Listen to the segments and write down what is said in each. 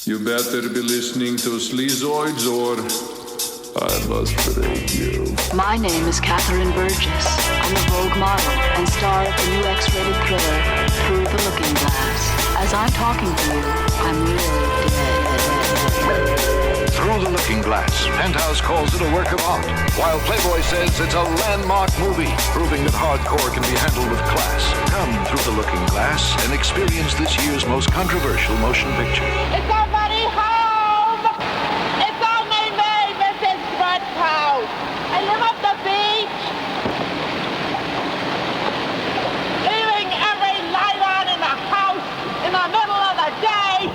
You better be listening to Sleazoids or I must break you. My name is Catherine Burgess. I'm a Vogue model and star of the new X-rated thriller, Through the Looking Glass. As I'm talking to you, I'm really dead. Through the Looking Glass, Penthouse calls it a work of art, while Playboy says it's a landmark movie, proving that hardcore can be handled with class. Come through the Looking Glass and experience this year's most controversial motion picture. Is somebody home? It's only me, Mrs. Spreadcoat. I live up the beach. Leaving every light on in the house in the middle of the day.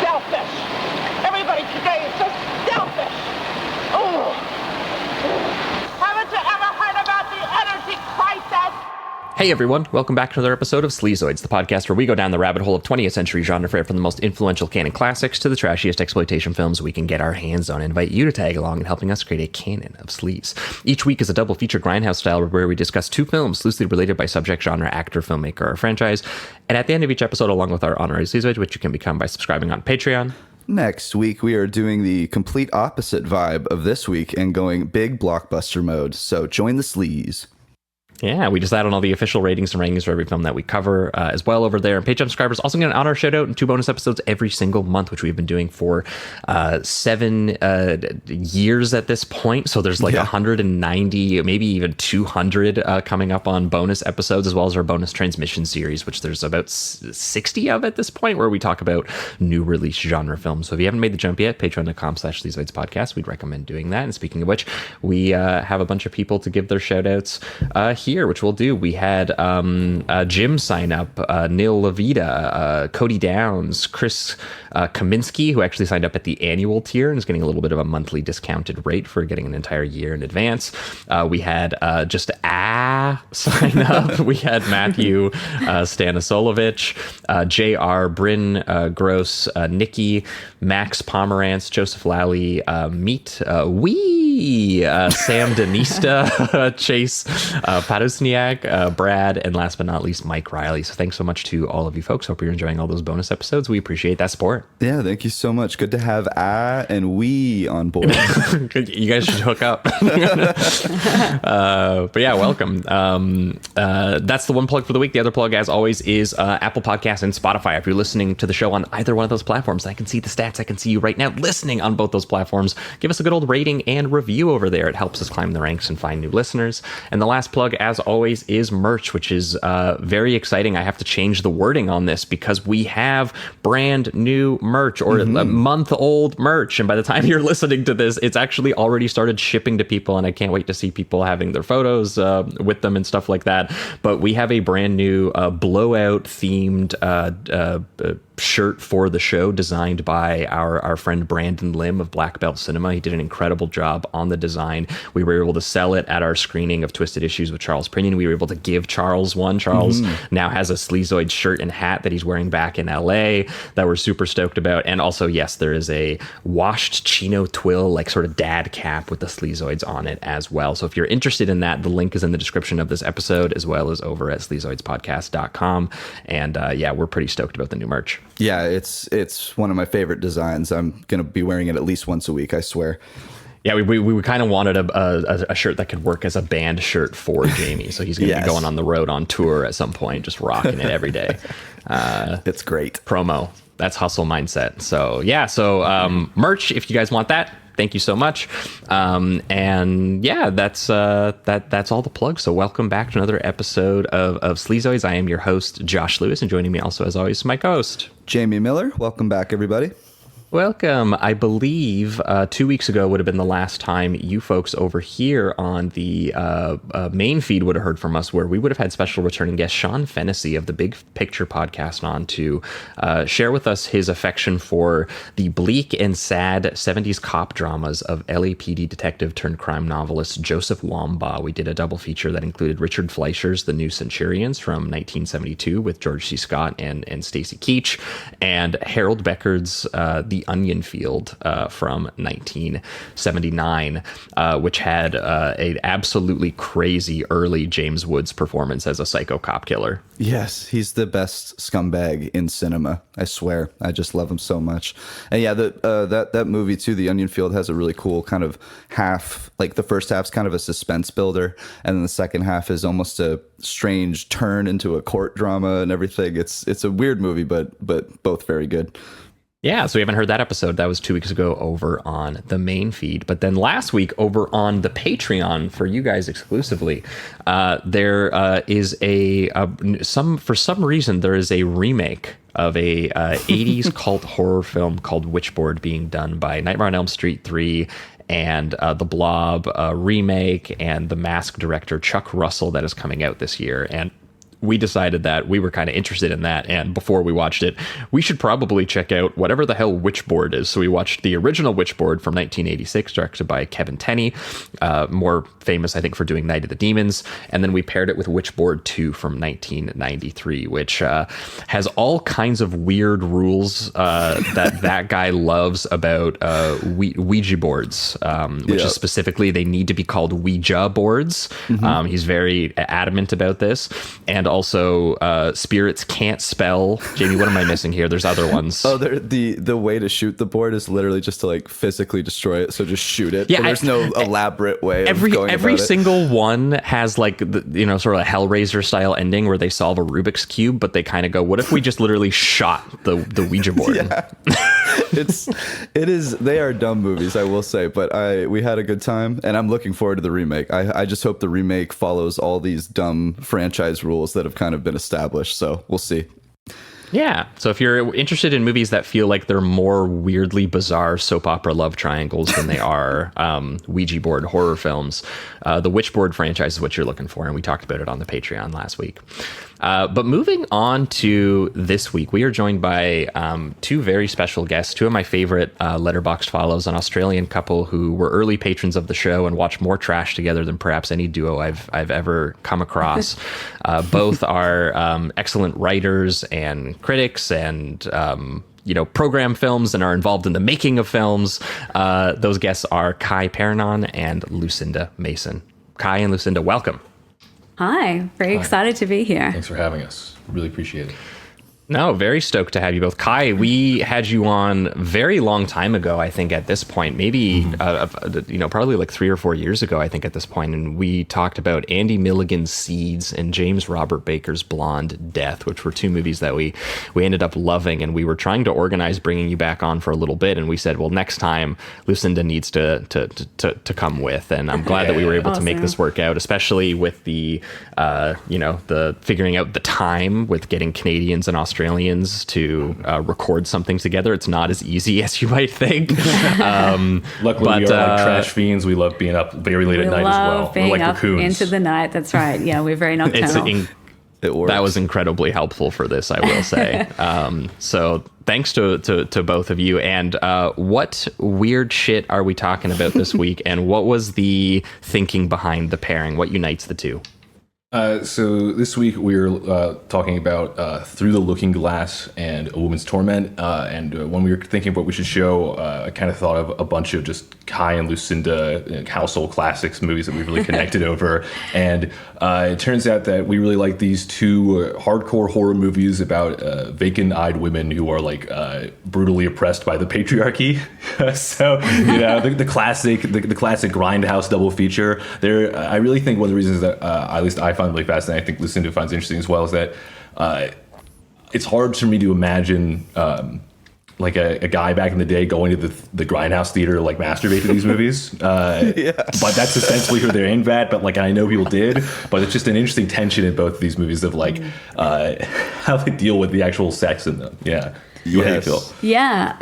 Selfish. Everybody today is so selfish. Oh. Haven't you ever heard about the energy crisis? Hey everyone, welcome back to another episode of Sleazoids, the podcast where we go down the rabbit hole of 20th century genre fare from the most influential canon classics to the trashiest exploitation films we can get our hands on, and invite you to tag along in helping us create a canon of sleaze. Each week is a double feature grindhouse style where we discuss two films loosely related by subject, genre, actor, filmmaker, or franchise, and at the end of each episode, along with our honorary Sleazoid, which you can become by subscribing on Patreon. Next week, we are doing the complete opposite vibe of this week and going big blockbuster mode, so join the sleaze. Yeah, we just add on all the official ratings and rankings for every film that we cover as well over there. And Patreon subscribers also get an honor shout out and 2 bonus episodes every single month, which we've been doing for 7 years at this point. So there's like 190, maybe even 200 coming up on bonus episodes, as well as our bonus transmission series, which there's about 60 of at this point, where we talk about new release genre films. So if you haven't made the jump yet, patreon.com/Sleazoids podcast, we'd recommend doing that. And speaking of which, we have a bunch of people to give their shout outs here, which we'll do. We had Jim sign up, Neil Levita, Cody Downs, Chris Kaminsky, who actually signed up at the annual tier and is getting a little bit of a monthly discounted rate for getting an entire year in advance. We had just sign up. We had Matthew Stanisolovich, JR, Bryn Gross, Nikki, Max Pomerantz, Joseph Lally, Meet, Sam Denista, Chase Padusniak, Brad, and last but not least, Mike Riley. So thanks so much to all of you folks. Hope you're enjoying all those bonus episodes. We appreciate that support. Yeah, thank you so much. Good to have and we on board. You guys should hook up. But yeah, welcome. That's the one plug for the week. The other plug, as always, is Apple Podcasts and Spotify. If you're listening to the show on either one of those platforms, I can see the stats. I can see you right now listening on both those platforms. Give us a good old rating and review over there. It helps us climb the ranks and find new listeners. And the last plug, as always, is merch, which is very exciting. I have to change the wording on this because we have brand new merch, or a month old merch. And by the time you're listening to this, it's actually already started shipping to people. And I can't wait to see people having their photos with them and stuff like that. But we have a brand new blowout themed shirt for the show, designed by our friend Brandon Lim of Black Belt Cinema. He did an incredible job on the design. We were able to sell it at our screening of Twisted Issues with Charles Perrignon. We were able to give Charles one. Charles now has a Sleazoid shirt and hat that he's wearing back in LA that we're super stoked about. And also, yes, there is a washed chino twill, like sort of dad cap with the Sleazoids on it as well. So if you're interested in that, the link is in the description of this episode, as well as over at sleazoidspodcast.com. And yeah, we're pretty stoked about the new merch. Yeah, it's one of my favorite designs. I'm going to be wearing it at least once a week, I swear. Yeah, we kind of wanted a shirt that could work as a band shirt for Jamie. So he's going to be going on the road on tour at some point, just rocking it every day. It's great. Promo. That's hustle mindset. So yeah, merch, if you guys want that, thank you so much. And yeah, that's all the plugs. So welcome back to another episode of Sleazoids. I am your host, Josh Lewis, and joining me also, as always, my co-host, Jamie Miller. Welcome back, everybody. Welcome. I believe 2 weeks ago would have been the last time you folks over here on the main feed would have heard from us, where we would have had special returning guest Sean Fennessy of the Big Picture podcast on to share with us his affection for the bleak and sad 70s cop dramas of LAPD detective turned crime novelist Joseph Wambaugh. We did a double feature that included Richard Fleischer's The New Centurions from 1972 with George C. Scott and Stacy Keach, and Harold Beckard's The The Onion Field from 1979, which had an absolutely crazy early James Woods performance as a psycho cop killer. Yes, he's the best scumbag in cinema. I swear, I just love him so much. And yeah, that movie too, The Onion Field, has a really cool kind of half. Like the first half's kind of a suspense builder, and then the second half is almost a strange turn into a court drama and everything. It's a weird movie, but both very good. Yeah, so we haven't heard that episode. That was 2 weeks ago over on the main feed. But then last week over on the Patreon for you guys exclusively, there is for some reason, there is a remake of a 80s cult horror film called Witchboard being done by Nightmare on Elm Street 3 and The Blob remake and The Mask director Chuck Russell that is coming out this year. And we decided that we were kind of interested in that, and before we watched it, we should probably check out whatever the hell Witchboard is. So we watched the original Witchboard from 1986, directed by Kevin Tenney, more famous, I think, for doing Night of the Demons, and then we paired it with Witchboard 2 from 1993, which has all kinds of weird rules that guy loves about Ouija boards, which is specifically they need to be called Ouija boards. He's very adamant about this, and also spirits can't spell. Jamie, what am I missing here? There's other ones. Oh, the way to shoot the board is literally just to like physically destroy it. So just shoot it. Yeah, there's no elaborate way of going about it. Every single one has like sort of a Hellraiser style ending where they solve a Rubik's cube, but they kind of go, what if we just literally shot the Ouija board? Yeah. They are dumb movies, I will say, but we had a good time, and I'm looking forward to the remake. I just hope the remake follows all these dumb franchise rules that have kind of been established, so we'll see. Yeah, so if you're interested in movies that feel like they're more weirdly bizarre soap opera love triangles than they are Ouija board horror films, the Witchboard franchise is what you're looking for, and we talked about it on the Patreon last week. But moving on to this week, we are joined by two very special guests, two of my favorite Letterboxd follows, an Australian couple who were early patrons of the show and watch more trash together than perhaps any duo I've ever come across. Both are excellent writers and critics and program films and are involved in the making of films. Those guests are Kai Perrignon and Lucinda Mason. Kai and Lucinda, welcome. Hi, very excited to be here. Thanks for having us. Really appreciate it. No, very stoked to have you both. Kai, we had you on very long time ago, I think at this point, maybe, probably like 3 or 4 years ago, I think at this point. And we talked about Andy Milligan's Seeds and James Robert Baker's Blonde Death, which were two movies that we ended up loving. And we were trying to organize bringing you back on for a little bit. And we said, well, next time Lucinda needs to come with. And I'm glad that we were able to make this work out, especially with the figuring out the time with getting Canadians and Australians to record something together. It's not as easy as you might think. Luckily, we are like trash fiends. We love being up very late at night as well. We're like up raccoons. Into the night. That's right. Yeah, we're very nocturnal. That was incredibly helpful for this, I will say. So thanks to both of you. And what weird shit are we talking about this week? And what was the thinking behind the pairing? What unites the two? So this week we're talking about Through the Looking Glass and A Woman's Torment. And when we were thinking of what we should show, I kind of thought of a bunch of just Kai and Lucinda household classics, movies that we really connected over. And it turns out that we really like these two hardcore horror movies about vacant-eyed women who are like brutally oppressed by the patriarchy. So the classic grindhouse double feature. I really think one of the reasons that at least I find really fascinating, I think Lucinda finds interesting as well, is that it's hard for me to imagine like a guy back in the day going to the grindhouse theater to like masturbate to these movies. Yes. But that's essentially who they're aimed at. But like I know people did. But it's just an interesting tension in both of these movies of like how they deal with the actual sex in them. Yeah. Yes. How do you feel? Yeah.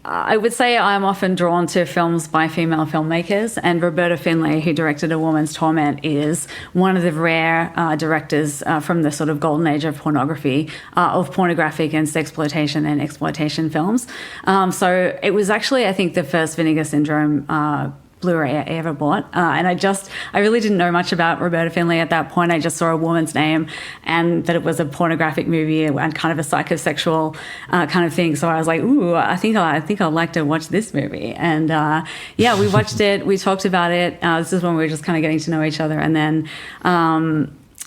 I would say I'm often drawn to films by female filmmakers, and Roberta Findley, who directed A Woman's Torment, is one of the rare directors from the sort of golden age of pornography, of pornographic and sexploitation and exploitation films. So it was actually, I think, the first Vinegar Syndrome Blu-ray I ever bought. And I really didn't know much about Roberta Findley at that point. I just saw A Woman's Name and that it was a pornographic movie and kind of a psychosexual kind of thing. So I was like, ooh, I think I'd like to watch this movie. And yeah, we watched it. We talked about it. This is when we were just kind of getting to know each other. And then...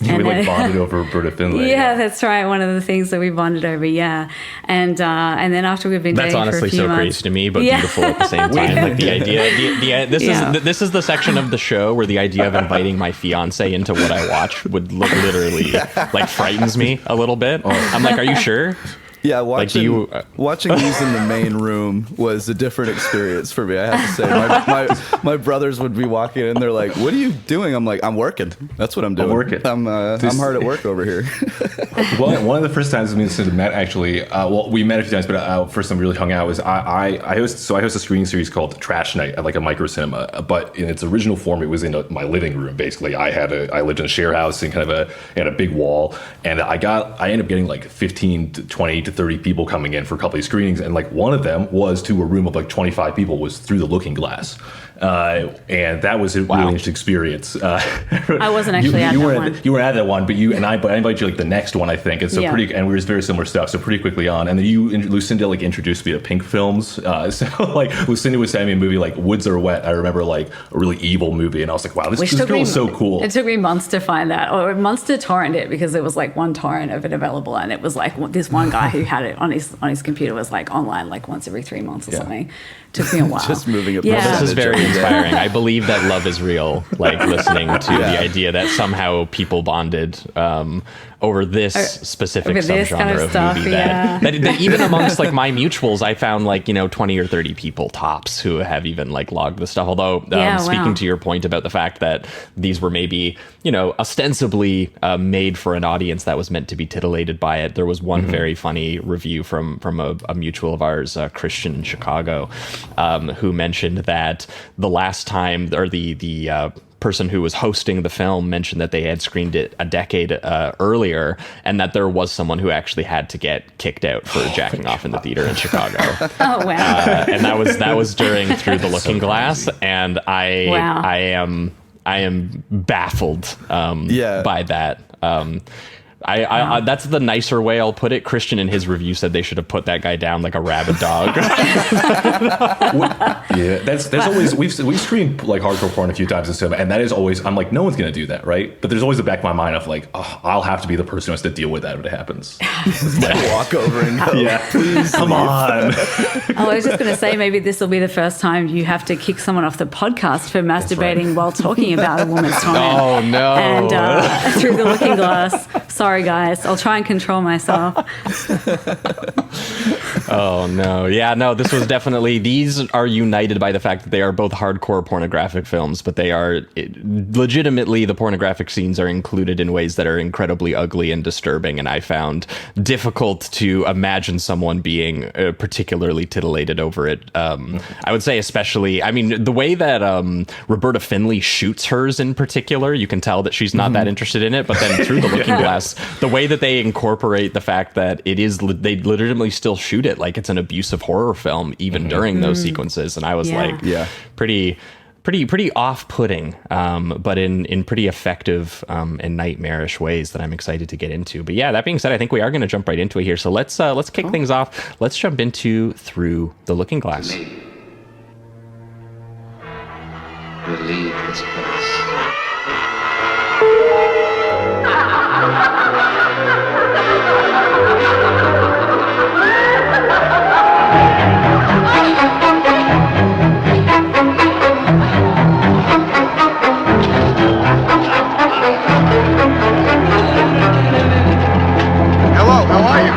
we like bonded over Roberta Findley. Yeah, that's right. One of the things that we bonded over, yeah. And then after we've been dating for a few months... That's honestly so crazy to me, but beautiful at the same time. Like the idea... This is the section of the show where the idea of inviting my fiance into what I watch would literally like frightens me a little bit. I'm like, are you sure? Yeah, watching these in the main room was a different experience for me. I have to say, my brothers would be walking in, they're like, "What are you doing?" I'm like, "I'm working. That's what I'm doing. I'm hard at work over here." Well, one of the first times me and Lucinda met, actually, we met a few times, but first time we really hung out was I host a screening series called Trash Night at like a micro cinema, but in its original form, it was in my living room. Basically, I lived in a share house and kind of had a big wall, and I ended up getting like 15 to 20 to 30 people coming in for a couple of screenings, and like one of them was to a room of like 25 people was through the looking glass, and that was a really interesting experience. I wasn't actually at that one. You were at that one, but I invited you like the next one, I think, and so and we were very similar stuff, so pretty quickly on, and then Lucinda like introduced me to Pink films, so like Lucinda was sending me a movie like Woods Are Wet. I remember like a really evil movie, and I was like, wow, this girl is so cool. It took me months to find that, or months to torrent it, because there was like one torrent of it available, and it was like this one guy who had it on his computer was like online like once every 3 months or something. Took me a while. Just moving it. This is very inspiring. I believe that love is real. Like listening to the idea that somehow people bonded over this specific subgenre kind of movie. That even amongst like my mutuals, I found like 20 or 30 people tops who have even like logged the stuff. Although speaking to your point about the fact that these were maybe ostensibly made for an audience that was meant to be titillated by it, there was one very funny review from a mutual of ours, Christian in Chicago, who mentioned that the last time, or the person who was hosting the film mentioned that they had screened it a decade earlier, and that there was someone who actually had to get kicked out for jacking off in the theater in Chicago. Oh wow! And that was during Through the Looking Glass, and I am baffled by that. That's the nicer way I'll put it. Christian in his review said they should have put that guy down like a rabid dog. That's always we've screened like hardcore porn a few times in cinema, and that is always, I'm like, no one's gonna do that, right? But there's always the back of my mind of like, oh, I'll have to be the person who has to deal with that if it happens. Walk over and go, please come on. I was just gonna say, maybe this will be the first time you have to kick someone off the podcast for masturbating while talking about A Woman's Torment. Oh no! And Through the Looking Glass. Sorry, guys. I'll try and control myself. Oh, no. Yeah, no, this was definitely... These are united by the fact that they are both hardcore pornographic films, but they are... legitimately, the pornographic scenes are included in ways that are incredibly ugly and disturbing, and I found difficult to imagine someone being particularly titillated over it. I would say especially... I mean, the way that Roberta Findley shoots hers in particular, you can tell that she's not that interested in it, but then Through the Looking Glass, the way that they incorporate the fact that it is, they legitimately still shoot it like it's an abusive horror film even during those sequences, and I was pretty off-putting, but in pretty effective and nightmarish ways that I'm excited to get into. But yeah, that being said, I think we are going to jump right into it here. So let's kick things off. Let's jump into Through the Looking Glass. We'll leave this place. Hello, how are you?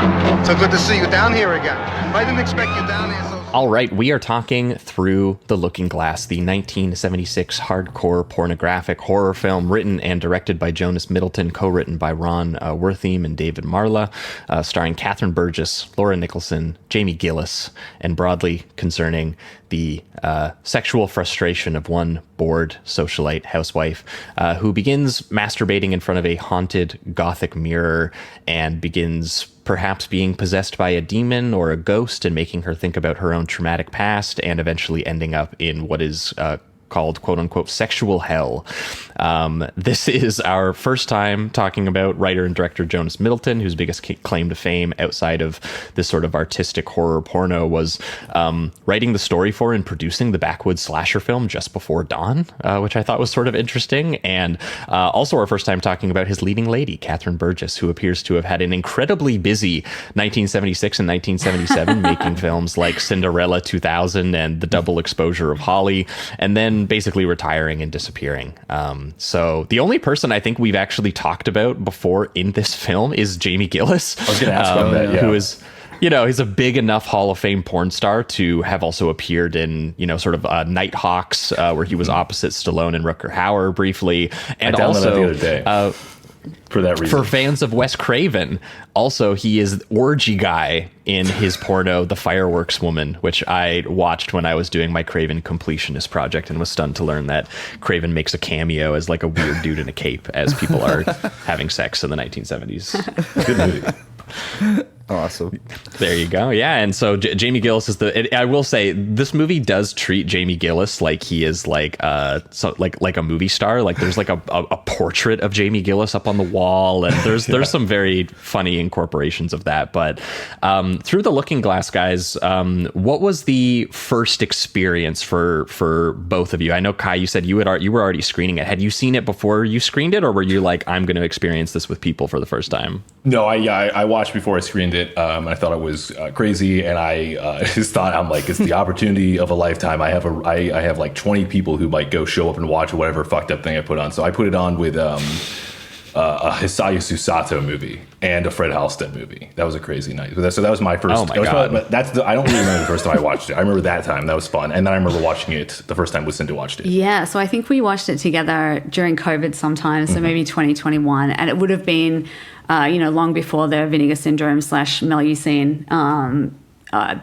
So good to see you down here again. I didn't expect you down here so... All right, we are talking Through the Looking Glass, the 1976 hardcore pornographic horror film written and directed by Jonas Middleton, co-written by Ron Wertheim and David Marla, starring Catherine Burgess, Laura Nicholson, Jamie Gillis, and broadly concerning the sexual frustration of one bored socialite housewife who begins masturbating in front of a haunted gothic mirror and begins perhaps being possessed by a demon or a ghost and making her think about her own traumatic past, and eventually ending up in what is called quote unquote Sexual Hell. This is our first time talking about writer and director Jonas Middleton, whose biggest claim to fame outside of this sort of artistic horror porno was writing the story for and producing the backwoods slasher film Just Before Dawn, which I thought was sort of interesting. And also our first time talking about his leading lady, Catherine Burgess, who appears to have had an incredibly busy 1976 and 1977 making films like Cinderella 2000 and The Double Exposure of Holly, and then basically retiring and disappearing. So the only person I think we've actually talked about before in this film is Jamie Gillis. I was going to ask about that, yeah. Who is... he's a big enough Hall of Fame porn star to have also appeared in, sort of Nighthawks, where he was opposite Stallone and Rutger Hauer briefly. And I downloaded also, the other day for that reason. For fans of Wes Craven, also he is orgy guy in his porno, The Fireworks Woman, which I watched when I was doing my Craven completionist project and was stunned to learn that Craven makes a cameo as like a weird dude in a cape as people are having sex in the 1970s. Good movie. Awesome. There you go. Yeah. And so Jamie Gillis is I will say this movie does treat Jamie Gillis like he is like a movie star. Like there's like a portrait of Jamie Gillis up on the wall, and there's some very funny incorporations of that. But through the looking glass, guys, what was the first experience for both of you? I know, Kai, you said you were already screening it. Had you seen it before you screened it, or were you like, I'm going to experience this with people for the first time? No, I watched before I screened it. I thought it was crazy, and I just thought, I'm like, it's the opportunity of a lifetime. I have like 20 people who might go show up and watch whatever fucked up thing I put on. So I put it on with a Hisayo Susato movie and a Fred Halstead movie. That was a crazy night. So that was my first. Oh my God. I don't really remember the first time I watched it. I remember that time. That was fun. And then I remember watching it the first time Lucinda watched it. Yeah, so I think we watched it together during COVID sometime, so maybe 2021. And it would have been, long before the Vinegar Syndrome / Melusine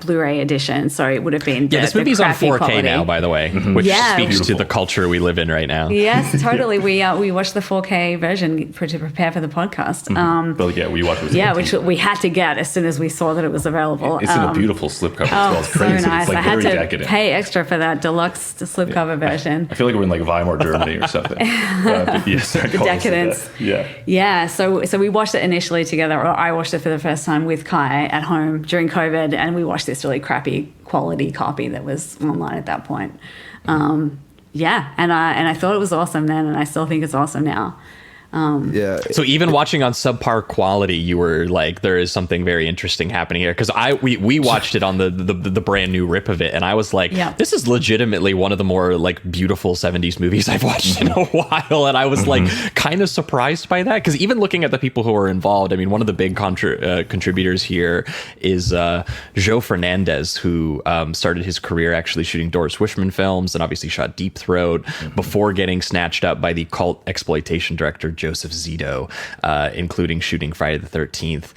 Blu-ray edition. So it would have been this movie's on 4K quality now, by the way, which speaks to the culture we live in right now. Yes, totally. We watched the 4K version to prepare for the podcast. But yeah, we watched it. Yeah, which we had to get as soon as we saw that it was available. It's in a beautiful slipcover as well. It's crazy. So nice. It's like I had very to decadent. pay extra for that deluxe slipcover version. I feel like we're in like Weimar, Germany or something. Yes, the decadence. Yeah. Yeah. So we watched it initially together, or I watched it for the first time with Kai at home during COVID, and we watched this really crappy quality copy that was online at that point. And I thought it was awesome then, and I still think it's awesome now. Yeah. So even watching on subpar quality, you were like, there is something very interesting happening here. Because we watched it on the brand new rip of it, and I was like, this is legitimately one of the more like beautiful 70s movies I've watched in a while. And I was like kind of surprised by that, because even looking at the people who are involved, I mean, one of the big contributors here is Joe Fernandez, who started his career actually shooting Doris Wishman films and obviously shot Deep Throat before getting snatched up by the cult exploitation director Joseph Zito, including shooting Friday the 13th,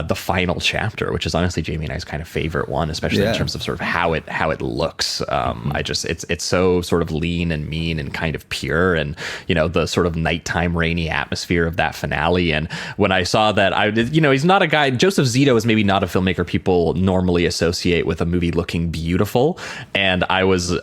the final chapter, which is honestly Jamie and I's kind of favorite one, especially in terms of sort of how it looks. It's so sort of lean and mean and kind of pure, and the sort of nighttime rainy atmosphere of that finale. And when I saw that, he's not a guy. Joseph Zito is maybe not a filmmaker people normally associate with a movie looking beautiful, and I was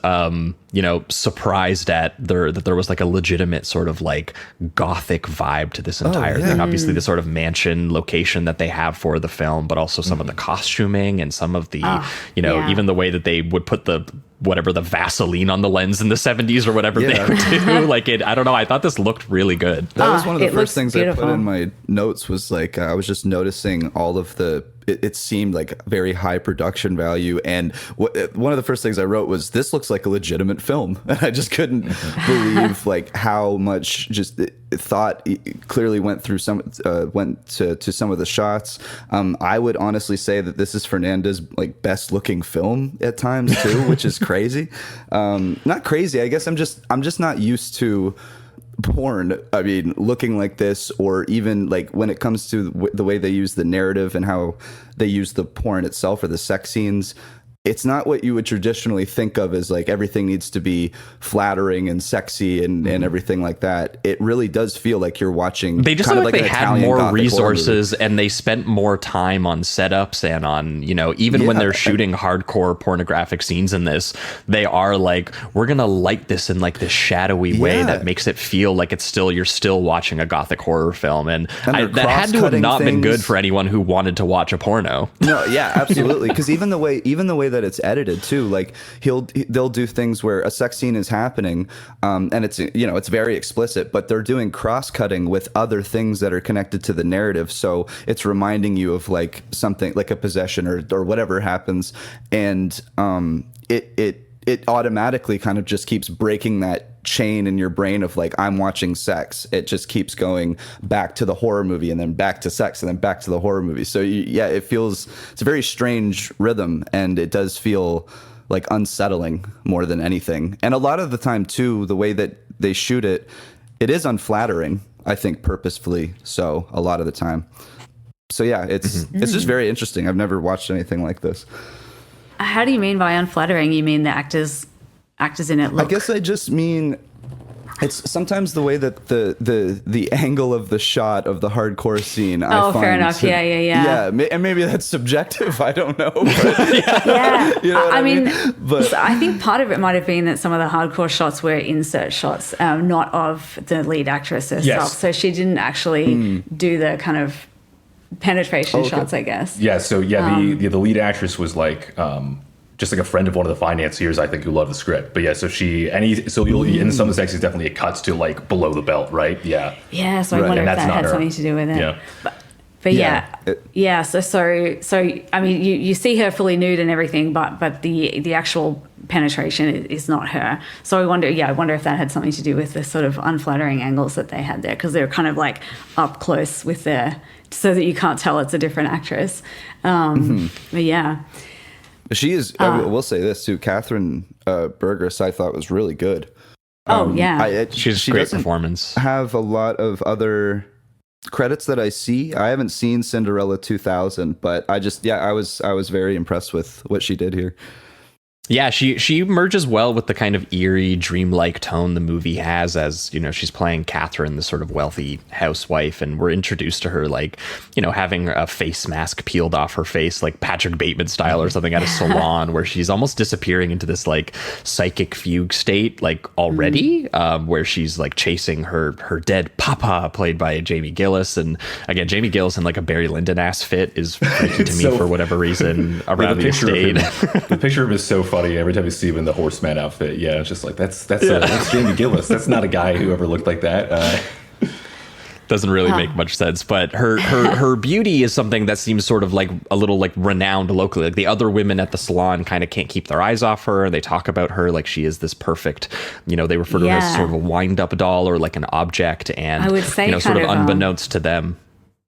surprised that there was like a legitimate sort of like gothic vibe to this entire thing. Obviously the sort of mansion location that they have for the film, but also some of the costuming and some of the even the way that they would put the Vaseline on the lens in the 70s or whatever they would do. Like I don't know, I thought this looked really good. That was one of the first things beautiful. I put in my notes was like I was just noticing all of the it seemed like very high production value, and one of the first things I wrote was, this looks like a legitimate film, and I just couldn't believe like how much just thought clearly went through went to some of the shots. I would honestly say that this is Fernandez's like best looking film at times too, which is crazy. Not crazy, I guess I'm just not used to porn, I mean, looking like this, or even like when it comes to the way they use the narrative and how they use the porn itself or the sex scenes. it's not what you would traditionally think of as like everything needs to be flattering and sexy and everything like that. It really does feel like you're watching. They just kind look of like an they had Italian more Gothic resources and they spent more time on setups and on, even when they're shooting hardcore pornographic scenes in this, they are like, we're going to light this in like this shadowy way that makes it feel like you're still watching a Gothic horror film. And that had to have not been good for anyone who wanted to watch a porno. No, yeah, absolutely. Because even the way that it's edited too, like they'll do things where a sex scene is happening, and it's it's very explicit, but they're doing cross-cutting with other things that are connected to the narrative, so it's reminding you of like something like a possession or whatever happens, and it automatically kind of just keeps breaking that chain in your brain of like, I'm watching sex. It just keeps going back to the horror movie and then back to sex and then back to the horror movie. So it's a very strange rhythm, and it does feel like unsettling more than anything. And a lot of the time too, the way that they shoot it is unflattering, I think, purposefully. So a lot of the time. So yeah, it's just very interesting. I've never watched anything like this. How do you mean by unflattering? You mean the actors in it look? I guess I just mean it's sometimes the way that the angle of the shot of the hardcore scene. I find fair enough. Yeah. Yeah, and maybe that's subjective. I don't know. But, yeah. You know what I mean? But so I think part of it might have been that some of the hardcore shots were insert shots, not of the lead actress herself. Yes. So she didn't actually do the kind of penetration shots, I guess. Yeah. So the lead actress was like. Just like a friend of one of the financiers, I think, who loved the script. But yeah, so in some of the sex, definitely it cuts to like below the belt, right? Yeah. Yeah. So I wonder if that had something to do with it. Yeah. But yeah. So I mean, you see her fully nude and everything, but the actual penetration is not her. So I wonder if that had something to do with the sort of unflattering angles that they had there, because they're kind of like up close with so that you can't tell it's a different actress. But yeah. She is. I will say this too. Catherine Burgess, I thought, was really good. She's a great performance. Have a lot of other credits that I see. I haven't seen Cinderella 2000, but I was very impressed with what she did here. Yeah, she merges well with the kind of eerie, dreamlike tone the movie has, as she's playing Catherine, the sort of wealthy housewife, and we're introduced to her like having a face mask peeled off her face, like Patrick Bateman style or something, at a salon, where she's almost disappearing into this like psychic fugue state, like already, where she's like chasing her dead papa, played by Jamie Gillis, and again Jamie Gillis in like a Barry Lyndon ass fit is freaky to me for whatever reason around the estate. The picture of him is so funny every time you see him in the horseman outfit. Yeah, it's just like that's Jamie Gillis. That's not a guy who ever looked like that. Doesn't really make much sense, but her beauty is something that seems sort of like a little like renowned locally. Like the other women at the salon kind of can't keep their eyes off her. They talk about her like she is this perfect, they refer to her as sort of a wind-up doll or like an object, and I would say sort of unbeknownst to them.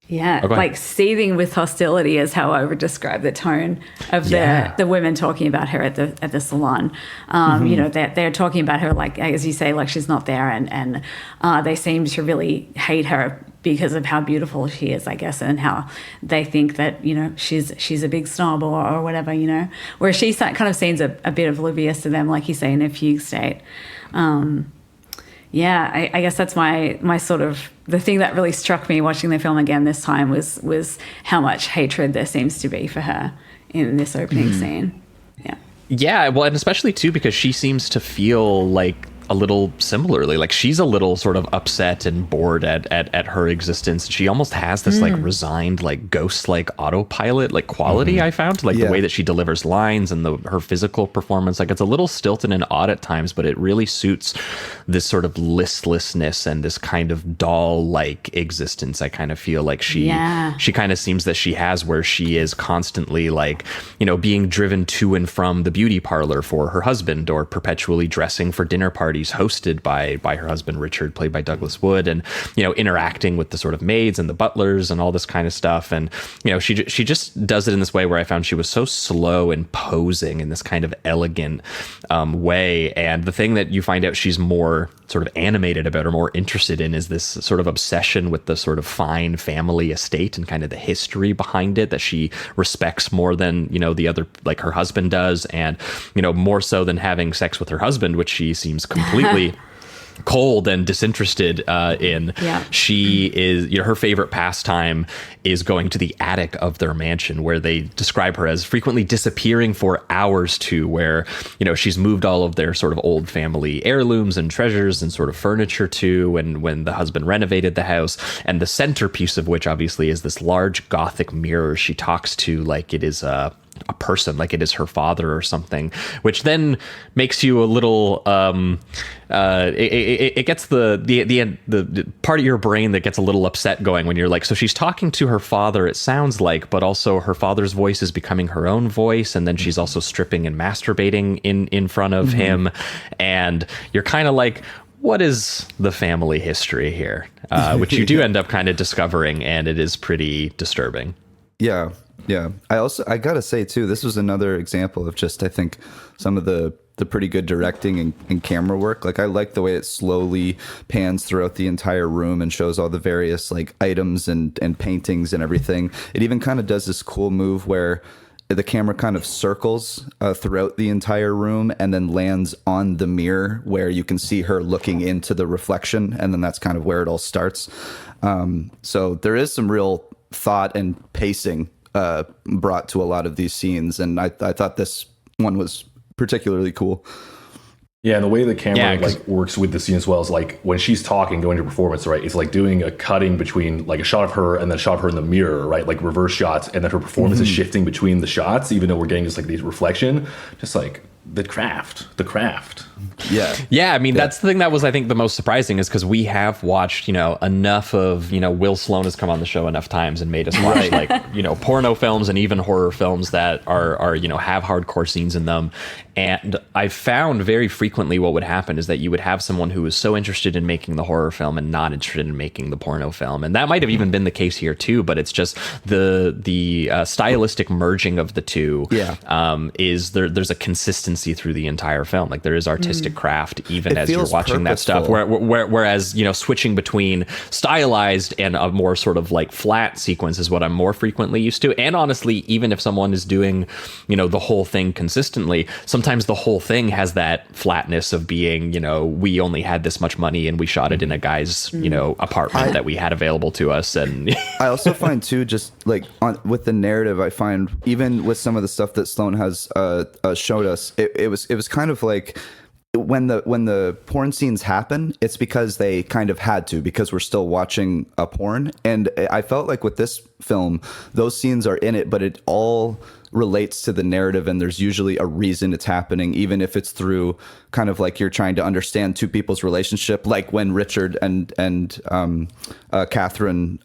Yeah, like seething with hostility is how I would describe the tone of the women talking about her at the salon. They're talking about her like, as you say, like she's not there, and they seem to really hate her because of how beautiful she is, I guess, and how they think that she's a big snob or whatever, whereas she kind of seems a bit oblivious to them, like you say, in a fugue state. Yeah, I guess that's my sort of the thing that really struck me watching the film again this time was how much hatred there seems to be for her in this opening scene. Yeah. Yeah, well, and especially too because she seems to feel like a little similarly, like she's a little sort of upset and bored at her existence. She almost has this like resigned, like ghost like autopilot like quality. I found like the way that she delivers lines and her physical performance, like it's a little stilted and odd at times, but it really suits this sort of listlessness and this kind of doll like existence. I kind of feel like she kind of seems that she has, where she is constantly like being driven to and from the beauty parlor for her husband, or perpetually dressing for dinner parties hosted by her husband Richard, played by Douglas Wood, and interacting with the sort of maids and the butlers and all this kind of stuff. And she just does it in this way where I found she was so slow and posing in this kind of elegant way. And the thing that you find out she's more sort of animated about or more interested in is this sort of obsession with the sort of fine family estate and kind of the history behind it that she respects more than, you know, the other, like her husband does. And, you know, more so than having sex with her husband, which she seems completely cold and disinterested in. Yeah. She is, you know, her favorite pastime is going to the attic of their mansion, where they describe her as frequently disappearing for hours to, where, you know, she's moved all of their sort of old family heirlooms and treasures and sort of furniture to, and when the husband renovated the house, and the centerpiece of which obviously is this large Gothic mirror she talks to like it is a person, like it is her father or something, which then makes you a little it gets the part of your brain that gets a little upset going when you're like, so she's talking to her father, it sounds like, but also her father's voice is becoming her own voice, and then she's also stripping and masturbating in front of him, and you're kind of like, what is the family history here? Which you do end up kind of discovering, and it is pretty disturbing. Yeah. Yeah. I gotta say too, this was another example of just, I think, some of the pretty good directing and camera work. Like, I like the way it slowly pans throughout the entire room and shows all the various like items and paintings and everything. It even kind of does this cool move where the camera kind of circles throughout the entire room and then lands on the mirror where you can see her looking into the reflection. And then that's kind of where it all starts. So there is some real thought and pacing brought to a lot of these scenes, and I thought this one was particularly cool. Yeah, and the way the camera like works with the scene as well is like when she's talking, going to performance, right? It's like doing a cutting between like a shot of her and then a shot of her in the mirror, right? Like reverse shots, and then her performance is shifting between the shots, even though we're getting just like these reflection, just like the craft. Yeah. I mean, that's the thing that was, I think, the most surprising, is because we have watched, you know, enough of, you know, Will Sloan has come on the show enough times and made us watch like, you know, porno films and even horror films that are, you know, have hardcore scenes in them. And I found very frequently what would happen is that you would have someone who was so interested in making the horror film and not interested in making the porno film. And that might have even been the case here too, but it's just the stylistic merging of the two is there's a consistency through the entire film. Like, there is artistic craft even as you're watching that stuff, whereas, you know, switching between stylized and a more sort of like flat sequence is what I'm more frequently used to. And honestly, even if someone is doing, you know, the whole thing consistently, sometimes the whole thing has that flatness of being, you know, we only had this much money and we shot it in a guy's, you know, apartment that we had available to us. And I also find too, just like with the narrative, I find even with some of the stuff that Sloan has showed us, it was kind of like, when the porn scenes happen, it's because they kind of had to, because we're still watching a porn. And I felt like with this film, those scenes are in it, but it all relates to the narrative, and there's usually a reason it's happening, even if it's through kind of like you're trying to understand two people's relationship, like when Richard and Catherine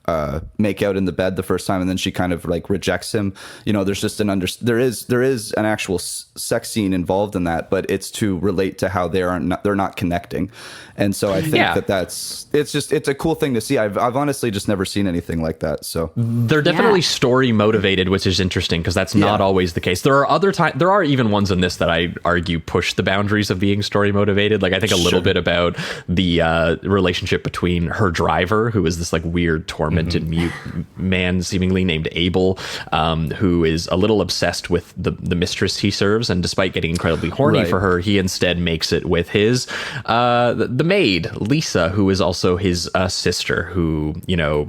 make out in the bed the first time, and then she kind of like rejects him. You know, there's just there is an actual sex scene involved in that, but it's to relate to how they're not connecting. And so I think it's a cool thing to see. I've honestly just never seen anything like that. So they're definitely story motivated, which is interesting because that's not always the case. There are even ones in this that I argue push the boundaries of being story motivated. Like, I think a little bit about the relationship between her driver, who is this like weird tormented mute man seemingly named Abel, who is a little obsessed with the mistress he serves, and despite getting incredibly horny for her, he instead makes it with his the maid Lisa, who is also his sister, who, you know,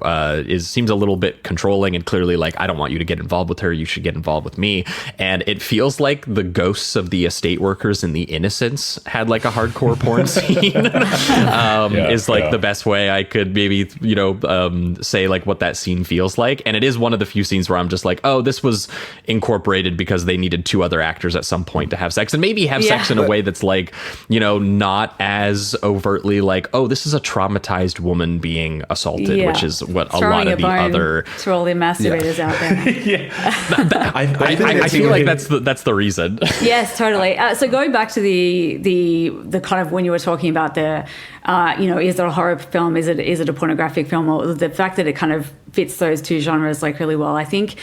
seems a little bit controlling and clearly like, I don't want you to get involved with her, you should get involved with me. And it feels like the ghosts of the estate workers in The Innocents had like a hardcore porn scene. Is like the best way I could maybe, you know, say like what that scene feels like. And it is one of the few scenes where I'm just like, oh, this was incorporated because they needed two other actors at some point to have sex, and maybe have sex in a way that's like, you know, not as overtly like, oh, this is a traumatized woman being assaulted, which is what a lot of the other for all the masturbators out there. I feel like that's the reason. Yes, totally. So going back to the kind of when you were talking about the, is it a horror film? Is it a pornographic film? Or the fact that it kind of fits those two genres like really well. I think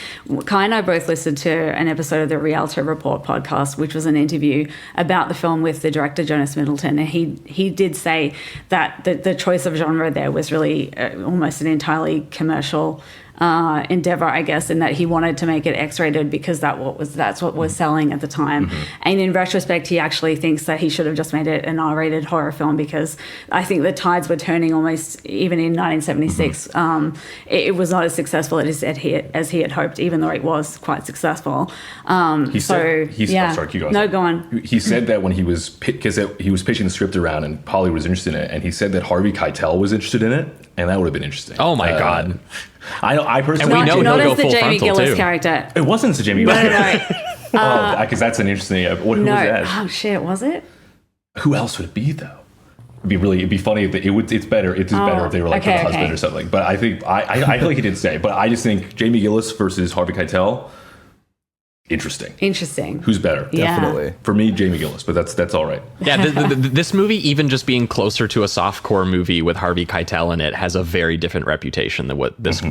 Kai and I both listened to an episode of the Rialto Report podcast, which was an interview about the film with the director Jonas Middleton, and he did say that the choice of genre there was really almost an entirely commercial endeavor, I guess, in that he wanted to make it X-rated because that's what was selling at the time. Mm-hmm. And in retrospect, he actually thinks that he should have just made it an R-rated horror film because I think the tides were turning almost even in 1976. Mm-hmm. It was not as successful as he had hoped, even though it was quite successful. Sorry, keep going. No, go on. He said that when he was pitching the script around and Polly was interested in it, and he said that Harvey Keitel was interested in it, and that would have been interesting. Oh my God. I personally, and we know not he'll as go the full Jamie frontal Gillis too. character. It wasn't the Jamie Gillis. No. Because that's an interesting. Who was that? Oh shit, was it? Who else would it be though? It'd be funny if it's better. It is better if they were like the husband or something. But I think I feel like he did say. But I just think Jamie Gillis versus Harvey Keitel. Interesting. Who's better? Yeah. Definitely. For me, Jamie Gillis, but that's all right. Yeah, this movie, even just being closer to a softcore movie with Harvey Keitel in it, has a very different reputation than what this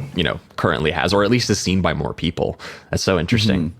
currently has, or at least is seen by more people. That's so interesting.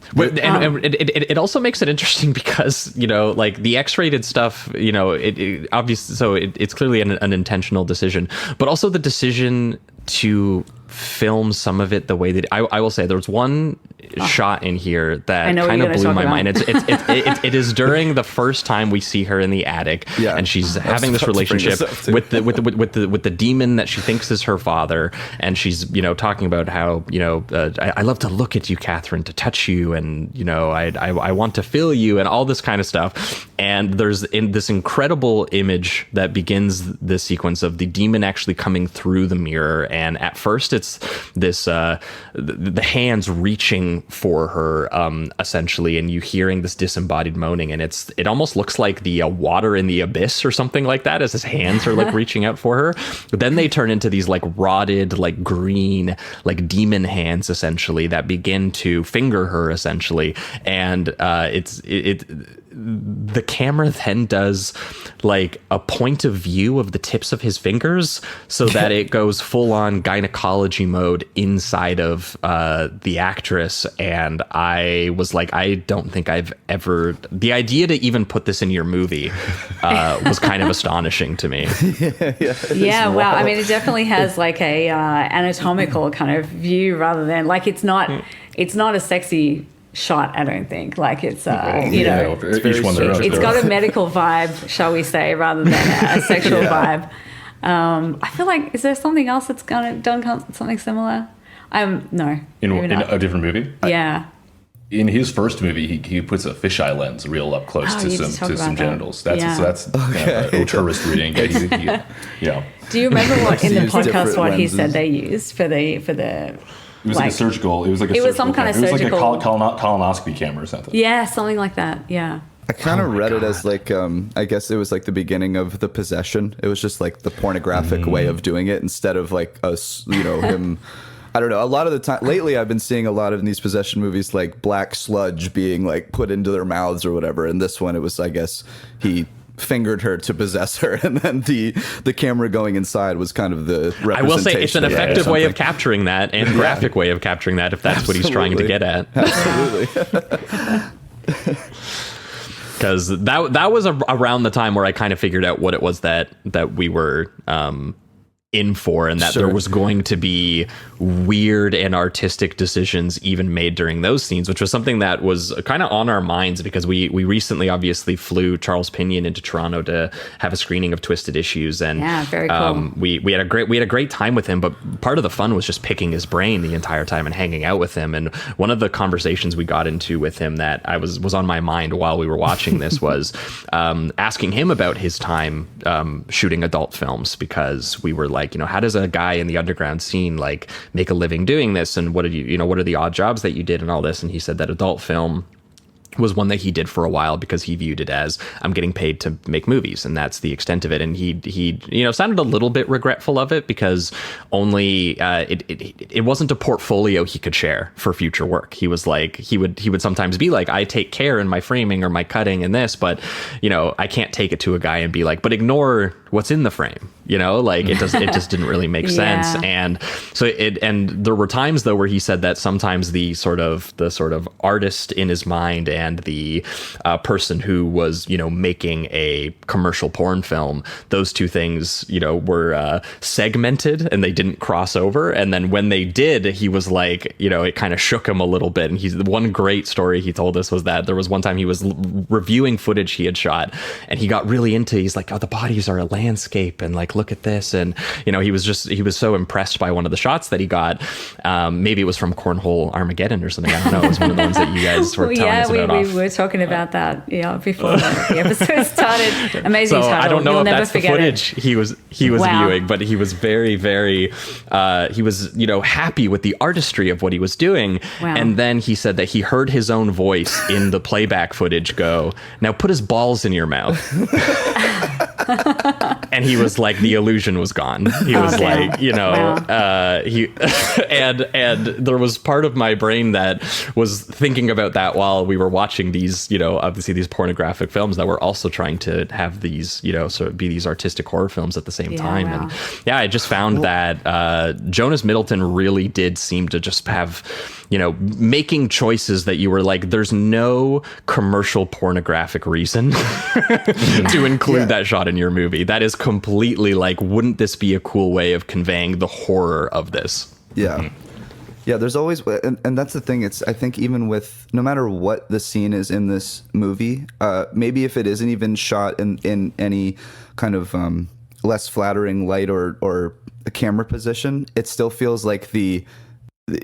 Mm-hmm. And it also makes it interesting because, like the X-rated stuff, it obviously, so it's clearly an intentional decision, but also the decision to film some of it the way that I will say there was one shot in here that kind of blew my mind. It is during the first time we see her in the attic, and she's having this relationship with the demon that she thinks is her father, and she's talking about how I love to look at you, Catherine, to touch you, and I want to feel you, and all this kind of stuff. And there's this incredible image that begins this sequence of the demon actually coming through the mirror, and at first it's this the hands reaching for her essentially, and you hearing this disembodied moaning, and it almost looks like the water in the abyss or something like that, as his hands are like reaching out for her. But then they turn into these like rotted, like green, like demon hands essentially that begin to finger her essentially, and the camera then does like a point of view of the tips of his fingers so that it goes full on gynecology mode inside of the actress. And I was like, I don't think I've ever, the idea to even put this in your movie was kind of astonishing to me. Yeah. Wow. I mean, it definitely has like a anatomical kind of view rather than like, it's not a sexy shot, I don't think. Like it's it's got a medical vibe, shall we say, rather than a sexual vibe. I feel like, is there something else that's done something similar? No. In a different movie? Yeah. In his first movie, he puts a fisheye lens real up close to some genitals. That's a tourist reading. Do you remember what in the podcast what he said they used for the It was like a surgical. It was some kind of surgical. It was like a colonoscopy camera or something. Yeah, something like that. Yeah. I kind of read it as like, I guess it was like the beginning of the possession. It was just like the pornographic way of doing it instead of like us, him. I don't know. A lot of the time lately, I've been seeing a lot of these possession movies like black sludge being like put into their mouths or whatever. And this one, it was, I guess, he fingered her to possess her, and then the camera going inside was kind of the representation. I will say it's an effective way of capturing that, and graphic way of capturing that, if that's what he's trying to get at. Absolutely. Because that was around the time where I kind of figured out what it was that we were in for, and that there was going to be weird and artistic decisions even made during those scenes, which was something that was kind of on our minds because we recently obviously flew Charles Pinion into Toronto to have a screening of Twisted Issues, and very cool. we had a great time with him, but part of the fun was just picking his brain the entire time and hanging out with him. And one of the conversations we got into with him that I was on my mind while we were watching this was asking him about his time shooting adult films, because we were like, how does a guy in the underground scene like make a living doing this, and what are the odd jobs that you did and all this? And he said that adult film was one that he did for a while because he viewed it as, I'm getting paid to make movies, and that's the extent of it. And he sounded a little bit regretful of it because only it wasn't a portfolio he could share for future work. He was like, he would sometimes be like, I take care in my framing or my cutting and this, but I can't take it to a guy and be like, but ignore what's in the frame. Like it just didn't really make sense. And so and there were times though where he said that sometimes the sort of artist in his mind and the person who was making a commercial porn film, those two things were segmented and they didn't cross over. And then when they did, he was like, it kind of shook him a little bit. And the one great story he told us was that there was one time he was reviewing footage he had shot, and he got really into, he's like, oh, the bodies are a landscape, and like, look at this. And he was so impressed by one of the shots that he got. Maybe it was from Cornhole Armageddon or something, I don't know. It was one of the ones that you guys were telling us about. We were talking about that before the episode started. Amazing title. I don't know You'll if that's the footage he was Wow. viewing, but he was very, very he was happy with the artistry of what he was doing. Wow. And then he said that he heard his own voice in the playback footage go, now put his balls in your mouth. And he was like, the illusion was gone. He was like, wow. He and there was part of my brain that was thinking about that while we were watching these, obviously these pornographic films that were also trying to have these, sort of be these artistic horror films at the same time. Wow. And I just found that Jonas Middleton really did seem to just have, making choices that you were like, there's no commercial pornographic reason to include that shot in your movie. That is completely like, wouldn't this be a cool way of conveying the horror of this? Yeah. Yeah, there's always, and that's the thing. I think even with, no matter what the scene is in this movie, maybe if it isn't even shot in any kind of less flattering light or a camera position, it still feels like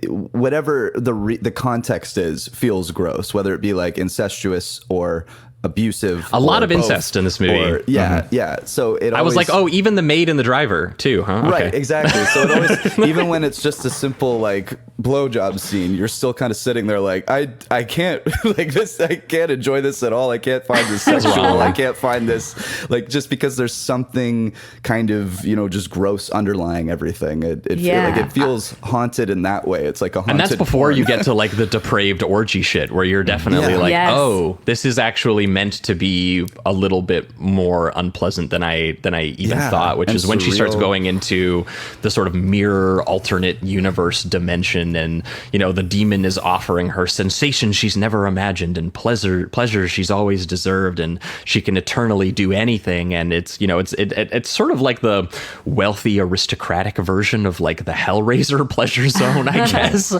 whatever the context is feels gross, whether it be like incestuous or abusive. A lot of incest in this movie. Yeah. So I was like, oh, even the maid and the driver too, huh? Right, okay. Exactly. So it always, even when it's just a simple like blowjob scene, you're still kind of sitting there like, I can't like this. I can't enjoy this at all. I can't find this sexual. I can't find this like, just because there's something kind of just gross underlying everything. It feels haunted in that way. It's like a haunted. And that's before porn. you get to like the depraved orgy shit, where you're definitely like, oh, this is actually meant to be a little bit more unpleasant than I even thought, which is when she starts going into the sort of mirror alternate universe dimension, and the demon is offering her sensation she's never imagined and pleasure she's always deserved, and she can eternally do anything. And it's it's sort of like the wealthy aristocratic version of like the Hellraiser pleasure zone, I guess.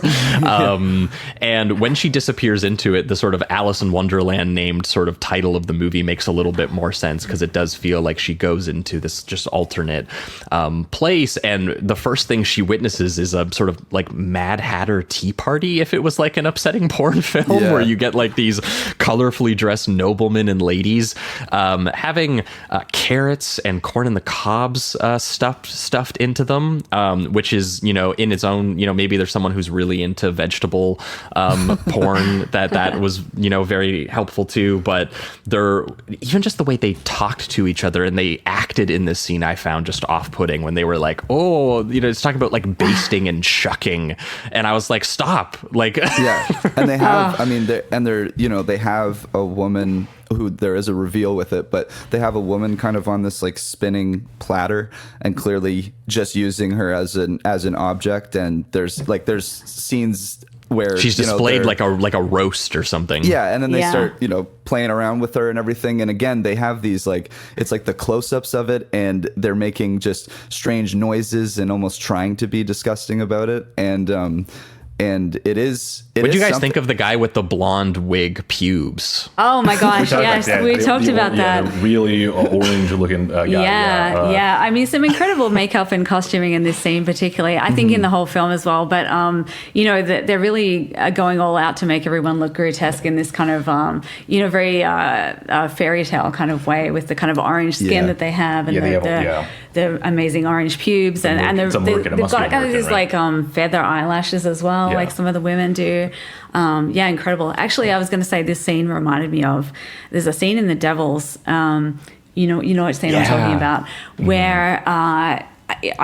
And when she disappears into it, the sort of Alice in Wonderland named sort of title of the movie makes a little bit more sense, because it does feel like she goes into this just alternate place, and the first thing she witnesses is a sort of like Mad Hatter tea party, if it was like an upsetting porn film, where you get like these colorfully dressed noblemen and ladies having carrots and corn in the cobs stuffed into them, which is in its own, maybe there's someone who's really into vegetable porn that was very helpful too. But they're even just the way they talked to each other and they acted in this scene, I found just off-putting, when they were like, oh, it's talking about like basting and shucking, and I was like, stop, like. And they have they have a woman who, there is a reveal with it, but they have a woman kind of on this like spinning platter and clearly just using her as an object, and there's scenes where she's displayed like a roast or something. Yeah, and then they start playing around with her and everything. And again, they have these like, it's like the close-ups of it, and they're making just strange noises and almost trying to be disgusting about it. And it is. What do you guys think of the guy with the blonde wig pubes? Oh my gosh, yes, we talked about that. The really orange-looking guy. Yeah. I mean, some incredible makeup and costuming in this scene, particularly. I think in the whole film as well. But they're really going all out to make everyone look grotesque in this kind of very fairy tale kind of way, with the kind of orange skin that they have, and the amazing orange pubes, and they've got these like feather eyelashes as well. like some of the women do. Incredible. Actually, I was going to say this scene reminded me of, there's a scene in The Devils, you know what scene I'm talking about, where I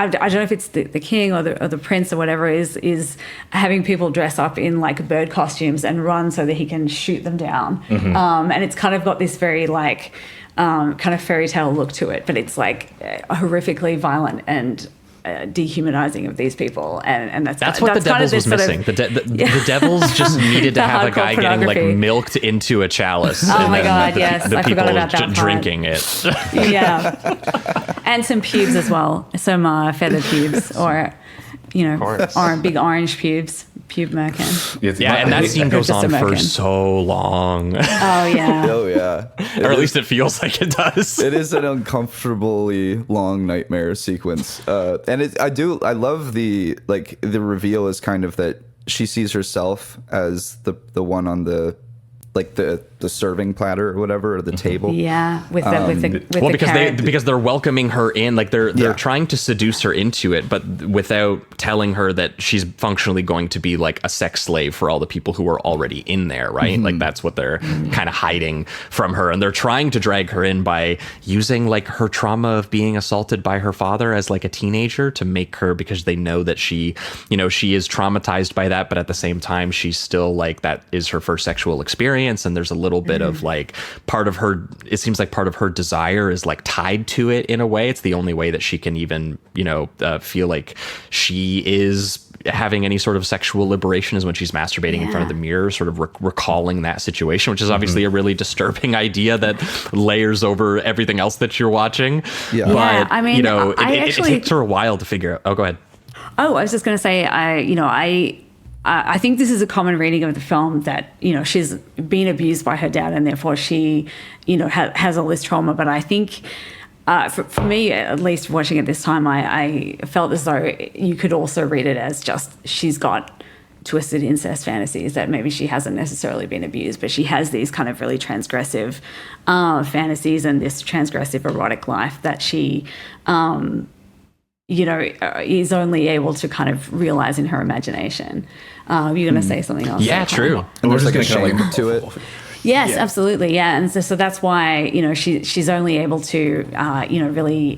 don't know if it's the king or the prince or whatever is having people dress up in like bird costumes and run so that he can shoot them down. And it's kind of got this very like kind of fairy tale look to it, but it's like horrifically violent and dehumanizing of these people, and that's what The Devils was missing. The Devils just needed to have a guy getting like milked into a chalice. Oh my god, yes, I forgot about that part. Drinking it. And some pubes as well, some feathered pubes, or big orange pubes. Pube merkin. And that scene goes on for so long. Oh yeah. Or at least it feels like it does. It is an uncomfortably long nightmare sequence, and I love the reveal is kind of that she sees herself as the one on the serving platter or whatever, or the table. Yeah, with the because they're welcoming her in, like they're trying to seduce her into it, but without telling her that she's functionally going to be like a sex slave for all the people who are already in there, right? Like that's what they're kind of hiding from her, and they're trying to drag her in by using like her trauma of being assaulted by her father as like a teenager to make her, because they know that she is traumatized by that, but at the same time she's still like, that is her first sexual experience, and there's a little bit of like it seems like part of her desire is like tied to it in a way. It's the only way that she can even feel like she is having any sort of sexual liberation is when she's masturbating in front of the mirror, sort of recalling that situation, which is obviously a really disturbing idea that layers over everything else that you're watching. But I mean, it takes her a while to figure out. Oh, go ahead. Oh, I was just going to say, I think this is a common reading of the film that, she's been abused by her dad and therefore she, has all this trauma. But I think for me, at least watching it this time, I felt as though you could also read it as just she's got twisted incest fantasies, that maybe she hasn't necessarily been abused, but she has these kind of really transgressive fantasies and this transgressive erotic life that she is only able to kind of realize in her imagination. You're going to say something else? Yeah, true. And there's like a shame to it. Yes, absolutely. Yeah. And so that's why, she's only able to, really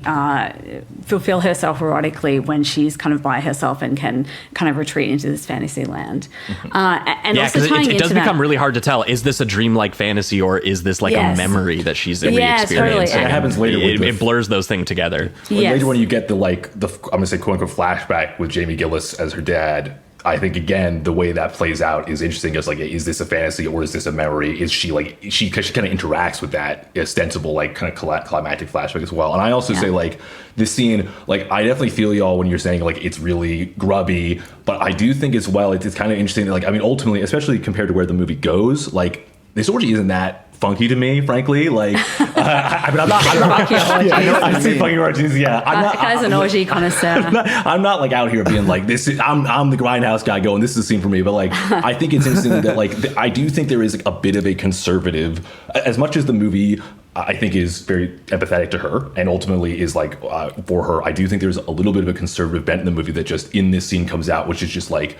fulfill herself erotically when she's kind of by herself and can kind of retreat into this fantasy land. And also because it does become really hard to tell, is this a dreamlike fantasy or is this like a memory that she's re-experiencing? Totally. It happens later. It blurs those things together. Later when you get the I'm going to say quote unquote flashback with Jamie Gillis as her dad, I think again the way that plays out is interesting. Just like, is this a fantasy or is this a memory? Is she because she kind of interacts with that ostensible like kind of climactic flashback as well. And I also say like this scene, like I definitely feel y'all when you're saying like it's really grubby, but I do think as well it's kind of interesting that, like, I mean, ultimately, especially compared to where the movie goes, like this orgy isn't that funky to me, frankly. Like, I'm not. I've seen funky orgies. Yeah, I'm not. As an orgy connoisseur, I'm not like out here being like this. I'm the grindhouse guy going, this is a scene for me. But like, I think it's interesting that like I do think there is like a bit of a conservative, as much as the movie I think is very empathetic to her and ultimately is like for her. I do think there's a little bit of a conservative bent in the movie that just in this scene comes out, which is just like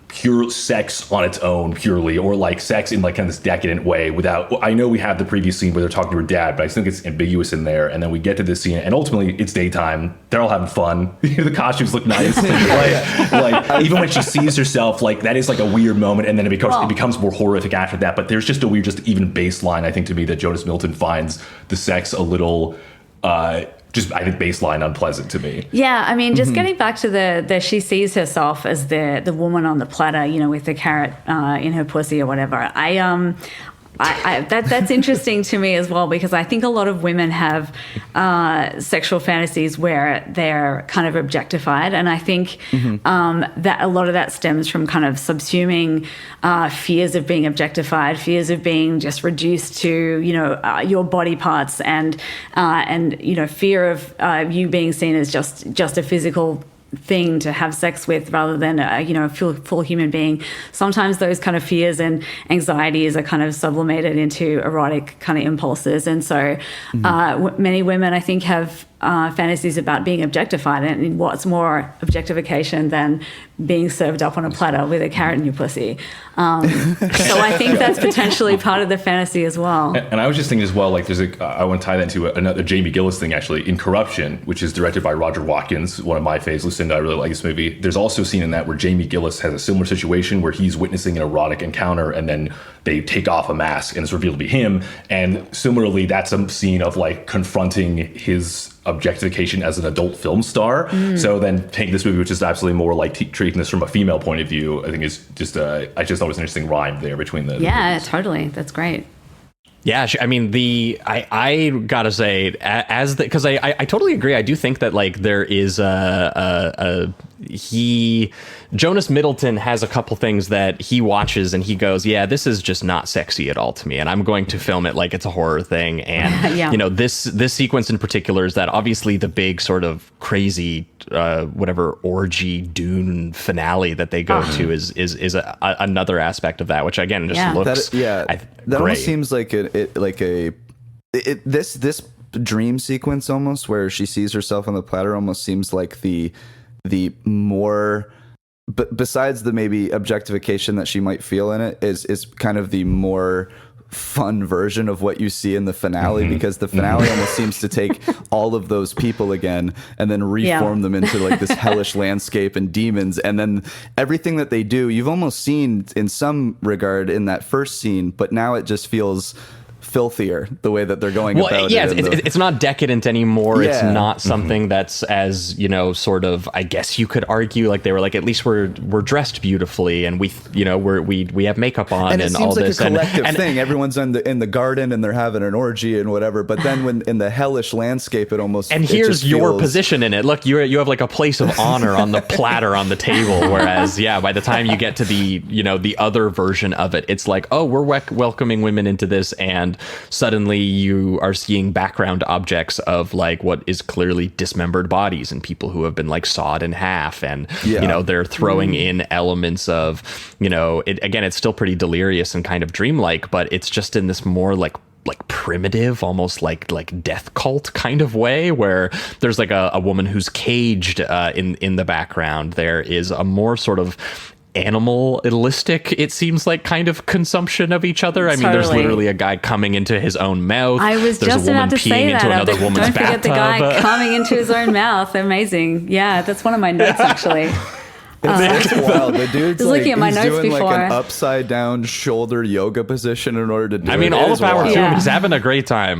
pure sex on its own purely, or like sex in like kind of this decadent way without, I know we have the previous scene where they're talking to her dad, but I think it's ambiguous in there. And then we get to this scene and ultimately it's daytime. They're all having fun. The costumes look nice. like even when she sees herself, like that is like a weird moment. And then it becomes more horrific after that. But there's just a weird, just even baseline, I think, to me that Jonas Middleton finds the sex a little, just I think baseline unpleasant to me. Yeah, I mean, just getting back to the she sees herself as the woman on the platter, with the carrot in her pussy or whatever. That's interesting to me as well, because I think a lot of women have sexual fantasies where they're kind of objectified, and I think that a lot of that stems from kind of subsuming fears of being objectified, fears of being just reduced to your body parts, and fear of you being seen as just a physical thing to have sex with rather than a full human being. Sometimes those kind of fears and anxieties are kind of sublimated into erotic kind of impulses, and so many women I think have fantasies about being objectified, and what's more objectification than being served up on a platter with a carrot in your pussy. So I think that's potentially part of the fantasy as well. And I was just thinking as well, like I want to tie that into another Jamie Gillis thing actually, in Corruption, which is directed by Roger Watkins, one of my faves. Lucinda, I really like this movie. There's also a scene in that where Jamie Gillis has a similar situation where he's witnessing an erotic encounter and then they take off a mask and it's revealed to be him. And similarly, that's a scene of like confronting his objectification as an adult film star. So then take this movie, which is absolutely more like treating this from a female point of view, I think is just, I just thought it was an interesting rhyme there between the movies. Totally. That's great. Yeah, I mean, I gotta say, because I totally agree. I do think that like there is Jonas Middleton has a couple things that he watches and he goes, yeah, this is just not sexy at all to me, and I'm going to film it like it's a horror thing. And you know, this sequence in particular is that obviously the big sort of crazy whatever orgy Dune finale that they go to is another aspect of that, which again just looks that great. Almost seems like this dream sequence almost where she sees herself on the platter almost seems like the more, but besides the maybe objectification that she might feel in it, is kind of the more fun version of what you see in the finale, because the finale almost seems to take all of those people again and then reform them into like this hellish landscape and demons, and then everything that they do you've almost seen in some regard in that first scene, but now it just feels filthier the way that they're going about it. It's not decadent anymore. It's not something that's as, you know, sort of, I guess you could argue, like they were like, at least we're dressed beautifully and we have makeup on and all this. And it seems like a collective thing. Everyone's in the garden and they're having an orgy and whatever. But then when in the hellish landscape, it almost here's your position in it. Look, you have like a place of honor on the platter on the table. Whereas, by the time you get to the other version of it, it's like, oh, we're welcoming women into this, and suddenly you are seeing background objects of like what is clearly dismembered bodies and people who have been like sawed in half, and they're throwing in elements of, it's still pretty delirious and kind of dreamlike, but it's just in this more like primitive, almost like death cult kind of way, where there's like a woman who's caged in the background. There is a more sort of animalistic, it seems like, kind of consumption of each other. I mean, there's literally a guy coming into his own mouth. I was there's just a woman about to peeing say into that. another woman's Don't forget bathtub. the guy coming into his own mouth. Amazing. Yeah, that's one of my notes actually. It's wild. The dude's I was looking at my he's notes doing before. like an upside down shoulder yoga position in order to do it. I mean, all the power to him. He's having a great time.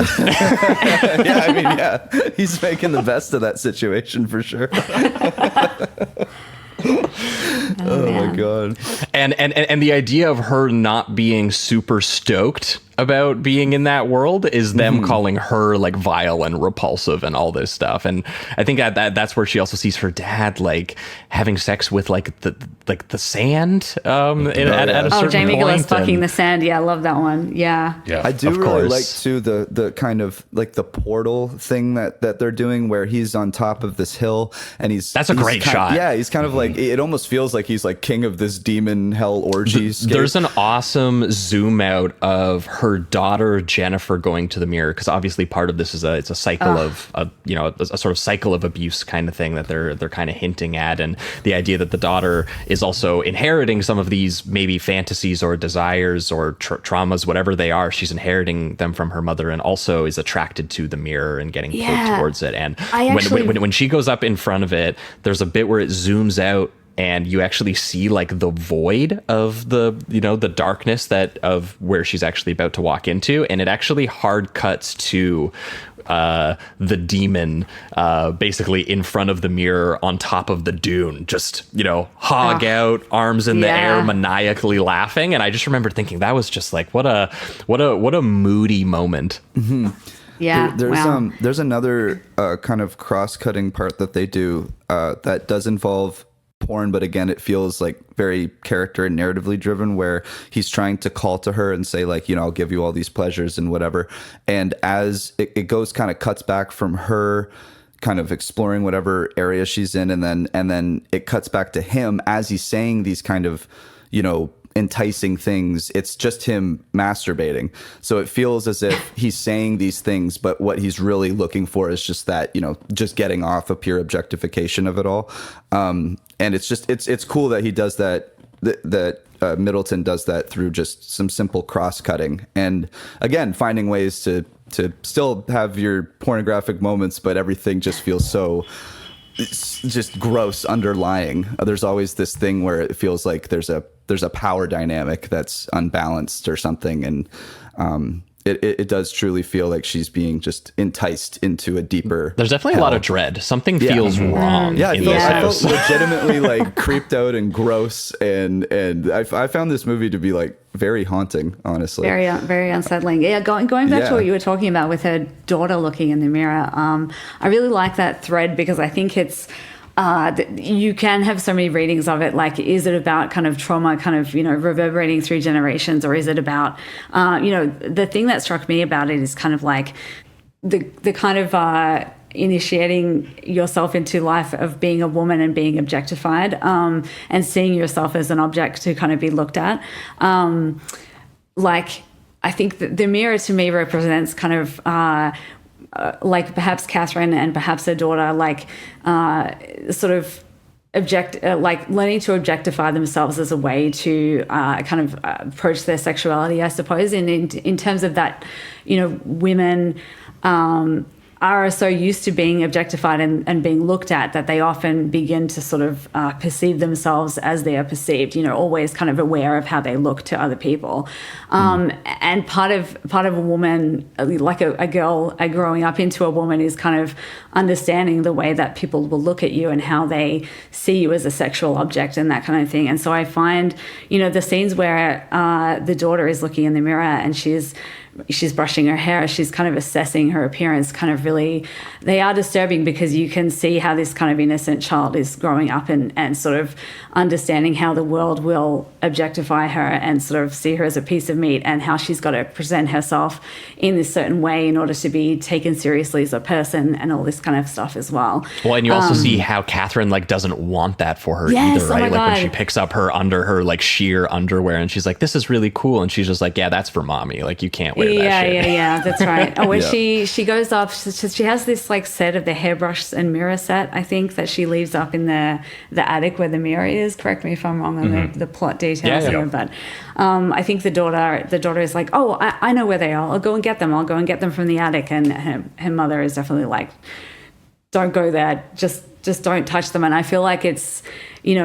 He's making the best of that situation for sure. Oh my god. And the idea of her not being super stoked about being in that world is them calling her like vile and repulsive and all this stuff. And I think that's where she also sees her dad like having sex with like the sand at a certain Jamie point. Gillis fucking the sand. Yeah, I love that one. Yeah. I do really like too the kind of like the portal thing that they're doing where he's on top of this hill and that's a great shot. Yeah, he's kind of like, it almost feels like he's like king of this demon hell orgy. There's an awesome zoom out of her daughter Jennifer going to the mirror, because obviously part of this is it's a cycle of a sort of cycle of abuse kind of thing that they're kind of hinting at, and the idea that the daughter is also inheriting some of these maybe fantasies or desires or traumas, whatever they are. She's inheriting them from her mother, and also is attracted to the mirror and getting pulled towards it. And when she goes up in front of it, there's a bit where it zooms out and you actually see like the void of the darkness of where she's actually about to walk into, and it actually hard cuts to the demon basically in front of the mirror on top of the dune, just hog out, arms in the air, maniacally laughing. And I just remember thinking that was just like what a moody moment. Yeah. There's another kind of cross-cutting part that they do that does involve porn, but again it feels like very character and narratively driven, where he's trying to call to her and say like, I'll give you all these pleasures and whatever, and as it goes, kind of cuts back from her kind of exploring whatever area she's in, and then it cuts back to him as he's saying these kind of enticing things. It's just him masturbating. So it feels as if he's saying these things, but what he's really looking for is just that, just getting off a pure objectification of it all. And it's cool that he does that Middleton does that through just some simple cross-cutting, and again finding ways to still have your pornographic moments, but everything just feels so just gross underlying. There's always this thing where it feels like there's a power dynamic that's unbalanced or something, and it does truly feel like she's being just enticed into a deeper. There's definitely hell. A lot of dread. Something feels wrong. Yeah, in this I house. felt legitimately like creeped out and gross, and I found this movie to be like very haunting, honestly. Very, very unsettling. Yeah, going back to what you were talking about with her daughter looking in the mirror, I really like that thread because I think it's. You can have so many readings of it. Like, is it about kind of trauma, kind of, reverberating through generations, or is it about, the thing that struck me about it is kind of like the kind of initiating yourself into life of being a woman and being objectified, and seeing yourself as an object to kind of be looked at. Like, I think that the mirror to me represents kind of, like perhaps Catherine and perhaps her daughter, like sort of like learning to objectify themselves as a way to kind of approach their sexuality, I suppose. And in terms of that, women are so used to being objectified and being looked at that they often begin to sort of perceive themselves as they are perceived, always kind of aware of how they look to other people. And part of a woman, like a girl growing up into a woman, is kind of understanding the way that people will look at you and how they see you as a sexual object and that kind of thing. And so I find, the scenes where the daughter is looking in the mirror and she's brushing her hair, she's kind of assessing her appearance, kind of really, they are disturbing because you can see how this kind of innocent child is growing up and sort of understanding how the world will objectify her and sort of see her as a piece of meat, and how she's got to present herself in this certain way in order to be taken seriously as a person and all this kind of stuff as well. Well, and you also see how Catherine doesn't want that for her either, right? Like when she picks up her sheer underwear and she's like, this is really cool. And she's just like, yeah, that's for mommy. Like, you can't wear that shit. Yeah, that's right. When she goes up, she has this like set of the hairbrush and mirror set, I think, that she leaves up in the attic where the mirror is. Correct me if I'm wrong on the plot details here, but I think the daughter is like, oh, I know where they are. I'll go and get them. I'll go and get them from the attic. And her mother is definitely like, don't go there. Just don't touch them. And I feel like it's,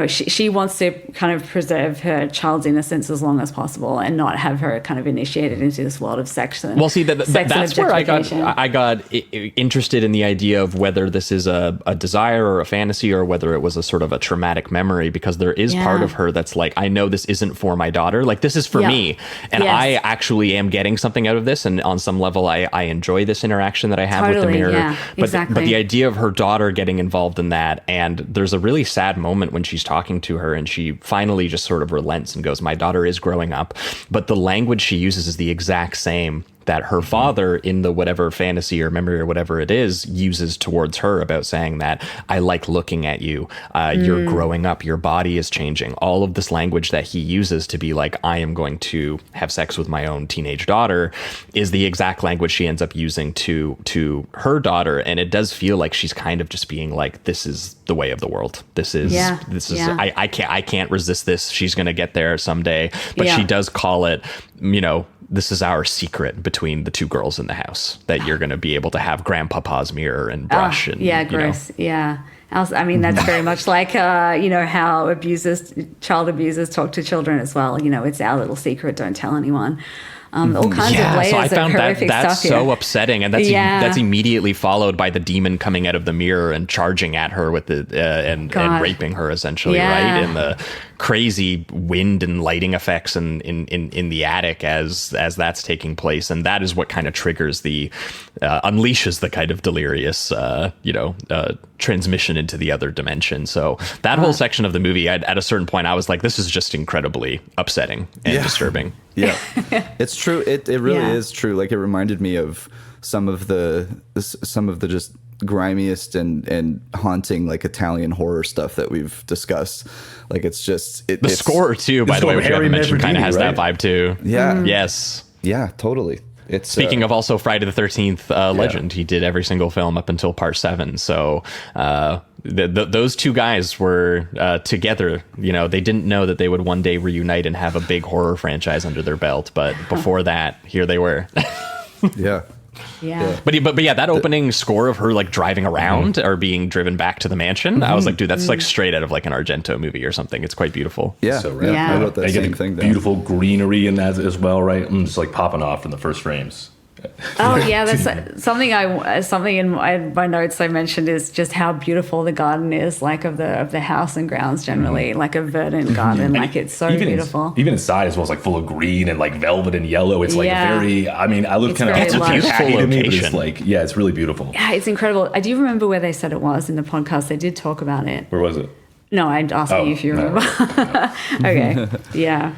she wants to kind of preserve her child's innocence as long as possible and not have her kind of initiated into this world of sex. And well, see, that's where I got interested in the idea of whether this is a desire or a fantasy, or whether it was a sort of a traumatic memory, because there is part of her that's like, I know this isn't for my daughter. Like, this is for me. And I actually am getting something out of this. And on some level, I enjoy this interaction that I have with the mirror. Yeah, but the idea of her daughter getting involved in that, and there's a really sad moment when she's talking to her and she finally just sort of relents and goes, my daughter is growing up, but the language she uses is the exact same that her father in the whatever fantasy or memory or whatever it is uses towards her, about saying that I like looking at you, you're growing up, your body is changing. All of this language that he uses to be like, I am going to have sex with my own teenage daughter, is the exact language she ends up using to her daughter. And it does feel like she's kind of just being like, this is the way of the world. This is I can't resist this. She's going to get there someday. But she does call it, this is our secret between the two girls in the house, that you're going to be able to have grandpapa's mirror and brush. Gross. Yeah. I mean, that's very much like, how child abusers talk to children as well. It's our little secret. Don't tell anyone. All kinds of layers so I found of horrific that's stuff so here. upsetting, and that's immediately followed by the demon coming out of the mirror and charging at her with and raping her essentially, right? And the crazy wind and lighting effects in the attic as that's taking place, and that is what kind of triggers unleashes the kind of delirious transmission into the other dimension. So that whole section of the movie, at a certain point, I was like, this is just incredibly upsetting and disturbing. Yeah, it's true. It really is true. Like, it reminded me of some of the just grimiest and haunting like Italian horror stuff that we've discussed. Like it's just the score too, by the way, which you haven't mentioned, kind of has that vibe too. Yeah. Yes. Yeah, totally. It's speaking of also Friday the 13th legend, he did every single film up until part 7. So those two guys were together. You know, they didn't know that they would one day reunite and have a big horror franchise under their belt. But before that, here they were. Yeah. Yeah. But yeah, that opening score of her like driving around or being driven back to the mansion, I was like, dude, that's like straight out of like an Argento movie or something. It's quite beautiful. Yeah. So rad. Yeah. I wrote that same thing down. Beautiful greenery in that as well, right? I'm just like popping off in the first frames. Oh yeah, that's something in my notes I mentioned is just how beautiful the garden is, like of the house and grounds generally, like a verdant garden, like it's so beautiful. Even inside as well, it's like full of green and like velvet and yellow. It's like very. I mean, I look kind of. It's a beautiful location. It's like it's really beautiful. Yeah, it's incredible. I do remember where they said it was in the podcast. They did talk about it. Where was it? No, I'd ask you if you remember. Okay, yeah.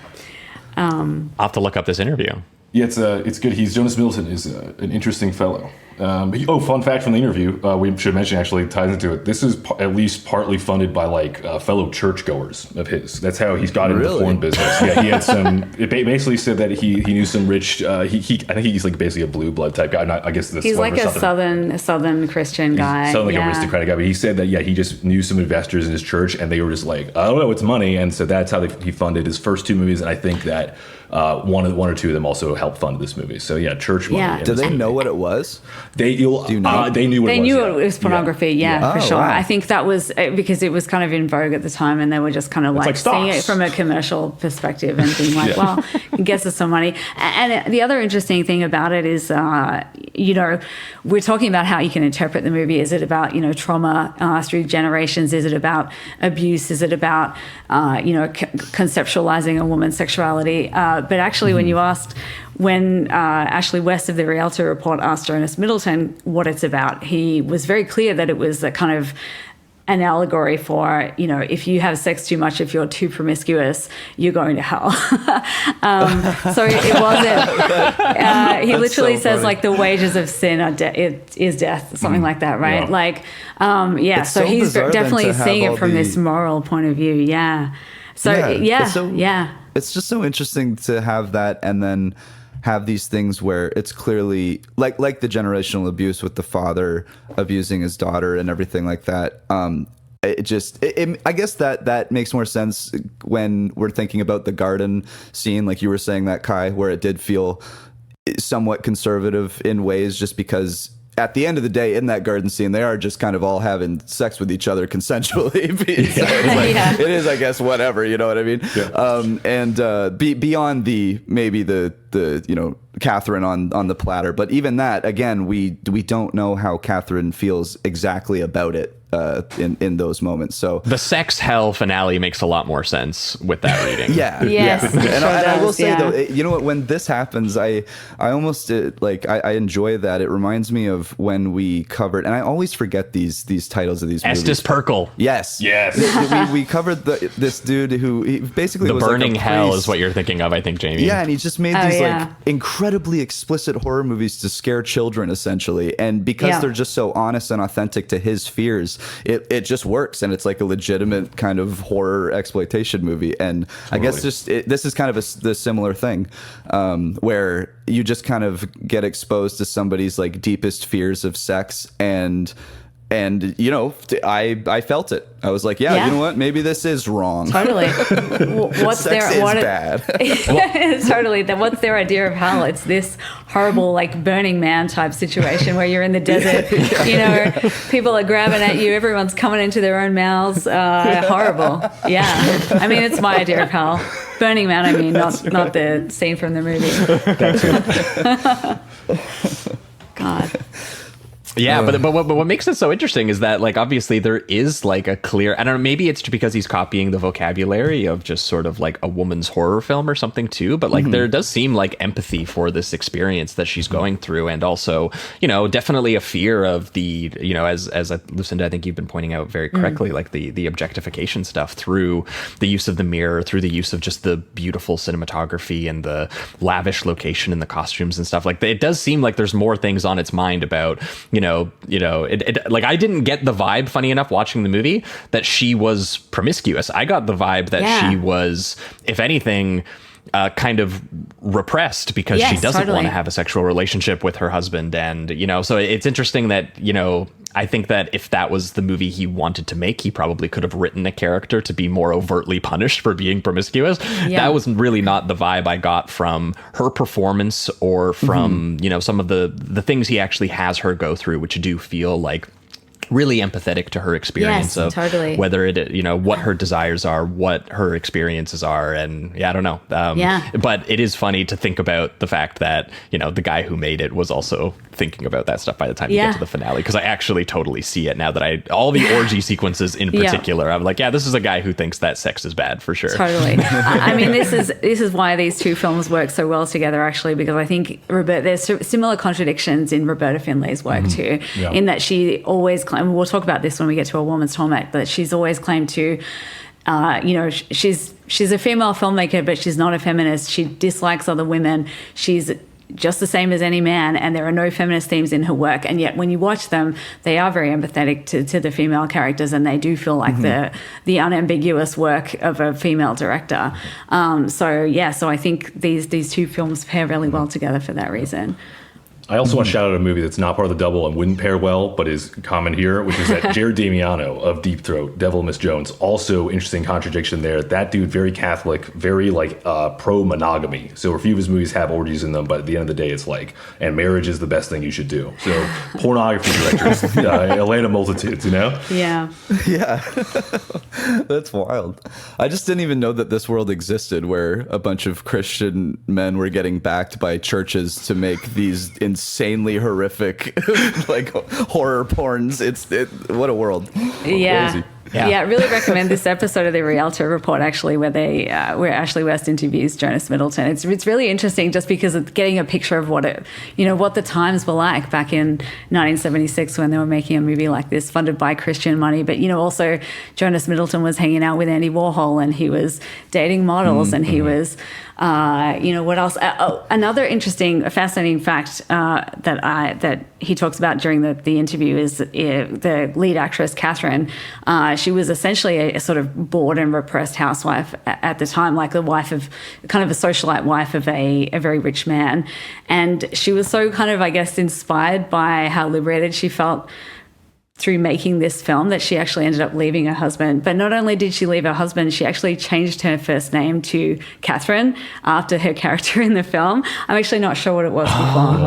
I'll have to look up this interview. Yeah, it's good. Jonas Middleton is an interesting fellow. Fun fact from the interview, we should mention actually ties into it. This is at least partly funded by like fellow churchgoers of his. That's how he's got into the porn business. Yeah, he had some. It basically said that he knew some rich. I think he's like basically a blue blood type guy. I guess he's like a southern Christian guy. Sounds like an aristocratic guy. But he said that he just knew some investors in his church, and they were just like, I don't know, it's money, and so that's how he funded his first 2 movies. And I think that one or two of them also helped fund this movie. So yeah, church money. Yeah. Do they know what it was? They knew what it was. They knew it was pornography, for sure. Wow. I think that was because it was kind of in vogue at the time, and they were just kind of like seeing it from a commercial perspective and being like, well, it gets us some money. And the other interesting thing about it is, we're talking about how you can interpret the movie. Is it about, trauma through generations? Is it about abuse? Is it about, conceptualizing a woman's sexuality? But actually, when Ashley West of the Realtor Report asked Jonas Middleton what it's about, he was very clear that it was a kind of an allegory for, if you have sex too much, if you're too promiscuous, you're going to hell. So it wasn't. He literally says like the wages of sin is death, something like that, right? Yeah. Like, It's so he's definitely seeing it from this the moral point of view. Yeah. So it's just so interesting to have that, and then have these things where it's clearly like the generational abuse with the father abusing his daughter and everything like that. I guess that makes more sense when we're thinking about the garden scene, like you were saying that, Kai, where it did feel somewhat conservative in ways, just because at the end of the day, in that garden scene, they are just kind of all having sex with each other consensually. So it is, I guess, whatever, you know what I mean? Yeah. Beyond maybe the Catherine on the platter, but even that, again, we don't know how Catherine feels exactly about it in those moments. So the sex hell finale makes a lot more sense with that reading. Yes, and I will say though, you know what? When this happens, I almost I enjoy that. It reminds me of when we covered, and I always forget these titles of these movies. Estes Perkle. Yes. we covered this dude who he basically the was burning like hell is what you're thinking of, I think, Jamie. Yeah, and he just made these like incredibly explicit horror movies to scare children, essentially, and because they're just so honest and authentic to his fears, it just works, and it's like a legitimate kind of horror exploitation movie. And I guess this is kind of the similar thing, where you just kind of get exposed to somebody's like deepest fears of sex, and I felt it. I was like, you know what? Maybe this is wrong. Totally. What's bad. Totally. What's their idea of hell? It's this horrible, like Burning Man type situation where you're in the desert. People are grabbing at you. Everyone's coming into their own mouths. Horrible. Yeah. I mean, it's my idea of hell. Burning Man. I mean, not the scene from the movie. God. Yeah, but what makes it so interesting is that, like, obviously there is like a clear, I don't know, maybe it's because he's copying the vocabulary of just sort of like a woman's horror film or something too, but like there does seem like empathy for this experience that she's going through, and also, you know, definitely a fear of the, you know, as Lucinda, I think you've been pointing out very correctly, like the objectification stuff through the use of the mirror, through the use of just the beautiful cinematography and the lavish location and the costumes and stuff. Like, it does seem like there's more things on its mind about, you know, like, I didn't get the vibe, funny enough, watching the movie, that she was promiscuous. I got the vibe that she was, if anything, kind of repressed because she doesn't want to have a sexual relationship with her husband. And, you know, so it's interesting that, you know, I think that if that was the movie he wanted to make, he probably could have written a character to be more overtly punished for being promiscuous. That was really not the vibe I got from her performance or from, you know, some of the things he actually has her go through, which do feel like really empathetic to her experience of whether it, you know, what her desires are, what her experiences are. And I don't know. But it is funny to think about the fact that, you know, the guy who made it was also thinking about that stuff by the time you get to the finale. Because I actually totally see it now that all the orgy sequences in particular, I'm like, this is a guy who thinks that sex is bad for sure. Totally. I mean, this is why these two films work so well together, actually, because I think there's similar contradictions in Roberta Findley's work too, in that she always claims, and we'll talk about this when we get to A Woman's Torment, but she's always claimed to, you know, she's a female filmmaker, but she's not a feminist. She dislikes other women. She's just the same as any man, and there are no feminist themes in her work. And yet when you watch them, they are very empathetic to the female characters, and they do feel like the unambiguous work of a female director. So I think these two films pair really well together for that reason. I also want to shout out a movie that's not part of the double and wouldn't pair well, but is common here, which is that Jared Damiano of Deep Throat, Devil Miss Jones. Also, interesting contradiction there. That dude, very Catholic, very like pro-monogamy. So a few of his movies have orgies in them, but at the end of the day, it's like, and marriage is the best thing you should do. So pornography directors, a land of multitudes, you know? Yeah. Yeah. That's wild. I just didn't even know that this world existed where a bunch of Christian men were getting backed by churches to make these insanely horrific like horror porns. What a world. Crazy. Yeah, really recommend this episode of the Rialto Report, actually, where Ashley West interviews Jonas Middleton. It's really interesting just because of getting a picture of what the times were like back in 1976 when they were making a movie like this, funded by Christian money. But, you know, also Jonas Middleton was hanging out with Andy Warhol, and he was dating models, and he was, what else? Another interesting, fascinating fact that he talks about during the interview is the lead actress, Catherine. She was essentially a sort of bored and repressed housewife at the time, like the wife of, kind of a socialite wife of a very rich man. And she was so kind of, I guess, inspired by how liberated she felt through making this film that she actually ended up leaving her husband. But not only did she leave her husband, she actually changed her first name to Catherine after her character in the film. I'm actually not sure what it was before.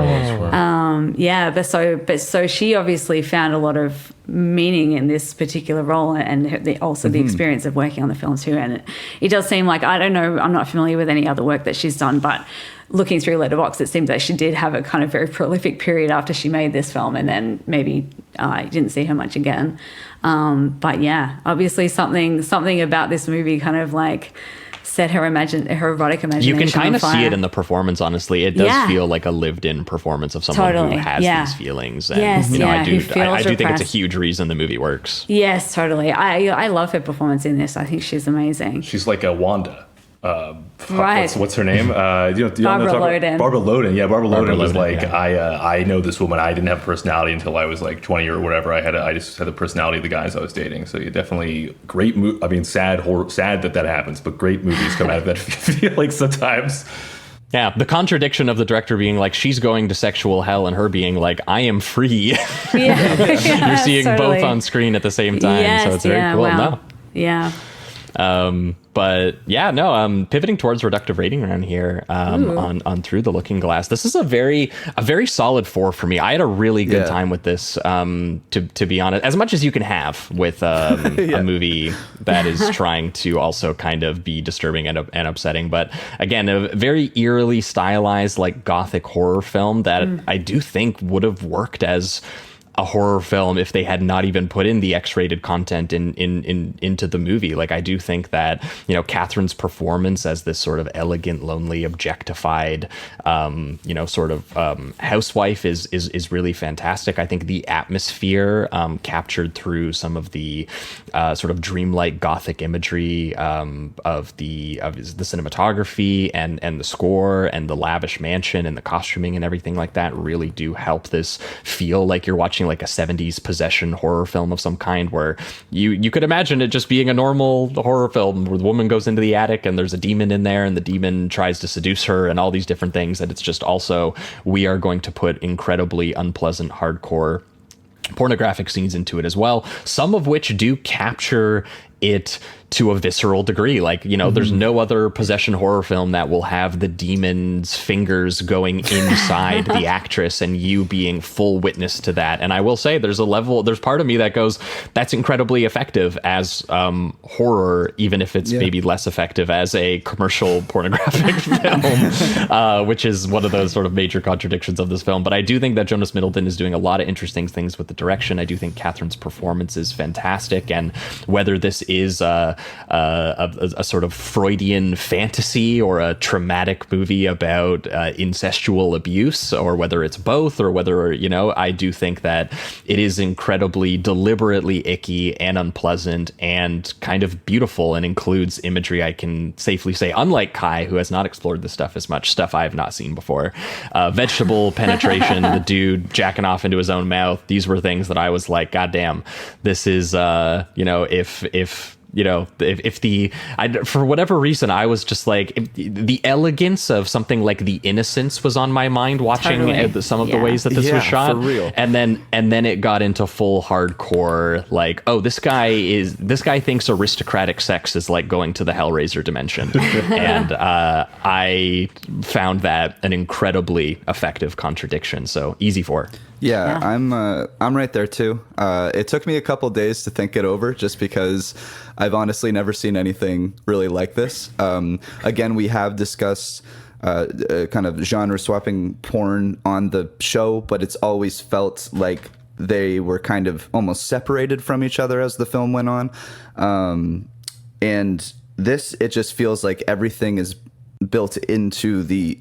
But so she obviously found a lot of meaning in this particular role, and the experience of working on the film too. And it does seem like, I don't know, I'm not familiar with any other work that she's done, but looking through Letterboxd, it seems that she did have a kind of very prolific period after she made this film, and then maybe I didn't see her much again. But yeah, obviously something about this movie kind of like set her erotic imagination. You can kind of see it in the performance, honestly. It does feel like a lived-in performance of someone who has these feelings. And, I do think it's a huge reason the movie works. Yes, totally. I love her performance in this. I think she's amazing. She's like a Wanda. Right. What's her name? Barbara Loden. Barbara Loden. Yeah, Barbara Loden was like, I know this woman. I didn't have a personality until I was like 20 or whatever. I just had the personality of the guys I was dating. So definitely great movie. I mean, sad that happens, but great movies come out of that. I feel like sometimes. Yeah, the contradiction of the director being like, she's going to sexual hell, and her being like, I am free. You're seeing both on screen at the same time. So it's very cool. Wow. No. Yeah. Pivoting towards reductive rating around here, on Through the Looking Glass. This is a very solid 4 for me. I had a really good time with this, to be honest, as much as you can have with a movie that is trying to also kind of be disturbing and upsetting. But again, a very eerily stylized, like gothic horror film that I do think would have worked as a horror film if they had not even put in the X-rated content into the movie. Like, I do think that, you know, Catherine's performance as this sort of elegant, lonely, objectified, you know, sort of housewife is really fantastic. I think the atmosphere captured through some of the sort of dreamlike gothic imagery of the cinematography and the score and the lavish mansion and the costuming and everything like that really do help this feel like you're watching like a 70s possession horror film of some kind, where you could imagine it just being a normal horror film where the woman goes into the attic and there's a demon in there and the demon tries to seduce her and all these different things. And it's just also, we are going to put incredibly unpleasant, hardcore pornographic scenes into it as well, some of which do capture it to a visceral degree. Like, you know, there's no other possession horror film that will have the demon's fingers going inside the actress and you being full witness to that. And I will say there's part of me that goes, that's incredibly effective as horror, even if it's maybe less effective as a commercial pornographic film, which is one of those sort of major contradictions of this film. But I do think that Jonas Middleton is doing a lot of interesting things with the direction. I do think Catherine's performance is fantastic. And whether this is a sort of Freudian fantasy or a traumatic movie about incestual abuse, or whether it's both, or whether, you know, I do think that it is incredibly deliberately icky and unpleasant and kind of beautiful, and includes imagery, I can safely say, unlike Kai, who has not explored this stuff as much, stuff I have not seen before. Vegetable penetration, the dude jacking off into his own mouth. These were things that I was like, God damn, this is, you know, if for whatever reason, I was just like, the elegance of something like The Innocents was on my mind watching some of the ways that this was shot. For real. And then it got into full hardcore, like, oh, this guy thinks aristocratic sex is like going to the Hellraiser dimension. And I found that an incredibly effective contradiction. So easy for. Yeah, I'm right there too. It took me a couple days to think it over, just because I've honestly never seen anything really like this. Again, we have discussed kind of genre swapping porn on the show, but it's always felt like they were kind of almost separated from each other as the film went on. And this, it just feels like everything is built into the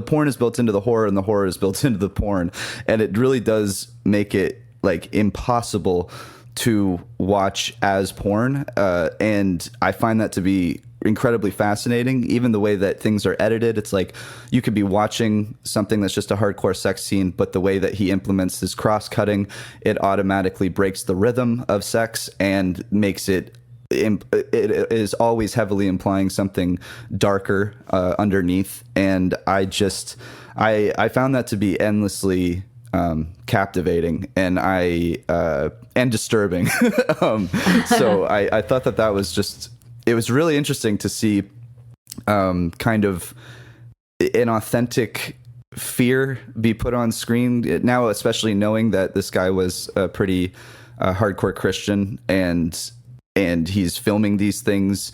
porn is built into the horror, and the horror is built into the porn, and it really does make it like impossible to watch as porn, and I find that to be incredibly fascinating. Even the way that things are edited, it's like you could be watching something that's just a hardcore sex scene, but the way that he implements this cross-cutting, it automatically breaks the rhythm of sex and makes it is always heavily implying something darker underneath. And I found that to be endlessly captivating and and disturbing. So I thought that was just, it was really interesting to see kind of an authentic fear be put on screen now, especially knowing that this guy was a pretty hardcore Christian, and he's filming these things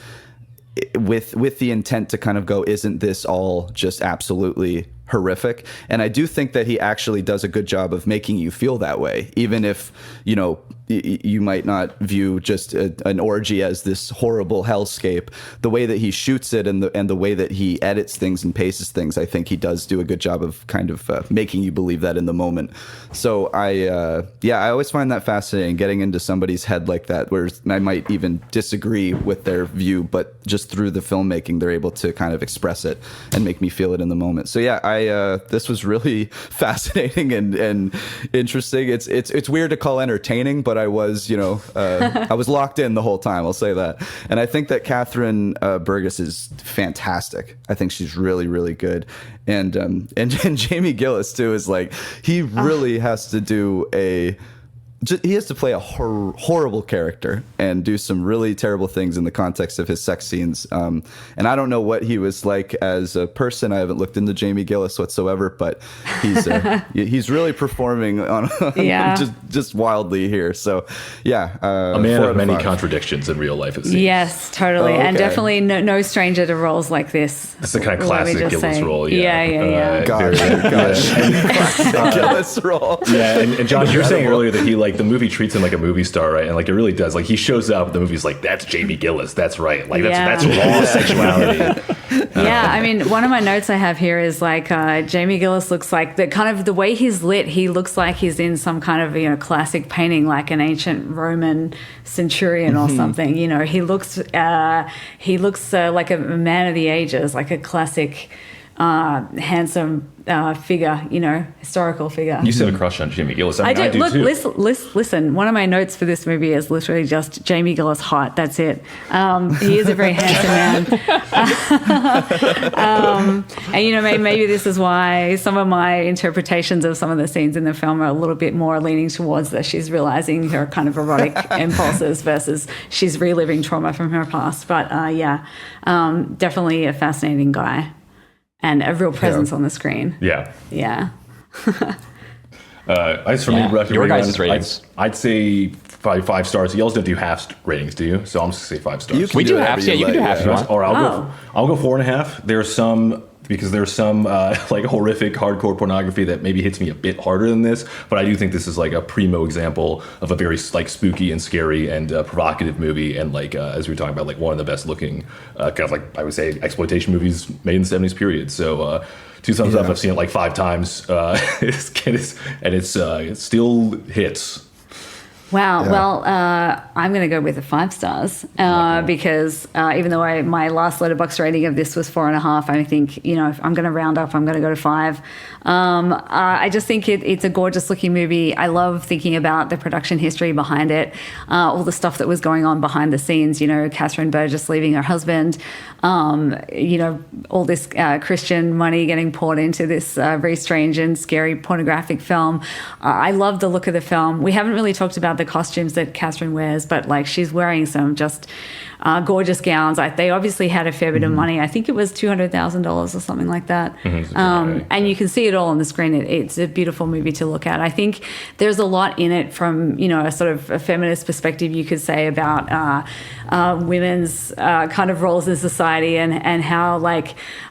with the intent to kind of go, isn't this all just absolutely horrific? And I do think that he actually does a good job of making you feel that way, even if, you know, you might not view just an orgy as this horrible hellscape. The way that he shoots it and the way that he edits things and paces things, I think he does do a good job of kind of making you believe that in the moment. So I always find that fascinating, getting into somebody's head like that, where I might even disagree with their view, but just through the filmmaking, they're able to kind of express it and make me feel it in the moment. So yeah, this was really fascinating and interesting. It's weird to call entertaining, but I was, I was locked in the whole time. I'll say that. And I think that Catherine Burgess is fantastic. I think she's really, really good. And Jamie Gillis too is like, he really has to do a he has to play a horrible character and do some really terrible things in the context of his sex scenes. And I don't know what he was like as a person. I haven't looked into Jamie Gillis whatsoever, but he's really performing on just wildly here. So yeah, a man of many contradictions in real life, it seems. Yes, totally. Oh, okay. And definitely no stranger to roles like this. It's the kind of classic Gillis role. Yeah. Gosh. Gillis role. Yeah, and John, you were saying earlier that he the movie treats him like a movie star, right? And like it really does. Like he shows up, the movie's like, that's Jamie Gillis, that's right. Like that's raw sexuality. Yeah, I mean, one of my notes I have here is like Jamie Gillis looks like the way he's lit. He looks like he's in some kind of classic painting, like an ancient Roman centurion or something. He looks like a man of the ages, like a classic handsome figure, historical figure. You still have a crush on Jamie Gillis. I do Look, too. Listen, one of my notes for this movie is literally just Jamie Gillis hot. That's it. He is a very handsome man. And maybe this is why some of my interpretations of some of the scenes in the film are a little bit more leaning towards that she's realizing her kind of erotic impulses versus she's reliving trauma from her past. But definitely a fascinating guy. And a real presence on the screen. Yeah. Yeah. As for me, your guys' ratings. I'd say five stars. You also don't do half ratings, do you? So I'm just gonna say 5 stars. We do halves. Yeah, you can do halves. Or I'll go 4.5. There's some like horrific hardcore pornography that maybe hits me a bit harder than this, but I do think this is like a primo example of a very like spooky and scary and provocative movie, and like as we were talking about, like one of the best looking kind of like I would say exploitation movies made in the 70s period. So 2 thumbs up. I've seen it like 5 times. It still hits. Wow. Yeah. Well, I'm going to go with 5 stars because even though my last Letterboxd rating of this was 4.5, I think, if I'm going to round up, I'm going to go to 5. I just think it's a gorgeous looking movie. I love thinking about the production history behind it, all the stuff that was going on behind the scenes, Catherine Burgess leaving her husband, all this Christian money getting poured into this very strange and scary pornographic film. I love the look of the film. We haven't really talked about the costumes that Catherine wears, but like she's wearing some just gorgeous gowns. They obviously had a fair bit of money. I think it was $200,000 or something like that. And you can see it all on the screen. It's a beautiful movie to look at. I think there's a lot in it from, a sort of a feminist perspective, you could say, about women's kind of roles in society and how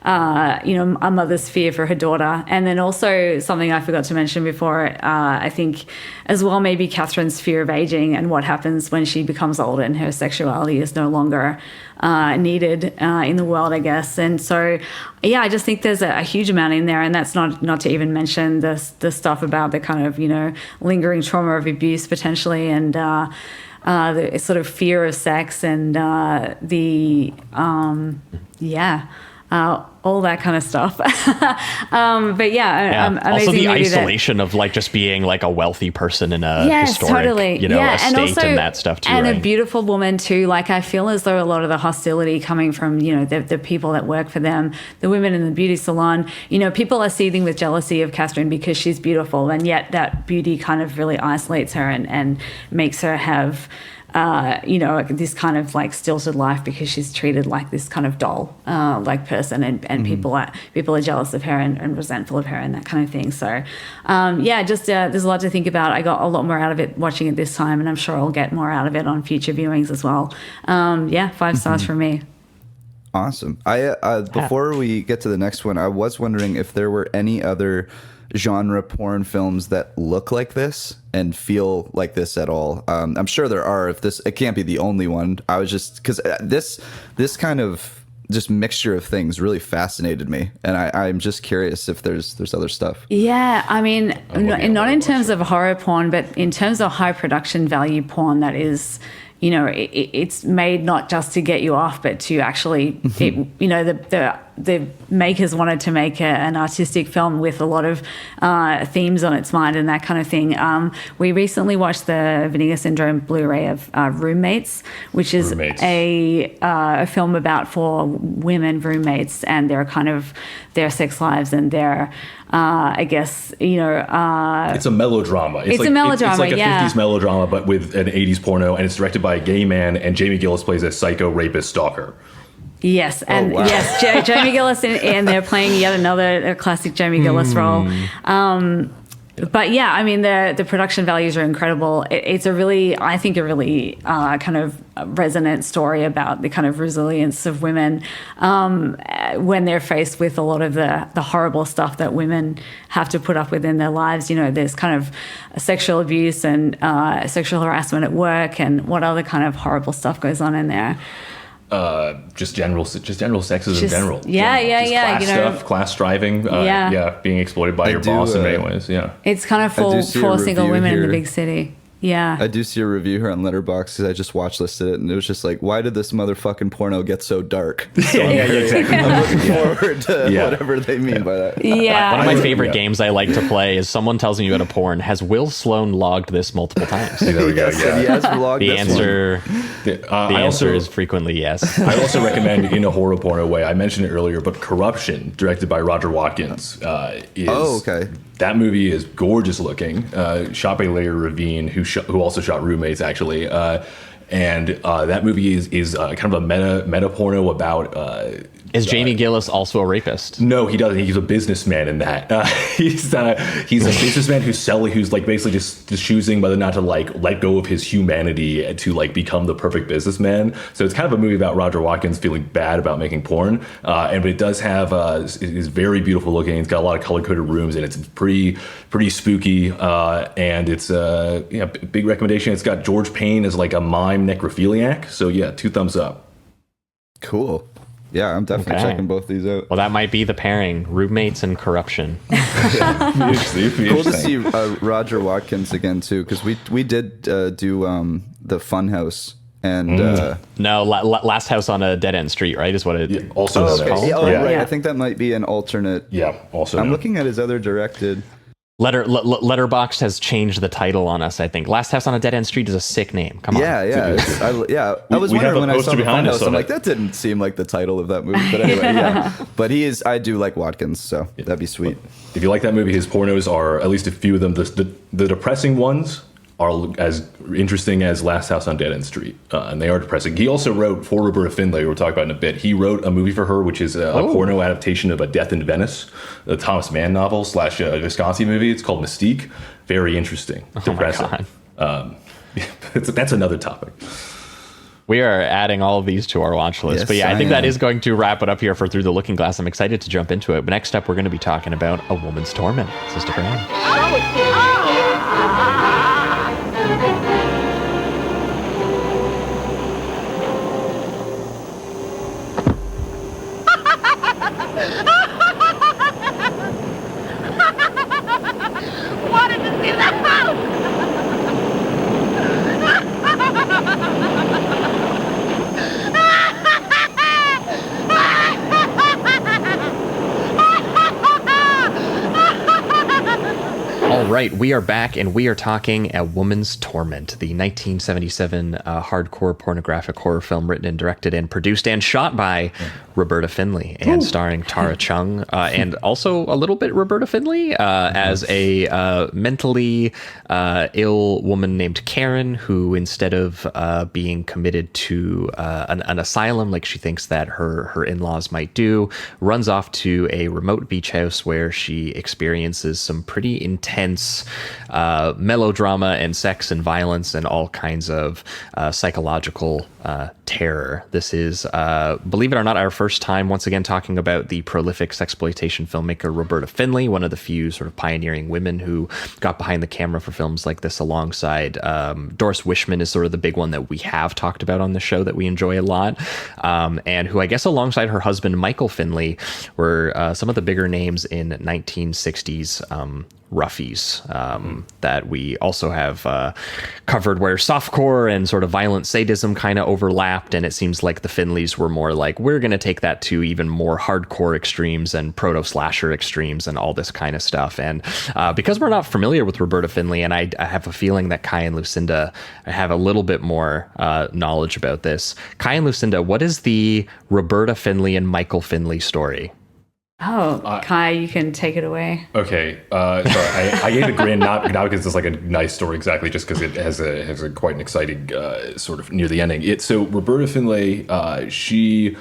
a mother's fear for her daughter. And then also something I forgot to mention before, I think as well, maybe Catherine's fear of aging and what happens when she becomes older and her sexuality is no longer needed in the world, I guess. And so, I just think there's a huge amount in there, and that's not to even mention the stuff about the kind of, lingering trauma of abuse potentially, and the sort of fear of sex and all that kind of stuff. Amazing also the movie isolation of like just being like a wealthy person in a historic, totally. estate and, also, and that stuff too. And right? a beautiful woman too. Like I feel as though a lot of the hostility coming from, the people that work for them, the women in the beauty salon, people are seething with jealousy of Catherine because she's beautiful, and yet that beauty kind of really isolates her and makes her have this kind of like stilted life because she's treated like this kind of doll like person, and people are jealous of her and resentful of her and that kind of thing. So there's a lot to think about. I got a lot more out of it watching it this time, and I'm sure I'll get more out of it on future viewings as well. 5 stars for me. Awesome. Before we get to the next one, I was wondering if there were any other genre porn films that look like this and feel like this at all. I'm sure there are. It can't be the only one. I was just because this kind of just mixture of things really fascinated me, and I'm just curious if there's other stuff. Yeah, I mean, not in terms of horror porn, but in terms of high production value porn that is. It's made not just to get you off, but to actually, the the makers wanted to make an artistic film with a lot of themes on its mind and that kind of thing. We recently watched the Vinegar Syndrome Blu-ray of Roommates, which is a film about 4 women roommates and their sex lives and their I guess, it's a melodrama. It's a melodrama, It's like a yeah. 50s melodrama, but with an 80s porno, and it's directed by a gay man, and Jamie Gillis plays a psycho rapist stalker. Yes, and wow. yes, Jamie Gillis, and they're playing yet another classic Jamie Gillis role. But yeah, I mean, the production values are incredible. It's a really kind of resonant story about the kind of resilience of women when they're faced with a lot of the horrible stuff that women have to put up with in their lives. There's kind of sexual abuse and sexual harassment at work, and what other kind of horrible stuff goes on in there. Just general sexism in general. Yeah. Class stuff, class striving. Being exploited by your boss in many ways. Yeah. It's kind of for single women in the big city. Yeah. I do see a review here on Letterboxd because I just watch listed it, and it was just like, why did this motherfucking porno get so dark? So exactly. I'm looking forward to whatever they mean by that. Yeah. One of my favorite games I like to play is someone tells me about a porn. Has Will Sloan logged this multiple times? There we go. Yes, he has logged The this answer, I answer is frequently yes. I also recommend, in a horror porno way, I mentioned it earlier, but Corruption, directed by Roger Watkins, is... Oh, okay. That movie is gorgeous looking. Shot by Leah Ravine, who also shot Roommates, actually. And that movie is kind of a meta porno about... Is Jamie Gillis also a rapist? No, he doesn't. He's a businessman in that. He's a businessman who's like basically just choosing whether or not to like let go of his humanity to like become the perfect businessman. So it's kind of a movie about Roger Watkins feeling bad about making porn. But it does have is very beautiful looking. It's got a lot of color coded rooms and it's pretty spooky. And it's big recommendation. It's got George Payne as like a mime necrophiliac. So yeah, 2 thumbs up. Cool. Yeah, I'm definitely checking both these out. Well, that might be the pairing: Roommates and Corruption. Cool to see Roger Watkins again too, because we did do the Funhouse and Last House on a Dead End Street, right? Is what it also is called. Right. I think that might be an alternate. Yeah, also. I'm looking at his other directed. Letterboxd has changed the title on us, I think. Last House on a Dead End Street is a sick name. Come on. I was wondering when I saw the Funhouse, I'm like, that didn't seem like the title of that movie. But anyway, But I do like Watkins, so that'd be sweet. If you like that movie, his pornos are, at least a few of them, the depressing ones are as interesting as Last House on Dead End Street, and they are depressing. He also wrote for Roberta Findley, we'll talk about in a bit. He wrote a movie for her, which is a porno adaptation of A Death in Venice, the Thomas Mann novel / Visconti movie. It's called Mystique. Very interesting. Depressing. That's another topic. We are adding all of these to our watch list. Yes, but I think am. that is going to wrap it up here for Through the Looking Glass. I'm excited to jump into it. But next up, we're going to be talking about A Woman's Torment. So stick around. Wanted to see the house! All right, we are back and we are talking A Woman's Torment, the 1977 hardcore pornographic horror film written and directed and produced and shot by Roberta Findley and starring Tara Chung and also a little bit Roberta Findley as a mentally ill woman named Karen, who instead of being committed to an asylum like she thinks that her in-laws might do, runs off to a remote beach house where she experiences some pretty intense melodrama and sex and violence and all kinds of psychological terror. This is, believe it or not, our first time once again talking about the prolific sexploitation filmmaker Roberta Findley, one of the few sort of pioneering women who got behind the camera for films like this alongside Doris Wishman is sort of the big one that we have talked about on the show that we enjoy a lot, and who I guess alongside her husband Michael Findley were some of the bigger names in 1960s roughies that we also have covered, where softcore and sort of violent sadism kind of overlapped, and it seems like the Findleys were more like, we're going to take that to even more hardcore extremes and proto-slasher extremes and all this kind of stuff. And because we're not familiar with Roberta Findley, and I have a feeling that Kai and Lucinda have a little bit more knowledge about this. Kai and Lucinda, what is the Roberta Findley and Michael Findley story? Oh, Kai, you can take it away. Okay, sorry, I gave a grin not because it's like a nice story exactly, just because it has a quite an exciting sort of near the ending. So Roberta Findley, she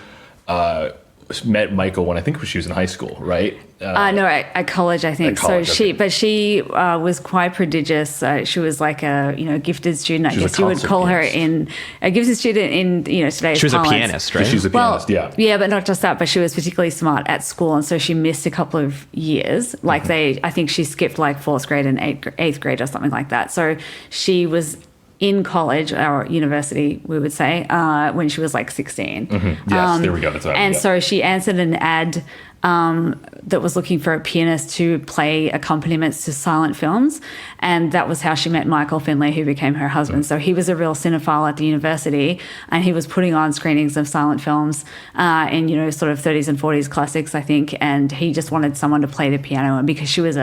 met Michael when I think she was in high school, right? No, at college, I think. At college, so she was quite prodigious. She was like a gifted student. I guess you would call her a gifted student in today's She was parlance. a pianist, right? She was a pianist, yeah. Yeah, but not just that. But she was particularly smart at school, and so she missed a couple of years. Like I think she skipped like 4th grade and 8th grade or something like that. So she was in college or university, we would say, when she was like 16. Mm-hmm. Yes, there we go. That's right. And so she answered an ad that was looking for a pianist to play accompaniments to silent films. And that was how she met Michael Findley, who became her husband. So he was a real cinephile at the university, and he was putting on screenings of silent films in, sort of 30s and 40s classics, I think. And he just wanted someone to play the piano. And because she was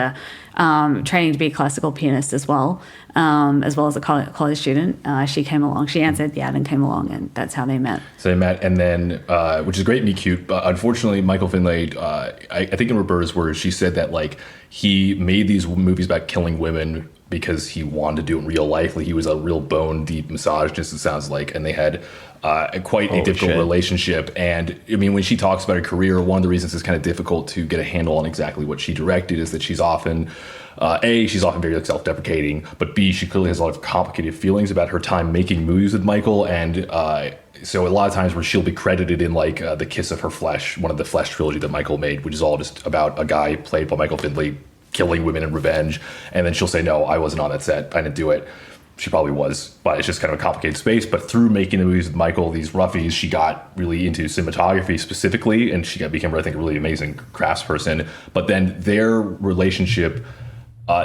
training to be a classical pianist as well as a college student, she came along. She answered the ad and came along, and that's how they met. So they met, and then, which is great, meet cute. But unfortunately, Michael Findley, I think in Roberta's words, she said that like he made these movies about killing women because he wanted to do it in real life. Like he was a real bone deep misogynist, it sounds like, and they had quite a difficult relationship. And I mean, when she talks about her career, one of the reasons it's kind of difficult to get a handle on exactly what she directed is that she's often she's often very self-deprecating, but B, she clearly has a lot of complicated feelings about her time making movies with Michael, and so a lot of times where she'll be credited in like The Kiss of Her Flesh, one of the Flesh trilogy that Michael made, which is all just about a guy played by Michael Findley killing women in revenge, and then she'll say, no, I wasn't on that set, I didn't do it. She probably was, but it's just kind of a complicated space. But through making the movies with Michael, these roughies, she got really into cinematography specifically, and she became, I think, a really amazing craftsperson. But then their relationship,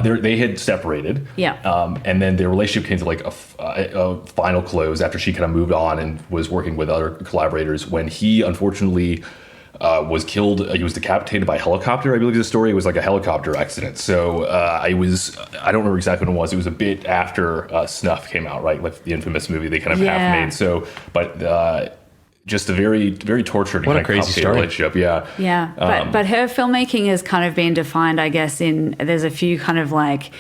they had separated. Yeah. And then their relationship came to like a final close after she kind of moved on and was working with other collaborators when he unfortunately was killed. He was decapitated by a helicopter, I believe the story. It was like a helicopter accident. So I don't remember exactly when it was. It was a bit after Snuff came out, right? Like the infamous movie they kind of half made. So, but just a very, very tortured and crazy relationship. Yeah. Yeah. But her filmmaking has kind of been defined, I guess, there's a few kind of like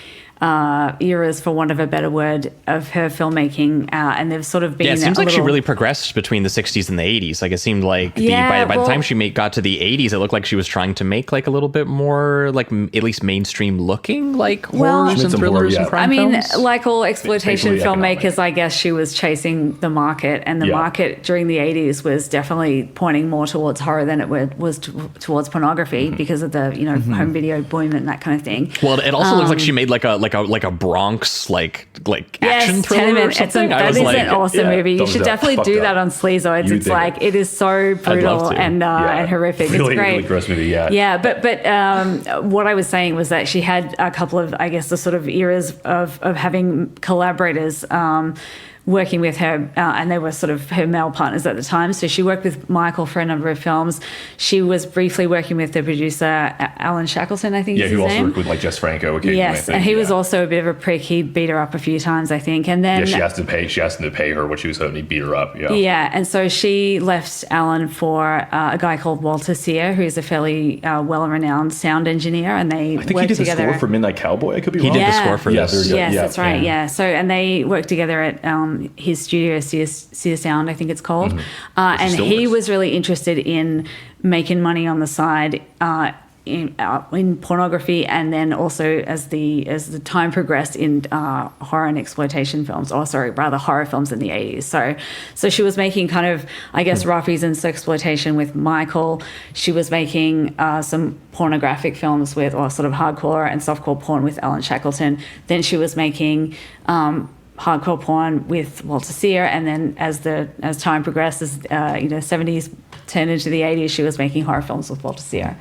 eras, for want of a better word, of her filmmaking, and they've sort of been. Yeah, it seems like she really progressed between the 60s and the 80s. Like it seemed like by the time she got to the 80s, it looked like she was trying to make like a little bit more like at least mainstream looking like horrors and thrillers and crime films. Like all exploitation filmmakers, I guess she was chasing the market, and the market during the 80s was definitely pointing more towards horror than it was towards pornography because of the home video boom and that kind of thing. Well, it also looks like she made like a Bronx like action thriller or something. That is an awesome movie. You should definitely do that on Sleazoids. It's like it is so brutal and horrific. Really, it's great. Really gross movie. Yeah. Yeah, but what I was saying was that she had a couple of, I guess, the sort of eras of having collaborators working with her, and they were sort of her male partners at the time. So she worked with Michael for a number of films. She was briefly working with the producer Alan Shackleton, I think is his name. Yeah, who also worked with like Jess Franco occasionally. Yes, and he was also a bit of a prick. He beat her up a few times, I think. And then she asked him to pay her what she was owed. He beat her up. Yeah. Yeah, and so she left Alan for a guy called Walter Sear, who's a fairly well-renowned sound engineer, and they worked together. I think he did the score for Midnight Cowboy. I could be wrong. He did the score for this. Yes, that's right. Yeah. So and they worked together at his studio, Sear Sound, I think it's called. And he was really interested in making money on the side in pornography, and then also as the time progressed in horror and exploitation films, horror films in the 80s. So she was making kind of, I guess, roughies and sexploitation with Michael. She was making some pornographic films with, or sort of hardcore and softcore porn with Alan Shackleton. Then she was making hardcore porn with Walter Sear, and then as time progresses, 70s turned into the 80s, she was making horror films with Walter Sear.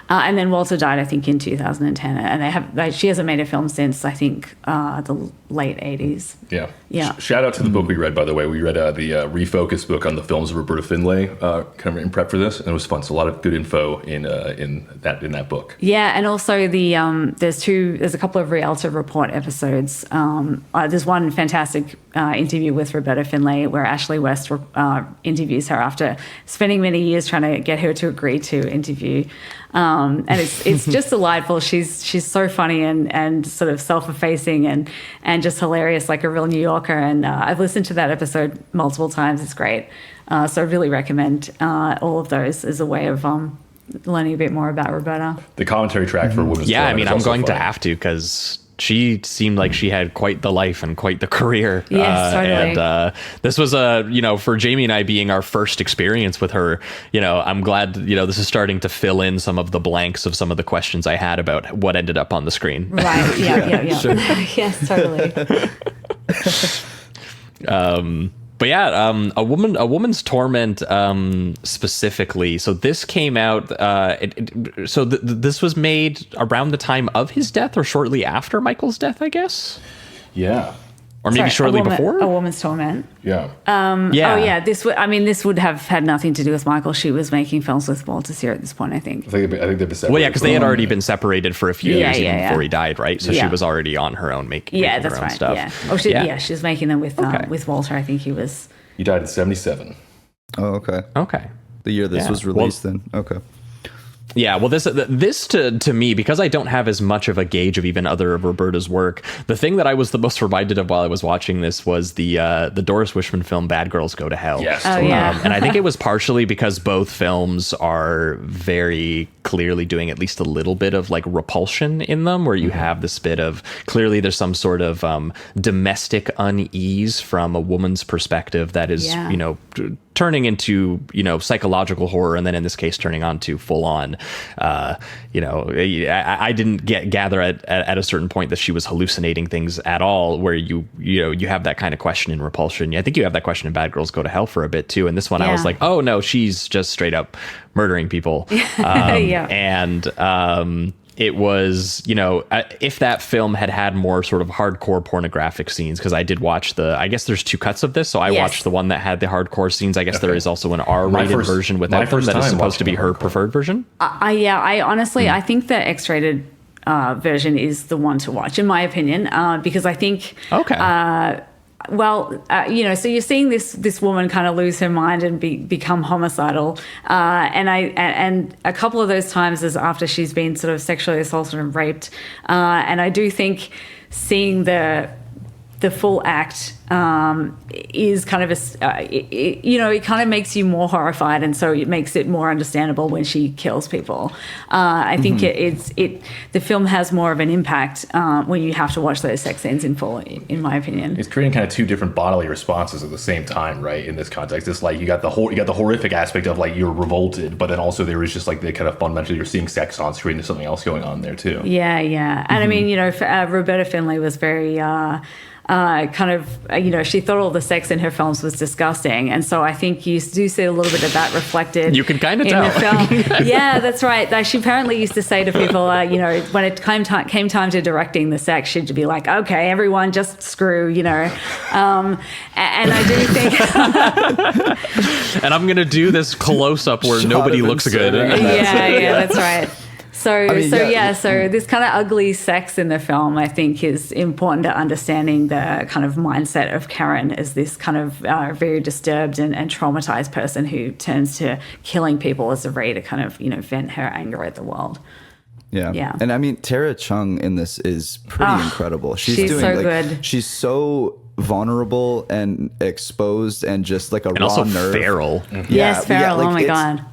And then Walter died, I think, in 2010, and she hasn't made a film since, I think, the late 80s. Yeah. Yeah. Shout out to the book we read, by the way. We read the Refocus book on the films of Roberta Findley, kind of in prep for this, and it was fun. So a lot of good info in that book. Yeah, and also there's a couple of Realtor Report episodes. There's one fantastic interview with Roberta Findley where Ashley West interviews her after spending many years trying to get her to agree to interview. And it's just delightful. She's so funny and sort of self-effacing and just hilarious, like a real New Yorker. And I've listened to that episode multiple times. It's great. So I really recommend all of those as a way of learning a bit more about Roberta. The commentary track for Women's Yeah, I Torment mean, is I'm also going to fun. have to, because she seemed like she had quite the life and quite the career. Yes, totally. And this was for Jamie and I being our first experience with her, I'm glad, this is starting to fill in some of the blanks of some of the questions I had about what ended up on the screen. Right. Yeah. Sure. Yes, totally. But yeah, a woman's torment specifically. So this came out. This was made around the time of his death, or shortly after Michael's death, I guess. Yeah. Or maybe shortly before. A Woman's Torment. Yeah. Yeah. Oh yeah. This would have had nothing to do with Michael. She was making films with Walter Sear at this point, I think. I think they've been separated. Well, yeah, because they had already been separated for a few years even before he died, right? So she Yeah. was already on her own making That's her own right. stuff. Yeah. Oh, she was making them with Walter. I think he was. He died in 1977. Oh, okay. Okay. The year this was released, then. Okay. Yeah, well, this to me, because I don't have as much of a gauge of even other of Roberta's work, the thing that I was the most reminded of while I was watching this was the Doris Wishman film Bad Girls Go to Hell. Yes. Oh, yeah. And I think it was partially because both films are very clearly doing at least a little bit of like repulsion in them, where you have this bit of clearly there's some sort of domestic unease from a woman's perspective that is, turning into, psychological horror, and then in this case turning on to full on, I didn't gather at a certain point that she was hallucinating things at all, where you have that kind of question in Repulsion. I think you have that question in Bad Girls Go to Hell for a bit too. And this one I was like, oh no, she's just straight up murdering people. It was, if that film had more sort of hardcore pornographic scenes, because I did watch I guess there's two cuts of this. So I watched the one that had the hardcore scenes. I guess there is also an R-rated version without them that is supposed to be her preferred version. I honestly, I think the X-rated version is the one to watch, in my opinion, because I think... Okay. So you're seeing this woman kind of lose her mind and become homicidal, and a couple of those times is after she's been sort of sexually assaulted and raped, and I do think seeing the full act is kind of it kind of makes you more horrified, and so it makes it more understandable when she kills people. I think the film has more of an impact when you have to watch those sex scenes in full, in my opinion. It's creating kind of two different bodily responses at the same time, right? In this context, it's like you got the horrific aspect of like you're revolted, but then also there is just like the kind of fundamentally you're seeing sex on screen. There's something else going on there too. Yeah, and I mean, Roberta Findley was very. She thought all the sex in her films was disgusting, and so I think you do see a little bit of that reflected. You can kind of in tell. the film. Yeah, that's right. She apparently used to say to people, when it came time to directing the sex, she'd be like, "Okay, everyone, just screw," and I do think. And I'm gonna do this close up where nobody looks good. Yeah, that's right. So this kind of ugly sex in the film, I think, is important to understanding the kind of mindset of Karen as this kind of very disturbed and traumatized person who turns to killing people as a way to kind of, vent her anger at the world. Yeah. And I mean, Tara Chung in this is pretty incredible. She's doing so good. She's so vulnerable and exposed and just like and raw also nerve. feral. Yes, feral. Oh my God.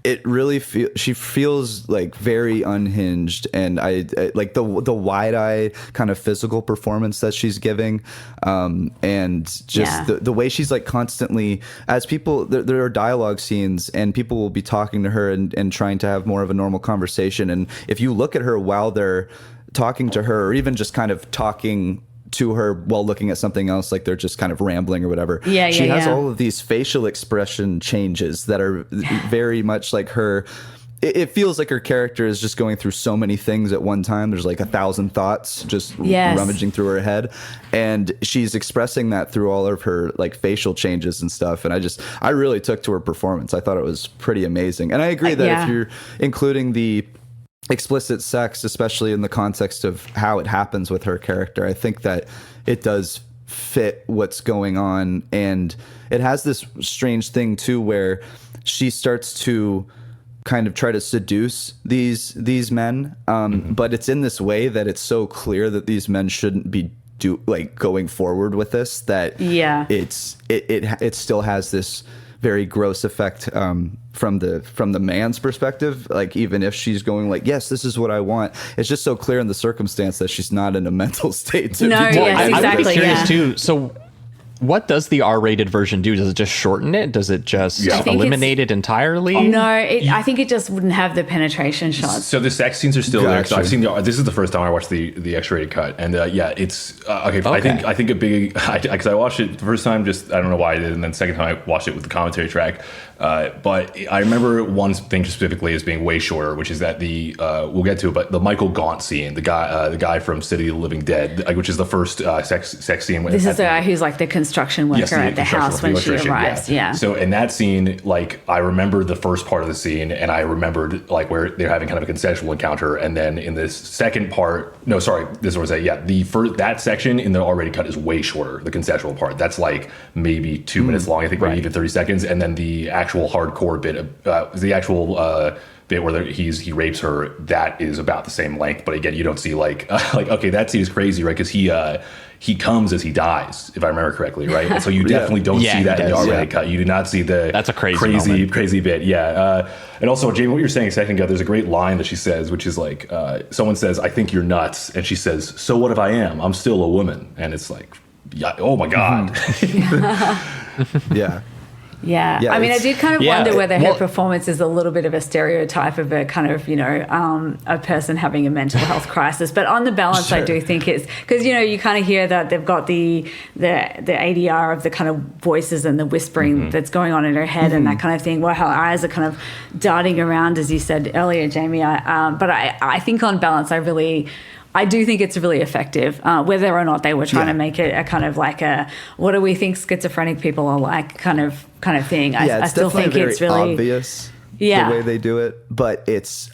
It really she feels like very unhinged, and I like the wide-eyed kind of physical performance that she's giving, and just the way she's like constantly, as people there are dialogue scenes and people will be talking to her and trying to have more of a normal conversation, and if you look at her while they're talking to her, or even just kind of talking to her while looking at something else, like they're just kind of rambling or whatever. She has all of these facial expression changes that are very much like her it feels like her character is just going through so many things at one time. There's like 1,000 thoughts just rummaging through her head, and she's expressing that through all of her like facial changes and stuff. And I really took to her performance. I thought it was pretty amazing. And I agree that if you're including the explicit sex, especially in the context of how it happens with her character, I think that it does fit what's going on. And it has this strange thing too, where she starts to kind of try to seduce these men, but it's in this way that it's so clear that these men shouldn't be going forward with this, that it still has this very gross effect from the man's perspective. Like, even if she's going like, yes, this is what I want, it's just so clear in the circumstance that she's not in a mental state to I'd be curious too. So what does the R-rated version do? Does it just shorten it? Does it just eliminate it entirely? No, I think it just wouldn't have the penetration shots. So the sex scenes are still there. So I've seen this is the first time I watched the X-rated cut, and it's okay. I think a big because I watched it the first time, just I don't know why I did, and then the second time I watched it with the commentary track. But I remember one thing specifically as being way shorter, which is that we'll get to it, but the Michael Gaunt scene, the guy from City of the Living Dead, which is the first sex scene. This is the guy who's like the construction worker at the house when she arrives. Yeah. So in that scene, like I remembered the first part of the scene, and I remembered like where they're having kind of a consensual encounter, and then in this second part, that section in the already cut is way shorter. The consensual part, that's like maybe 2 minutes long, I think, maybe even 30 seconds, and then the actual hardcore bit of the actual bit where he rapes her, that is about the same length. But again, you don't see like okay, that scene is crazy, right? Because he comes as he dies, if I remember correctly, right? And so you definitely don't see that in the R-rated cut. You do not see that's a crazy bit. Yeah. And also, Jamie, what you're saying a second ago, there's a great line that she says, which is like, someone says, "I think you're nuts," and she says, "So what if I am? I'm still a woman." And it's like, yeah, oh my God. Yeah. Yeah, I mean, I did kind of wonder whether her performance is a little bit of a stereotype of a kind of, a person having a mental health crisis. But on the balance, I do think it's because, you kind of hear that they've got the ADR of the kind of voices and the whispering that's going on in her head and that kind of thing, where her eyes are kind of darting around, as you said earlier, Jamie. But I think on balance, I do think it's really effective, whether or not they were trying to make it a kind of like a what do we think schizophrenic people are like kind of thing. I still think it's really obvious the way they do it, but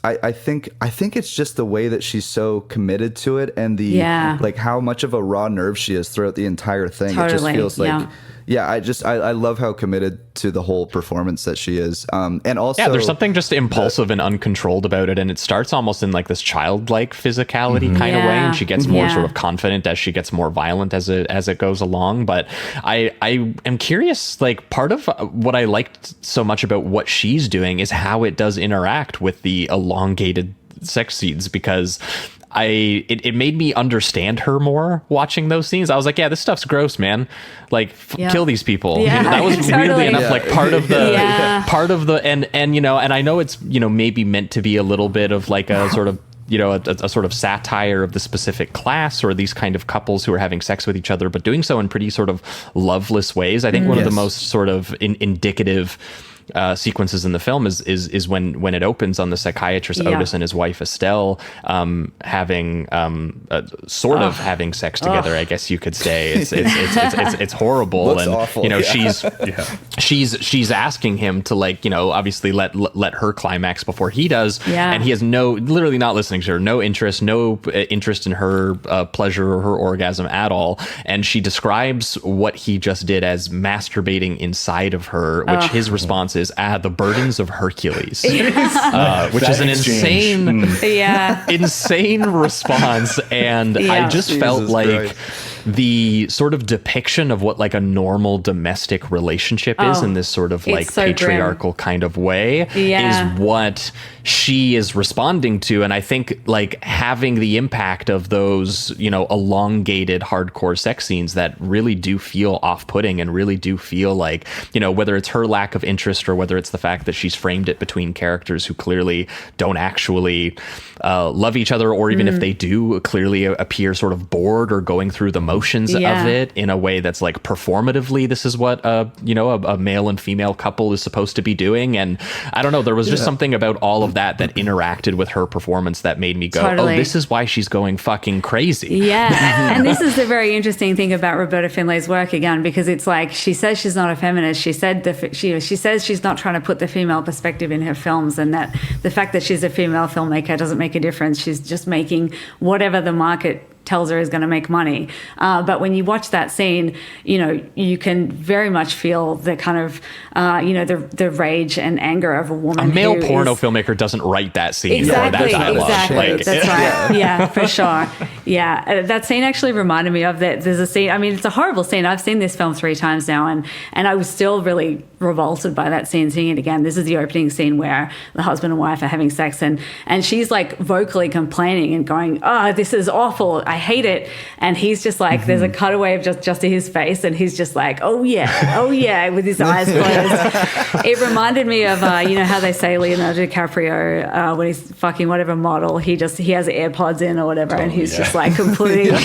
I think it's just the way that she's so committed to it, and the like how much of a raw nerve she is throughout the entire thing. Totally. It just feels like I love how committed to the whole performance that she is. And also, there's something just impulsive and uncontrolled about it. And it starts almost in like this childlike physicality kind of way. And she gets more sort of confident as she gets more violent as it goes along. But I am curious, like part of what I liked so much about what she's doing is how it does interact with the elongated sex scenes, because it made me understand her more watching those scenes. I was like, yeah, this stuff's gross, man. Like, kill these people. Yeah. That was weirdly enough like part of the and and I know it's maybe meant to be a little bit of like a sort of a sort of satire of the specific class or these kind of couples who are having sex with each other, but doing so in pretty sort of loveless ways. I think one of the most sort of indicative sequences in the film is when it opens on the psychiatrist Otis and his wife Estelle having having sex together. I guess you could say it's horrible. Looks and awful. she's asking him to obviously let her climax before he does, and he has literally not listening to her, no interest in her pleasure or her orgasm at all, and she describes what he just did as masturbating inside of her, which his response is the burdens of Hercules, which is an insane response. And I just felt like the sort of depiction of what like a normal domestic relationship is in this sort of like patriarchal kind of way is what she is responding to. And I think like having the impact of those, elongated hardcore sex scenes that really do feel off-putting and really do feel like, whether it's her lack of interest or whether it's the fact that she's framed it between characters who clearly don't actually love each other, or even if they do clearly appear sort of bored or going through the motions emotions of it in a way that's like performatively, this is what a male and female couple is supposed to be doing. And I don't know, there was just something about all of that interacted with her performance that made me go, oh, this is why she's going fucking crazy. Yeah. And this is the very interesting thing about Roberta Findlay's work again, because it's like, she says she's not a feminist. She says she's not trying to put the female perspective in her films, and that the fact that she's a female filmmaker doesn't make a difference. She's just making whatever the market tells her is going to make money. But when you watch that scene, you can very much feel the kind of, the rage and anger of a woman. A male porno filmmaker doesn't write that scene exactly, or that dialogue. Exactly. That's right. Yeah, for sure. Yeah. That scene actually reminded me of that. There's a scene, I mean, it's a horrible scene. I've seen this film 3 times now, and I was still really revolted by that scene, seeing it again. This is the opening scene where the husband and wife are having sex, and she's like vocally complaining and going, oh, this is awful. I hate it. And he's just like, there's a cutaway of just to his face, and he's just like, oh yeah, with his eyes closed. It reminded me of, how they say Leonardo DiCaprio, when he's fucking whatever model, he has AirPods in or whatever, and he's just like completely,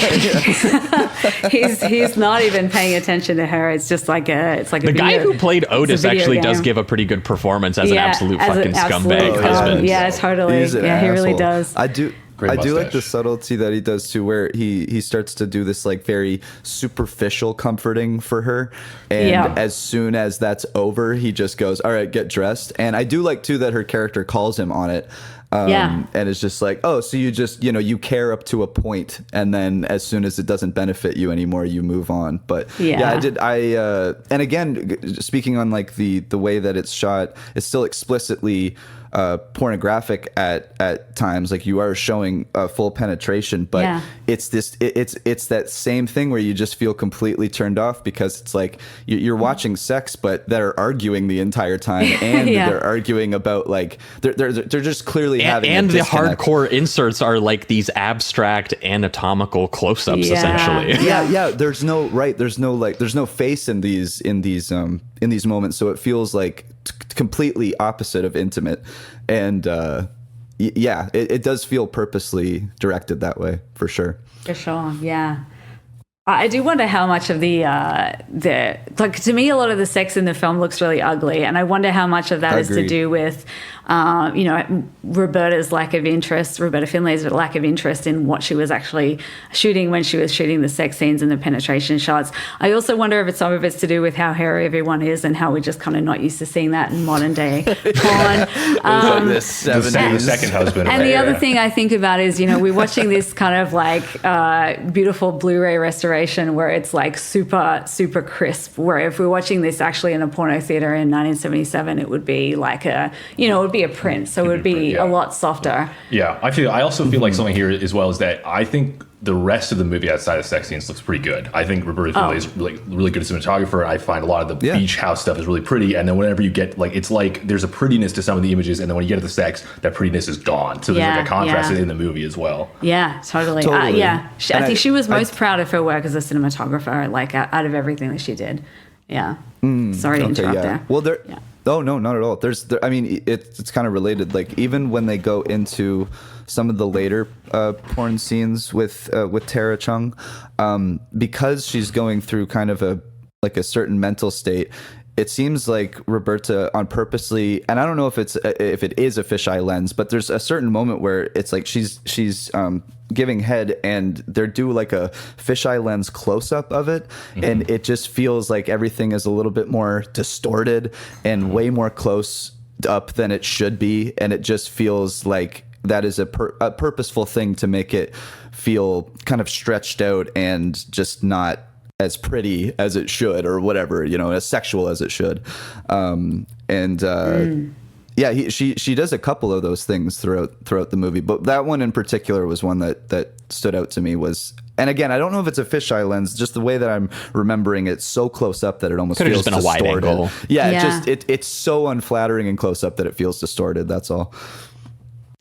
he's not even paying attention to her. It's just like the guy who played Otis actually does give a pretty good performance as an absolute fucking scumbag husband. Yeah, totally. Yeah, he really does. I do like the subtlety that he does too, where he starts to do this like very superficial comforting for her, and as soon as that's over, he just goes, all right, get dressed. And I do like too that her character calls him on it. And it's just like, oh, so you just, you care up to a point, and then as soon as it doesn't benefit you anymore, you move on. But and again, speaking on like the way that it's shot, it's still explicitly pornographic at times. Like, you are showing full penetration, but it's that same thing where you just feel completely turned off, because it's like you're watching sex, but they're arguing the entire time, and they're arguing about like they're just clearly having and a the disconnect. hardcore inserts are like these abstract anatomical close-ups essentially. There's no face in these moments, so it feels like completely opposite of intimate, and it does feel purposely directed that way, for sure. For sure, yeah. I do wonder how much of the like, to me, a lot of the sex in the film looks really ugly, and I wonder how much of that is to do with Roberta Findlay's lack of interest in what she was actually shooting when she was shooting the sex scenes and the penetration shots. I also wonder if some of it's to do with how hairy everyone is, and how we're just kind of not used to seeing that in modern day porn. The second husband. And the other thing I think about is, we're watching this kind of like beautiful Blu-ray restoration where it's like super, super crisp, where if we're watching this actually in a porno theater in 1977, it would be like it would be a print, so it would be a lot softer. Yeah, I also feel like something here as well is that I think the rest of the movie outside of sex scenes looks pretty good. I think Roberta Findlay is really good cinematographer. I find a lot of the beach house stuff is really pretty, and then whenever you get it's like there's a prettiness to some of the images, and then when you get to the sex, that prettiness is gone. So there's like a contrast in the movie as well. Yeah, totally. I think she was most proud of her work as a cinematographer, like out of everything that she did. Yeah. Sorry to interrupt there. Well, Oh, no, not at all. It's kind of related. Like, even when they go into some of the later porn scenes with Tara Chung, because she's going through kind of a certain mental state, it seems like Roberta on purposely, and I don't know if it is a fisheye lens, but there's a certain moment where it's like she's giving head, and they do like a fisheye lens close up of it, and it just feels like everything is a little bit more distorted and way more close up than it should be, and it just feels like that is a purposeful thing to make it feel kind of stretched out and just not as pretty as it should, or whatever, as sexual as it should. She does a couple of those things throughout the movie, but that one in particular was one that stood out to me. And again, I don't know if it's a fisheye lens, just the way that I'm remembering it, so close up that it almost feels distorted. Could have just been a wide angle. Yeah. It's so unflattering and close up that it feels distorted. That's all.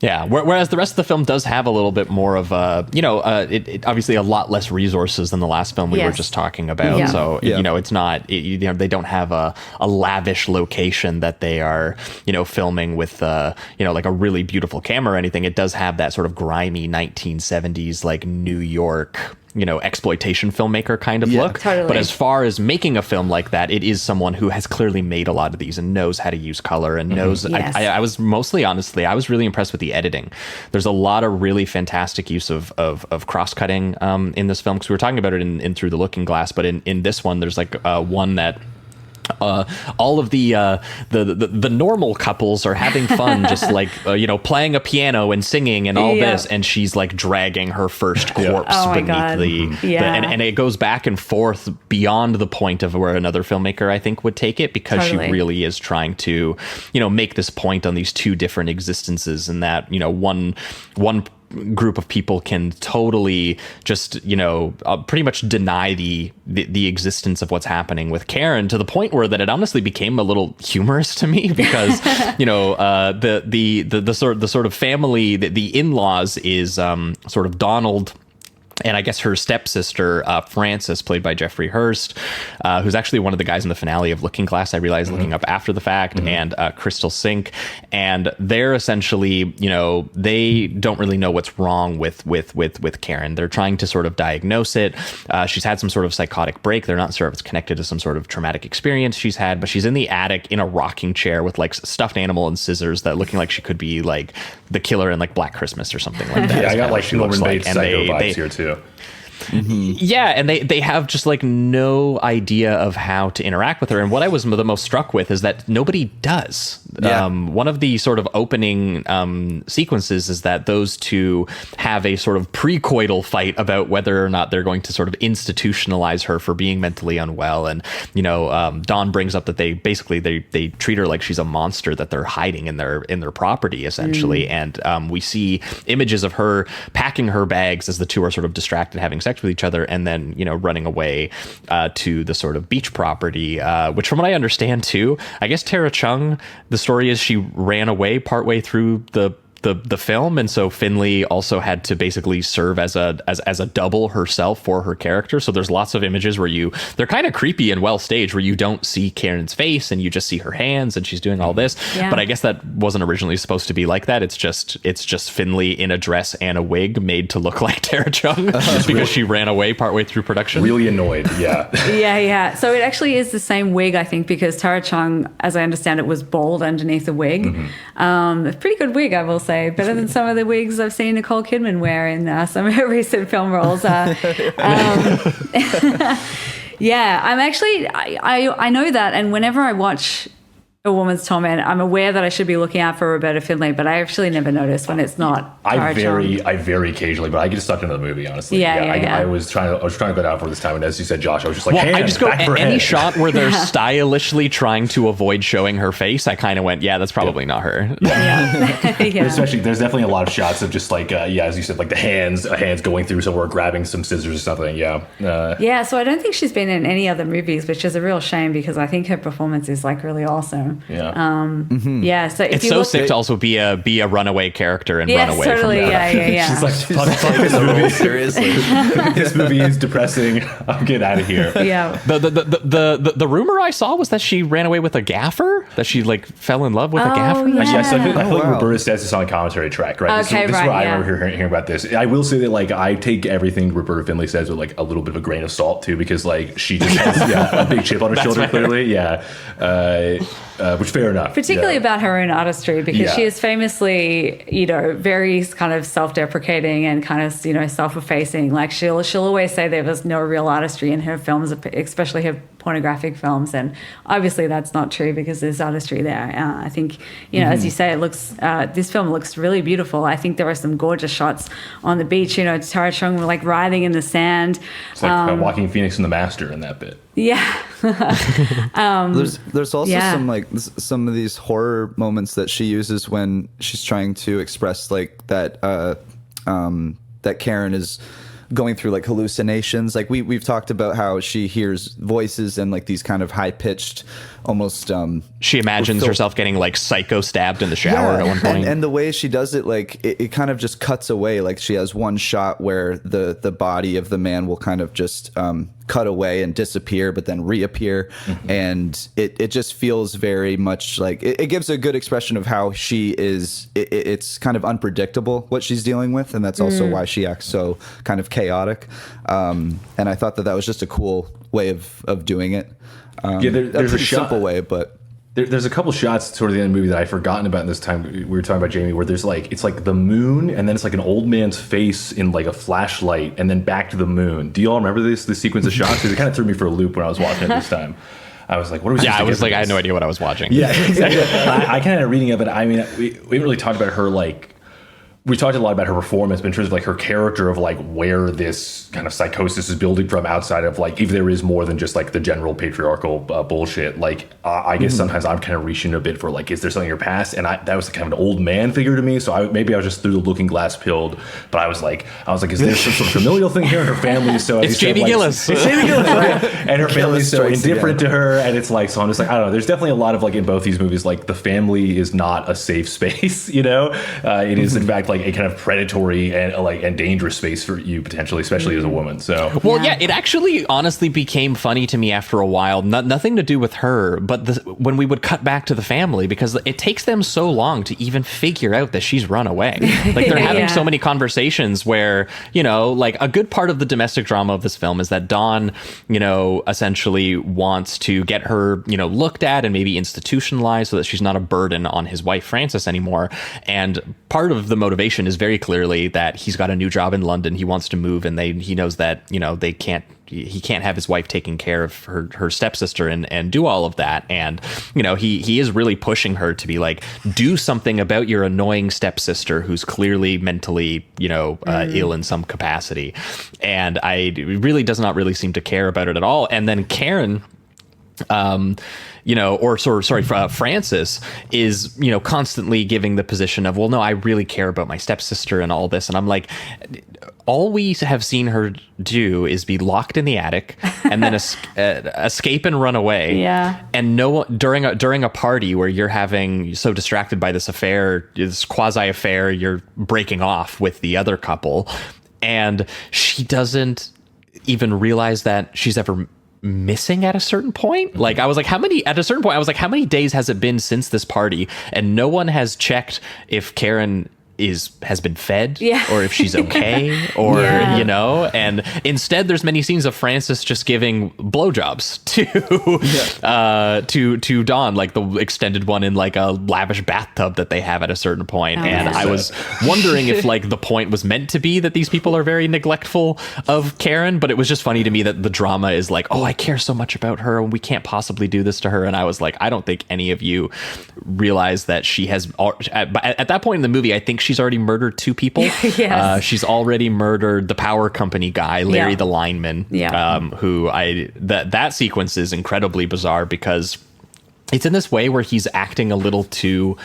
Yeah, whereas the rest of the film does have a little bit more of it obviously a lot less resources than the last film we were just talking about. Yeah. So, it's not, they don't have a lavish location that they are, filming with, like a really beautiful camera or anything. It does have that sort of grimy 1970s, like New York, exploitation filmmaker kind of look. Totally. But as far as making a film like that, it is someone who has clearly made a lot of these and knows how to use color and knows. Yes. I was mostly, honestly, I was really impressed with the editing. There's a lot of really fantastic use of cross-cutting in this film, because we were talking about it in Through the Looking Glass, but in this one, there's like one that all of the normal couples are having fun, just like playing a piano and singing and all this, and she's like dragging her first corpse beneath and it goes back and forth beyond the point of where another filmmaker I think would take it, because she really is trying to make this point on these two different existences, and that one group of people can totally just pretty much deny the existence of what's happening with Karen, to the point where that it honestly became a little humorous to me, because the sort of family, the in-laws is sort of Donald and I guess her stepsister, Frances, played by Jeffrey Hurst, who's actually one of the guys in the finale of Looking Glass, I realized looking up after the fact, and Crystal Sink. And they're essentially, they don't really know what's wrong with Karen. They're trying to sort of diagnose it. She's had some sort of psychotic break. They're not sure if it's connected to some sort of traumatic experience she's had, but she's in the attic in a rocking chair with like stuffed animal and scissors, that looking like she could be like the killer in like Black Christmas or something like that. Yeah, I got like Norman Bates psycho vibes here too. Yeah, and they have just like no idea of how to interact with her. And what I was the most struck with is that nobody does. Yeah. One of the sort of opening sequences is that those two have a sort of precoital fight about whether or not they're going to sort of institutionalize her for being mentally unwell. And Dawn brings up that they treat her like she's a monster that they're hiding in their property, essentially. And we see images of her packing her bags as the two are sort of distracted having sex with each other, and then running away to the sort of beach property, which from what I understand too, I guess Tara Chung, the story is she ran away partway through the film, and so Findley also had to basically serve as a double herself for her character. So there's lots of images where they're kind of creepy and well staged, where you don't see Karen's face and you just see her hands and she's doing all this. Yeah. But I guess that wasn't originally supposed to be like that. It's just Findley in a dress and a wig made to look like Tara Chung because she ran away partway through production. Really annoyed. Yeah. Yeah. So it actually is the same wig, I think, because Tara Chung, as I understand it, was bald underneath the wig. A pretty good wig, I will say. Better than some of the wigs I've seen Nicole Kidman wear in some of her recent film roles. Yeah, I'm actually, I know that, and whenever I watch A Woman's Torment, I'm aware that I should be looking out for Roberta Findley, but I actually never notice when it's not. I very occasionally, but I get stuck into the movie, honestly. I was trying to go down for this time, and as you said, Josh, I was just like, I just go any shot where they're stylishly trying to avoid showing her face. I kind of went, that's probably not her. Especially, there's definitely a lot of shots of just like, as you said, like the hands going through somewhere, grabbing some scissors or something. Yeah. So I don't think she's been in any other movies, which is a real shame, because I think her performance is like really awesome. Yeah. So if it's you so sick to also be a runaway character and run away totally, from that. Yeah. She's like, fuck this movie. Seriously, this movie is depressing. I'll get out of here. Yeah. The rumor I saw was that she ran away with a gaffer. That she like fell in love with a gaffer. Yeah. Yes, I feel like Roberta says this on the commentary track, right? Okay, this is what I remember hearing about this. I will say that like I take everything Roberta Findley says with like a little bit of a grain of salt too, because like she just has a big chip on her shoulder, clearly. Yeah. Which fair enough. Particularly about her own artistry, because she is famously, very kind of self-deprecating and kind of, self-effacing. Like she'll always say there was no real artistry in her films, especially her pornographic films, and obviously that's not true, because there's artistry there. I think, as you say, it looks. This film looks really beautiful. I think there are some gorgeous shots on the beach. Tara Chung like writhing in the sand. It's like Joaquin Phoenix in The Master in that bit. Yeah. There's also some of these horror moments that she uses when she's trying to express like that that Karen is going through like hallucinations. Like we've talked about how she hears voices and like these kind of high pitched, almost. She imagines herself getting like psycho stabbed in the shower at one point. And the way she does it, like it kind of just cuts away. Like she has one shot where the body of the man will kind of just cut away and disappear, but then reappear. And it just feels very much like it gives a good expression of how she is. It's kind of unpredictable what she's dealing with, and that's also why she acts so kind of chaotic. And I thought that was just a cool way of doing it. There's a simple way, but there's a couple shots toward the end of the movie that I'd forgotten about in this time. We were talking about Jamie, where there's like, it's like the moon, and then it's like an old man's face in like a flashlight, and then back to the moon. Do you all remember this sequence of shots? Because it kind of threw me for a loop when I was watching it this time. I was like, what are we? Yeah, I was like, I had no idea what I was watching. Yeah, exactly. I kind of reading of it. I mean, we haven't really talked about her like. We talked a lot about her performance, but in terms of like her character of like where this kind of psychosis is building from outside of like, if there is more than just like the general patriarchal bullshit, like I guess sometimes I'm kind of reaching a bit for like, is there something in your past? And that was kind of an old man figure to me. So maybe I was just through the looking glass pilled, but I was like, is there some sort of familial thing here? And her family so it's Jamie Gillis. It's Jamie Gillis, right? And her family's so indifferent to her, and it's like, so I'm just like, I don't know. There's definitely a lot of like in both these movies, like the family is not a safe space, you know. It is in fact like a kind of predatory and dangerous space for you potentially, especially as a woman. So it actually honestly became funny to me after a while. Nothing to do with her, but when we would cut back to the family, because it takes them so long to even figure out that she's run away. Like they're having so many conversations where, you know, like a good part of the domestic drama of this film is that Don, you know, essentially wants to get her, you know, looked at and maybe institutionalized so that she's not a burden on his wife Frances anymore. And part of the motivation is very clearly that he's got a new job in London. He wants to move, and he knows that, you know, he can't have his wife taking care of her stepsister and do all of that. And, you know, he is really pushing her to be like, do something about your annoying stepsister who's clearly mentally, you know, ill in some capacity. And really does not really seem to care about it at all. And then Karen, Frances is, you know, constantly giving the position of, well, no, I really care about my stepsister and all this. And I'm like, all we have seen her do is be locked in the attic and then escape and run away. Yeah. And during a party where you're having so distracted by this affair, this quasi affair, you're breaking off with the other couple, and she doesn't even realize that she's ever missing at a certain point. Like I was like, how many days has it been since this party? And no one has checked if Karen has been fed or if she's okay or you know. And instead there's many scenes of Frances just giving blowjobs to Dawn, like the extended one in like a lavish bathtub that they have at a certain point. I was wondering if like the point was meant to be that these people are very neglectful of Karen, but it was just funny to me that the drama is like, oh, I care so much about her and we can't possibly do this to her. And I was like, I don't think any of you realize that she has at that point in the movie, I think she's already murdered 2 people. Yes. She's already murdered the power company guy, Larry the lineman, who that sequence is incredibly bizarre because it's in this way where he's acting a little too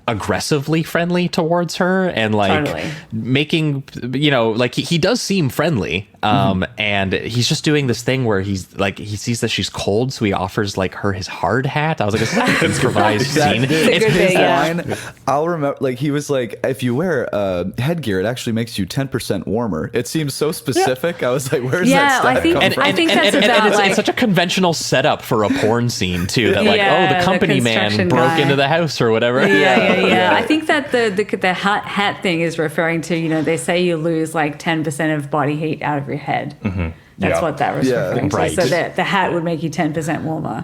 aggressively friendly towards her and like making, you know, like he does seem friendly. And he's just doing this thing where he's like, he sees that she's cold, so he offers like her his hard hat. I was like, is that an improvised scene? It's his line. I'll remember, like he was like, if you wear headgear, it actually makes you 10% warmer. It seems so specific. I was like, where's that stat come from? I think that's about it's such a conventional setup for a porn scene too. That like, the company man broke into the house or whatever. I think that the hat thing is referring to, you know, they say you lose like 10% of body heat out of your head. That's what that was referring to. So that the hat would make you 10% warmer.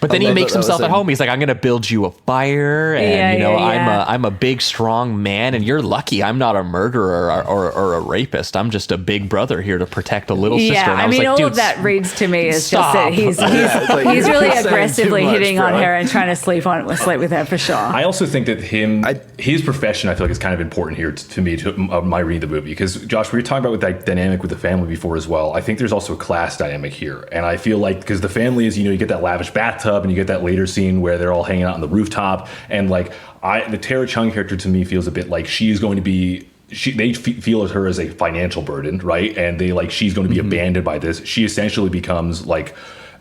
But then he makes himself at home. He's like, I'm going to build you a fire, and I'm a big, strong man, and you're lucky I'm not a murderer or a rapist. I'm just a big brother here to protect a little sister. And I mean, all of that reads to me as just that he's really aggressively hitting on her and trying to sleep with her for sure. I also think that his profession, I feel like, is kind of important here to me, to my reading the movie, because Josh, we were talking about with that dynamic with the family before as well. I think there's also a class dynamic here, and I feel like because the family is, you know, you get that lavish bathtub and you get that later scene where they're all hanging out on the rooftop, and like the Tara Chung character to me feels a bit like she's going to be they feel her as a financial burden, right? And they like she's going to be abandoned by this. She essentially becomes like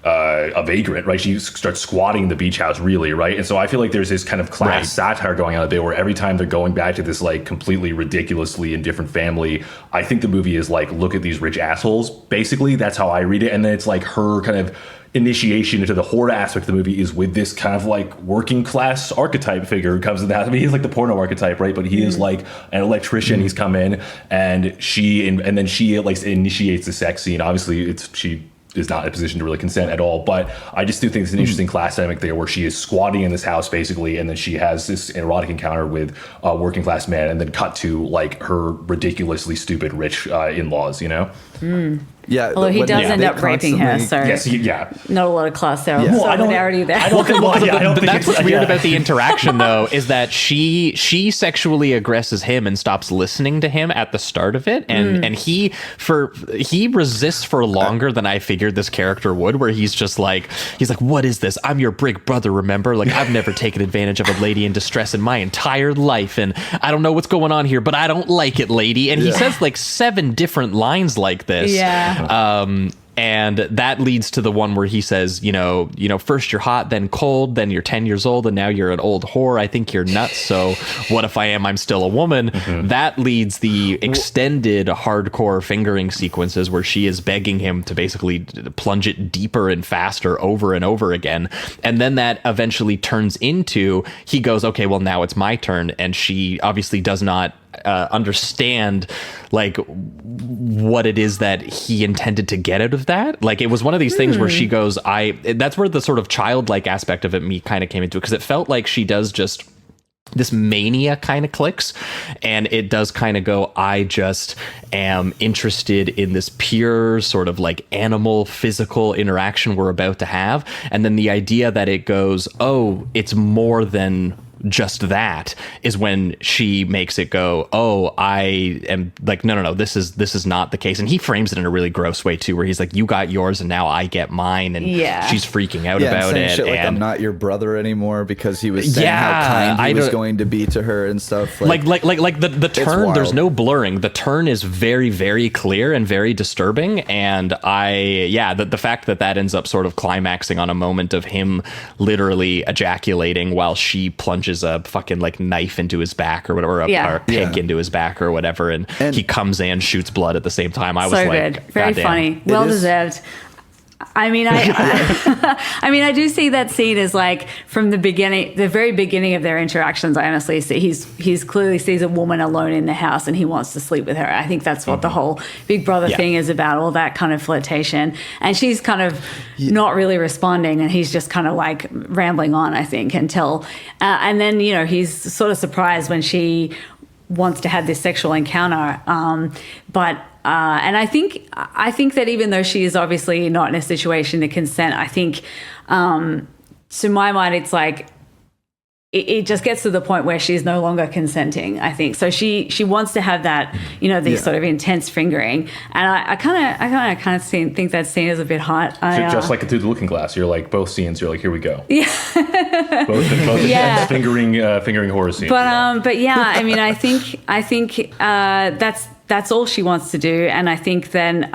a vagrant, right? She starts squatting in the beach house, really, right? And so I feel like there's this kind of class satire going on a bit where every time they're going back to this like completely ridiculously indifferent family, I think the movie is like, look at these rich assholes, basically. That's how I read it. And then it's like her kind of initiation into the horror aspect of the movie is with this kind of like working class archetype figure who comes in the house. I mean, he's like the porno archetype, right? But he is like an electrician. He's come in, and then she like initiates the sex scene. Obviously, she is not in a position to really consent at all. But I just do think it's an interesting class dynamic there, where she is squatting in this house basically, and then she has this erotic encounter with a working class man, and then cut to like her ridiculously stupid rich in-laws, you know? Yeah, although he does end up raping her, so yes, not a lot of class there. Well, solidarity there. I don't think. Well, I don't think that's what's weird about the interaction, though, is that she sexually aggresses him and stops listening to him at the start of it, and he resists for longer than I figured this character would. Where he's like, what is this? I'm your big brother, remember? Like, I've never taken advantage of a lady in distress in my entire life, and I don't know what's going on here, but I don't like it, lady. And he says like 7 different lines like this. Yeah. And that leads to the one where he says, you know, first you're hot, then cold, then you're 10 years old, and now you're an old whore. I think you're nuts. So what if I'm still a woman? That leads the extended hardcore fingering sequences where she is begging him to basically plunge it deeper and faster over and over again. And then that eventually turns into, he goes, okay, well, now it's my turn. And she obviously does not understand like what it is that he intended to get out of that. Like, it was one of these things where she goes, that's where the sort of childlike aspect of it me kind of came into it, because it felt like she does just this mania kind of clicks, and it does kind of go, I just am interested in this pure sort of like animal physical interaction we're about to have. And then the idea that it goes, oh, it's more than just that, is when she makes it go, oh, I am like, no, this is not the case. And he frames it in a really gross way too, where he's like, you got yours and now I get mine, and she's freaking out about it. Shit, like, I'm not your brother anymore, because he was saying how kind he was going to be to her and stuff. Like the turn, there's no blurring. The turn is very, very clear and very disturbing. And the fact that ends up sort of climaxing on a moment of him literally ejaculating while she plunges a fucking like knife into his back or whatever, or a pig into his back or whatever, and he comes in, shoots blood at the same time. I was so like, good, very funny, well deserved. I mean, I do see that scene as like from the beginning, the very beginning of their interactions. I honestly see he's clearly sees a woman alone in the house and he wants to sleep with her. I think that's what the whole Big Brother thing is about, all that kind of flirtation. And she's kind of not really responding, and he's just kind of like rambling on, I think, until and then he's sort of surprised when she wants to have this sexual encounter, and I think that even though she is obviously not in a situation to consent, I think to my mind it's like it just gets to the point where she's no longer consenting, I think. So she wants to have that, these sort of intense fingering, and I kind of think that scene is a bit hot. Just like Through the Looking Glass, you're like, both scenes, you're like, here we go. Yeah. both fingering horror scenes. But yeah, I mean, I think that's all she wants to do, and I think then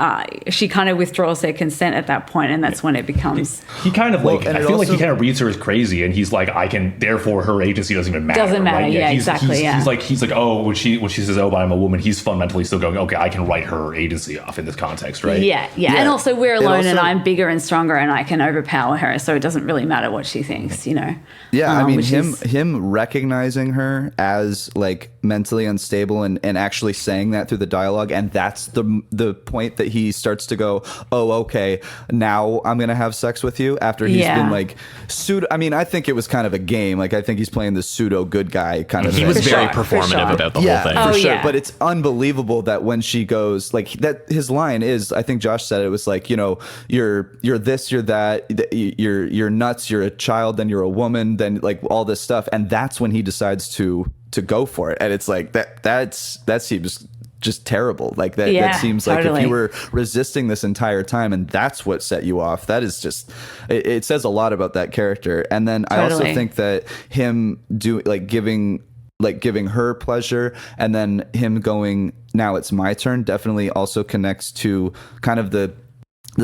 she kind of withdraws her consent at that point, and that's when it becomes. He kind of like, I feel like he kind of reads her as crazy, and he's like, I can, therefore her agency doesn't even matter. Doesn't matter, right? Exactly. He's like, oh, when she says, oh, but I'm a woman, he's fundamentally still going, okay, I can write her agency off in this context, right? Yeah. And also we're alone, and I'm bigger and stronger, and I can overpower her, so it doesn't really matter what she thinks, Yeah, I mean, him recognizing her as like mentally unstable and actually saying that through the dialogue, and that's the point that he starts to go, oh, okay, now I'm gonna have sex with you, after he's been like pseudo. I mean, I think it was kind of a game. Like, I think he's playing the pseudo good guy kind of he thing. was very performative about the whole thing. For sure. But it's unbelievable that when she goes, like, that his line is, I think Josh said it was like, you're this, you're that, you're nuts, you're a child, then you're a woman, then like all this stuff, and that's when he decides to go for it. And it's like that seems just terrible. Like that seems like if you were resisting this entire time and that's what set you off, that is just, it says a lot about that character. And then I also think that him giving her pleasure, and then him going, now it's my turn, definitely also connects to kind of the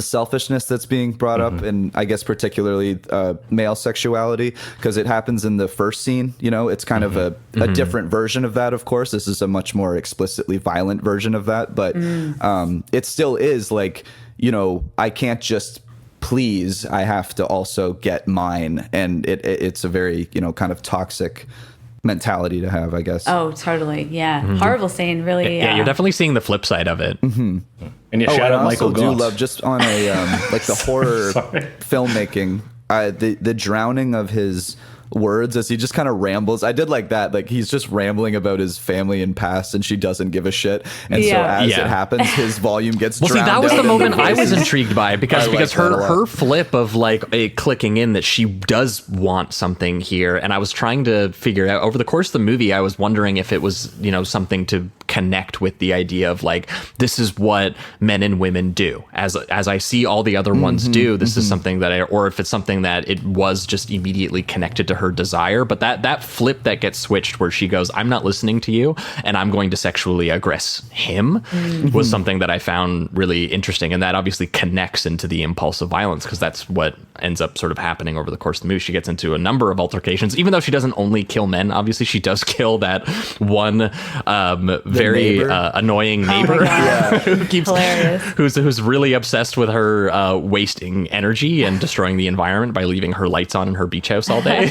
selfishness that's being brought up, and I guess particularly male sexuality, because it happens in the first scene. It's kind of a different version of that. Of course, this is a much more explicitly violent version of that, but it still is like, I can't just please, I have to also get mine. And it's a very, kind of toxic mentality to have, I guess. Oh, totally. Yeah. Horrible scene. Really. Yeah, you're definitely seeing the flip side of it. And you shout out Michael I also do Gaunt. love, just on a like the horror filmmaking, the drowning of his words as he just kind of rambles. I did like that. Like, he's just rambling about his family and past, and she doesn't give a shit. And so as it happens, his volume gets drowned. See, that was out the in moment I was voices. intrigued by, because I like that a lot. her flip of like a clicking in that she does want something here, and I was trying to figure out over the course of the movie, I was wondering if it was, something to connect with the idea of like, this is what men and women do, as I see all the other ones do. This is something that or if it's something that it was just immediately connected to her desire. But that flip that gets switched where she goes, I'm not listening to you and I'm going to sexually aggress him, was something that I found really interesting. And that obviously connects into the impulsive violence, because that's what ends up sort of happening over the course of the movie. She gets into a number of altercations, even though she doesn't only kill men. Obviously, she does kill that one very annoying neighbor who keeps who's really obsessed with her wasting energy and destroying the environment by leaving her lights on in her beach house all day.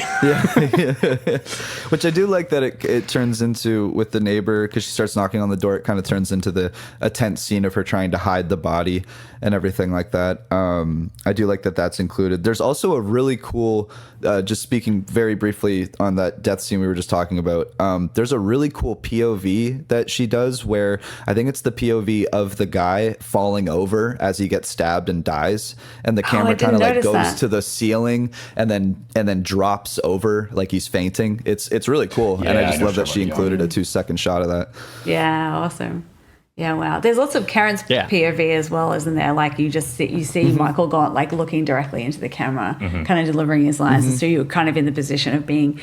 Which I do like that it turns into, with the neighbor, because she starts knocking on the door, it kind of turns into a tense scene of her trying to hide the body and everything like that. I do like that that's included. There's also a really cool, just speaking very briefly on that death scene we were just talking about, there's a really cool POV that she does where I think it's the POV of the guy falling over as he gets stabbed and dies, and the camera kind of like goes to the ceiling and then drops over like he's fainting. It's really cool, and I just love that she included a 2-second shot of that. Yeah, awesome. Yeah, wow. There's lots of Karen's POV as well, isn't there? Like, you see Michael Gaunt like looking directly into the camera, kind of delivering his lines, and so you're kind of in the position of being,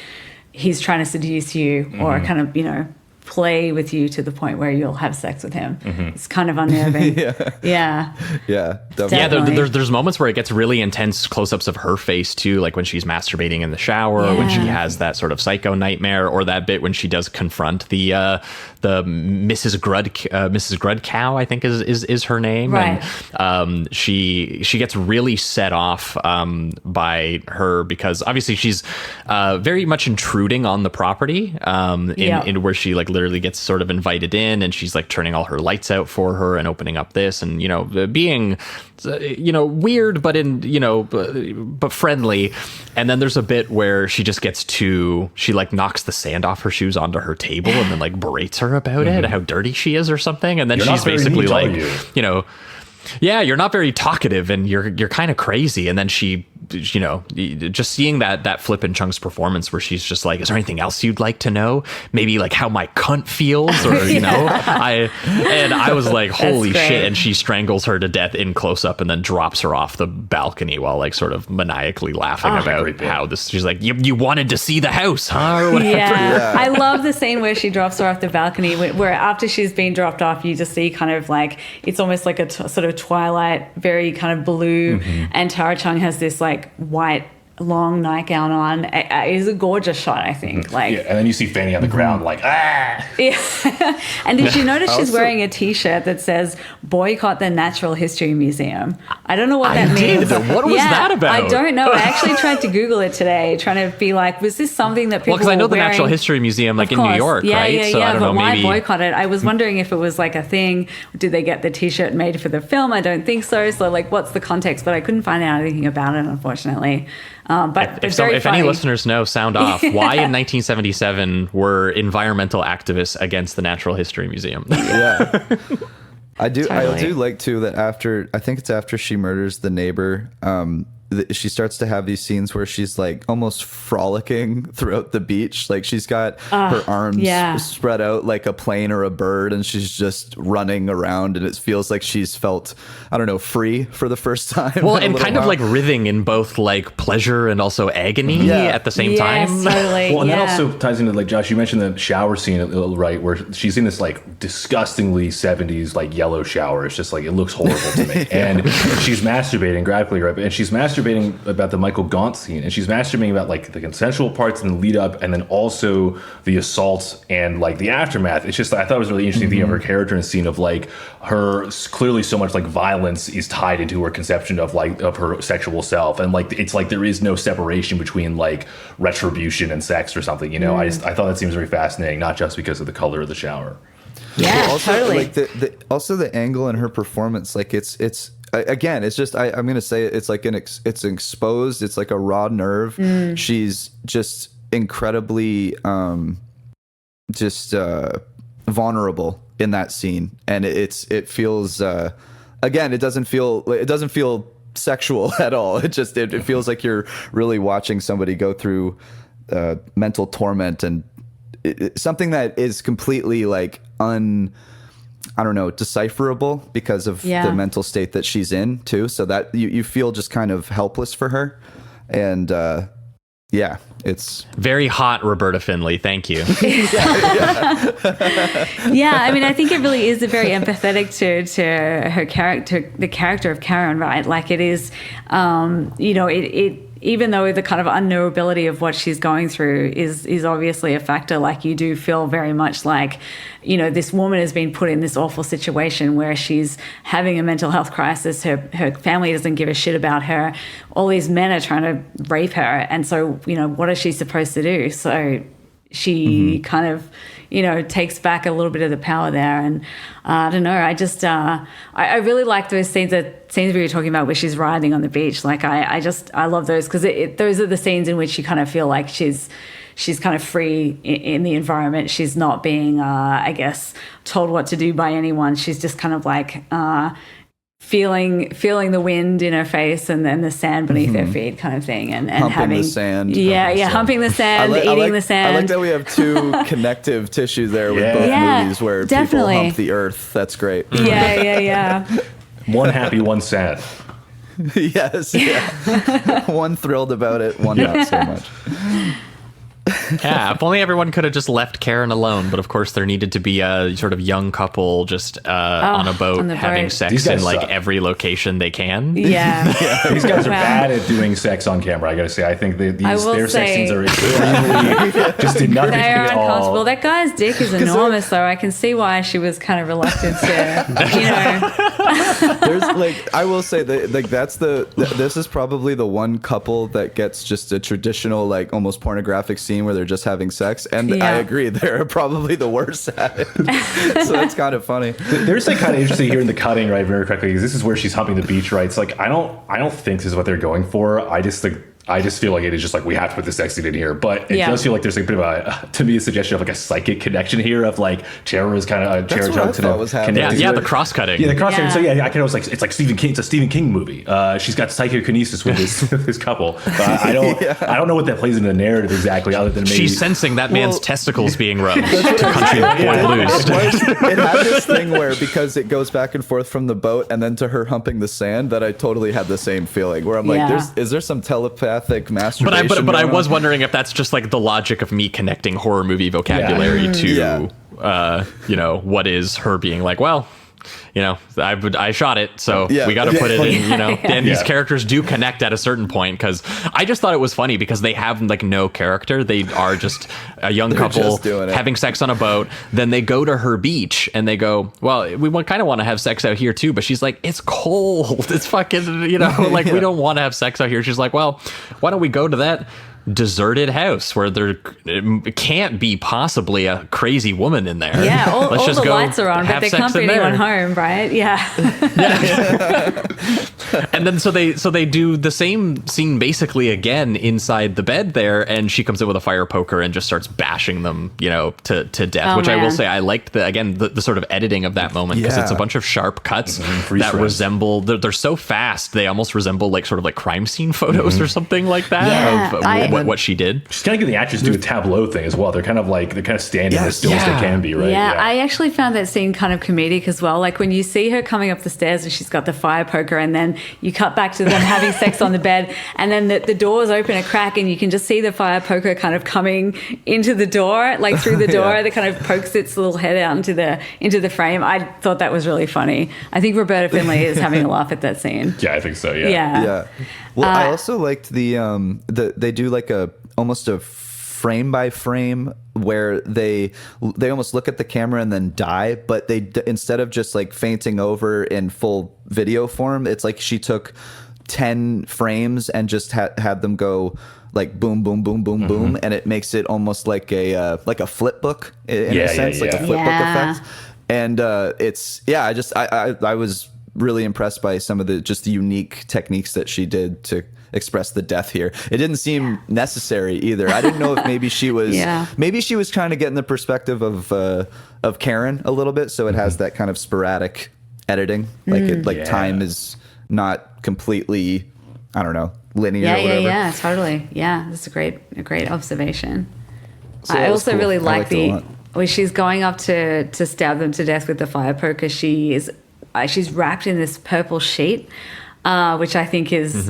he's trying to seduce you or kind of play with you to the point where you'll have sex with him. It's kind of unnerving. Yeah, definitely. There's moments where it gets really intense close-ups of her face too, like when she's masturbating in the shower, when she has that sort of psycho nightmare, or that bit when she does confront the Mrs. Grudcow, I think is her name, right? And she gets really set off by her, because obviously she's very much intruding on the property, in where she like literally gets sort of invited in, and she's like turning all her lights out for her and opening up this, and being weird but but friendly. And then there's a bit where she just she like knocks the sand off her shoes onto her table and then like berates her about it, how dirty she is or something, and then she's basically like, you're not very talkative and you're kind of crazy. And then she, just seeing that Flip and Chung's performance where she's just like, is there anything else you'd like to know? Maybe like how my cunt feels, or, I was like, holy shit. And she strangles her to death in close up and then drops her off the balcony while like sort of maniacally laughing about how this, she's like, you wanted to see the house, huh? Or whatever. Yeah. I love the scene where she drops her off the balcony, where after she's been dropped off, you just see kind of like, it's almost like a sort of twilight, very kind of blue, and Tara Chung has this like white long nightgown on. It is a gorgeous shot, I think. Like, and then you see Fanny on the ground like, Yeah. And did you notice she's wearing a t-shirt that says boycott the Natural History Museum? I don't know what that means. What was that about? I don't know. I actually tried to Google it today, trying to be like, was this something that people because I know were the wearing? Natural History Museum like in New York, right? So I don't know, maybe why boycott it? I was wondering if it was like a thing. Did they get the t-shirt made for the film? I don't think so. So like, what's the context? But I couldn't find out anything about it, unfortunately. But if any listeners know, sound off. Why in 1977 were environmental activists against the Natural History Museum? Yeah. I do like too that after she murders the neighbor, she starts to have these scenes where she's like almost frolicking throughout the beach. Like she's got her arms spread out like a plane or a bird, and she's just running around, and it feels like she's felt, I don't know, free for the first time. Well, and kind of like writhing in both like pleasure and also agony at the same time. Totally. Well, and that also ties into like, Josh, you mentioned the shower scene, right, where she's in this like disgustingly 70s like yellow shower. It's just like, it looks horrible to me. And she's masturbating graphically, right? And she's masturbating masturbating about the Michael Gaunt scene, and she's masturbating about like the consensual parts and the lead up, and then also the assault and like the aftermath. It's just I thought it was really interesting thinking of her character in the scene of like her clearly so much like violence is tied into her conception of like of her sexual self, and like it's like there is no separation between like retribution and sex or something. You know, I thought that seems very fascinating, not just because of the color of the shower. Yeah, also, totally. Like also the angle in her performance, like it's again, it's just I'm gonna say it's like it's exposed. It's like a raw nerve. She's just incredibly vulnerable in that scene, and it feels again, it doesn't feel sexual at all. It feels like you're really watching somebody go through mental torment and something that is completely like decipherable because of the mental state that she's in too. So that you feel just kind of helpless for her. And it's very hot, Roberta Findley. Thank you. Yeah, I mean, I think it really is very empathetic to her character, the character of Karen, right? Like it is, it even though the kind of unknowability of what she's going through is obviously a factor, like you do feel very much like, this woman has been put in this awful situation where she's having a mental health crisis. Her family doesn't give a shit about her. All these men are trying to rape her. And so, what is she supposed to do? So she kind of, takes back a little bit of the power there. And I don't know, I just, I really like those scenes we were talking about where she's riding on the beach. Like I love those because those are the scenes in which you kind of feel like she's kind of free in the environment. She's not being, I guess, told what to do by anyone. She's just kind of like, feeling the wind in her face and then the sand beneath her feet kind of thing. And humping having the sand. Humping the sand, eating the sand. I like that we have two connective tissues there with both movies where definitely. people hump the earth. That's great. Yeah. One happy, one sad. Yes, yeah. One thrilled about it, one not so much. Yeah, if only everyone could have just left Karen alone. But of course, there needed to be a sort of young couple just on a boat having sex in like every location they can. Yeah. These guys are bad at doing sex on camera. I gotta say, I think their sex scenes are extremely just did nothing they are at all. uncomfortable. That guy's dick is enormous, though. I can see why she was kind of reluctant to, There's like, I will say that like this is probably the one couple that gets just a traditional like almost pornographic scene where they're just having sex, and I agree, they're probably the worst at it. So that's kind of funny. There's like kind of interesting here in the cutting, right? Very correctly, because this is where she's humping the beach, right? It's like I don't think this is what they're going for. I just feel like it is just like we have to put the sex scene in here, but it does feel like there's like a bit of to me a suggestion of like a psychic connection here of like Tara is kind of That's what I thought was happening. Yeah, the cross cutting. Yeah, the cross cutting. So yeah, I can always like it's like Stephen King. It's a Stephen King movie. She's got psychokinesis with this couple. I don't know what that plays into the narrative exactly, other than maybe she's sensing that man's testicles being rubbed to Country Boy Blues. It had this thing where because it goes back and forth from the boat and then to her humping the sand that I totally had the same feeling where I'm like, is there some telepathic masturbation? But I was wondering if that's just like the logic of me connecting horror movie vocabulary to what is her being like, well, I shot it, so we got to put it in, and these characters do connect at a certain point, because I just thought it was funny because they have like no character. They are just a young couple having sex on a boat. Then they go to her beach and they go, well, we kind of want to have sex out here too, but she's like, it's cold. It's fucking, we don't want to have sex out here. She's like, well, why don't we go to that deserted house where there can't be possibly a crazy woman in there. Yeah, all the lights are on, but they can't bring anyone home, right? Yeah. And then so they do the same scene basically again inside the bed there, and she comes in with a fire poker and just starts bashing them, to death. Which I will say I liked the sort of editing of that moment, because it's a bunch of sharp cuts that resemble. They're so fast they almost resemble like sort of like crime scene photos or something like that. Yeah, what she did. She's kind of getting the actors to do a tableau thing as well. They're kind of standing as still as they can be, right? Yeah, I actually found that scene kind of comedic as well. Like when you see her coming up the stairs and she's got the fire poker, and then you cut back to them having sex on the bed, and then the doors open a crack and you can just see the fire poker kind of coming into the door, like through the door that kind of pokes its little head out into the frame. I thought that was really funny. I think Roberta Findley is having a laugh at that scene. Yeah, I think so. Yeah. Well, I also liked the they do like almost a frame by frame where they almost look at the camera and then die, but they instead of just like fainting over in full video form, it's like she took 10 frames and just had them go like boom, boom, boom, boom, boom, and it makes it almost like a flip book in a sense, like a flip book effect. And I was really impressed by some of the unique techniques that she did to express the death here. It didn't seem necessary either. I didn't know if maybe she was trying to get in the perspective of Karen a little bit, so it has that kind of sporadic editing, time is not completely, I don't know, linear or whatever. Yeah, totally. Yeah, that's a great observation. So I also cool. really like when she's going up to stab them to death with the fire poker. She's wrapped in this purple sheet, which I think is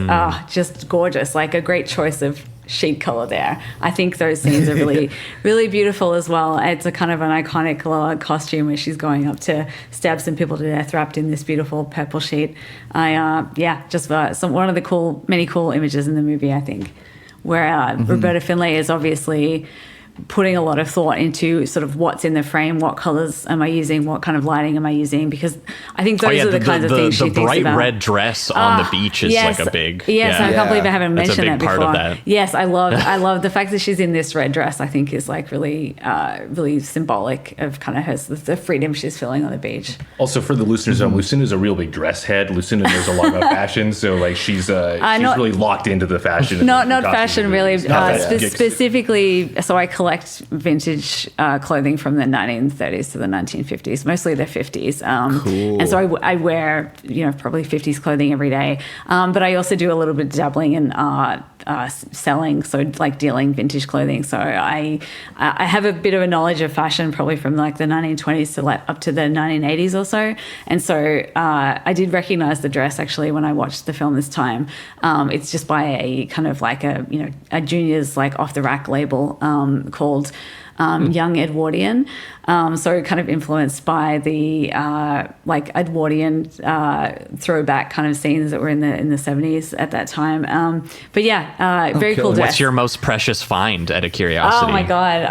just gorgeous, like a great choice of sheet color there. I think those scenes are really, really beautiful as well. It's a kind of an iconic costume where she's going up to stab some people to death wrapped in this beautiful purple sheet. One of the many cool images in the movie, I think, where Roberta Findley is obviously putting a lot of thought into sort of what's in the frame, what colors am I using, what kind of lighting am I using, because I think those are the kinds of things she thinks about. The bright red dress on the beach is like a big... Yes, I can't believe I haven't mentioned that before. Part of that. Yes, I love the fact that she's in this red dress. I think is like really, really symbolic of kind of the freedom she's feeling on the beach. Also, for the listeners, Lucinda's a real big dress head. Lucinda knows a lot about fashion, so like she's really locked into the fashion. Not fashion, really. Specifically, so I collect vintage clothing from the 1930s to the 1950s, mostly the 50s. Cool. And so I wear, probably 50s clothing every day. But I also do a little bit of dabbling in selling, so like dealing vintage clothing. So I have a bit of a knowledge of fashion, probably from like the 1920s to like up to the 1980s or so. And so I did recognize the dress actually when I watched the film this time. It's just by a kind of like a junior's like off the rack label called Young Edwardian. So kind of influenced by the like Edwardian throwback kind of scenes that were in the 70s at that time. But very cool dress. What's your most precious find, out of curiosity? Oh my God,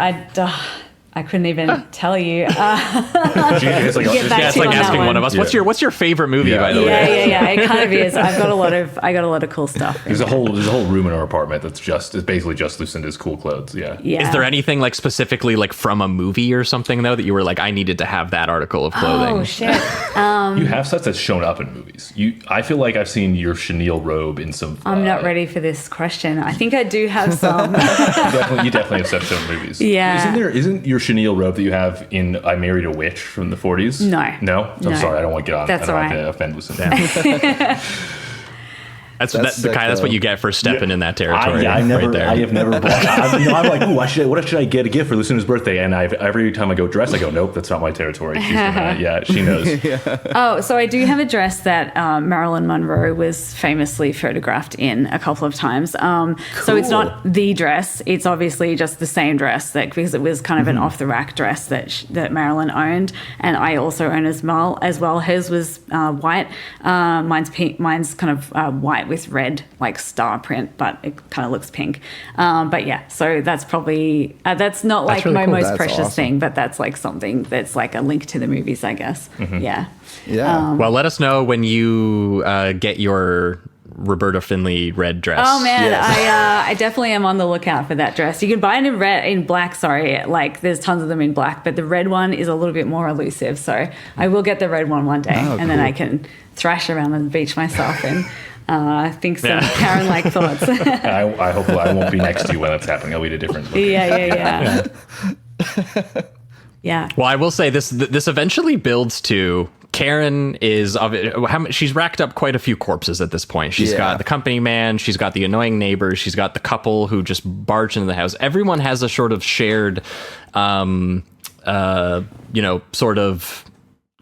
I couldn't even tell you. It's like asking one of us. Yeah. What's your favorite movie, by the way? Yeah. It kind of is. I got a lot of cool stuff. There's a whole room in our apartment that's basically just Lucinda's cool clothes. Yeah. Is there anything like specifically like from a movie or something though that you were like, I needed to have that article of clothing? Oh shit. You have stuff that's shown up in movies. I feel like I've seen your chenille robe in some. I'm not ready for this question. I think I do have some. You definitely have stuff shown in movies. Yeah. Isn't your chenille robe that you have in I Married a Witch from the 40s? No. I'm sorry, I don't want to get on. That's I don't all want right. to offend Lucinda. That's what you get for stepping in that territory. I have never bought. I'm like, ooh, what should I get a gift for Lucinda's birthday? And every time I go dress, I go, nope, that's not my territory. She knows. Oh, so I do have a dress that Marilyn Monroe was famously photographed in a couple of times. Cool. So it's not the dress; it's obviously just the same dress because it was kind of an off the rack dress that Marilyn owned, and I also own as well. Hers was white. Mine's pink. Mine's kind of white with red like star print, but it kind of looks pink. But yeah, so that's probably that's not like really my cool. most precious thing, but that's like something that's like a link to the movies, I guess. Yeah. Well, let us know when you get your Roberta Findley red dress. Oh man, yes. I definitely am on the lookout for that dress. You can buy it in black. Sorry, like there's tons of them in black, but the red one is a little bit more elusive. So I will get the red one day, and then I can thrash around on the beach myself and think some Karen-like thoughts. I hope I won't be next to you when that's happening. I'll eat a different location. Yeah. Well, I will say this eventually builds to Karen is she's racked up quite a few corpses at this point. She's got the company man, she's got the annoying neighbors, she's got the couple who just barge into the house. Everyone has a sort of shared sort of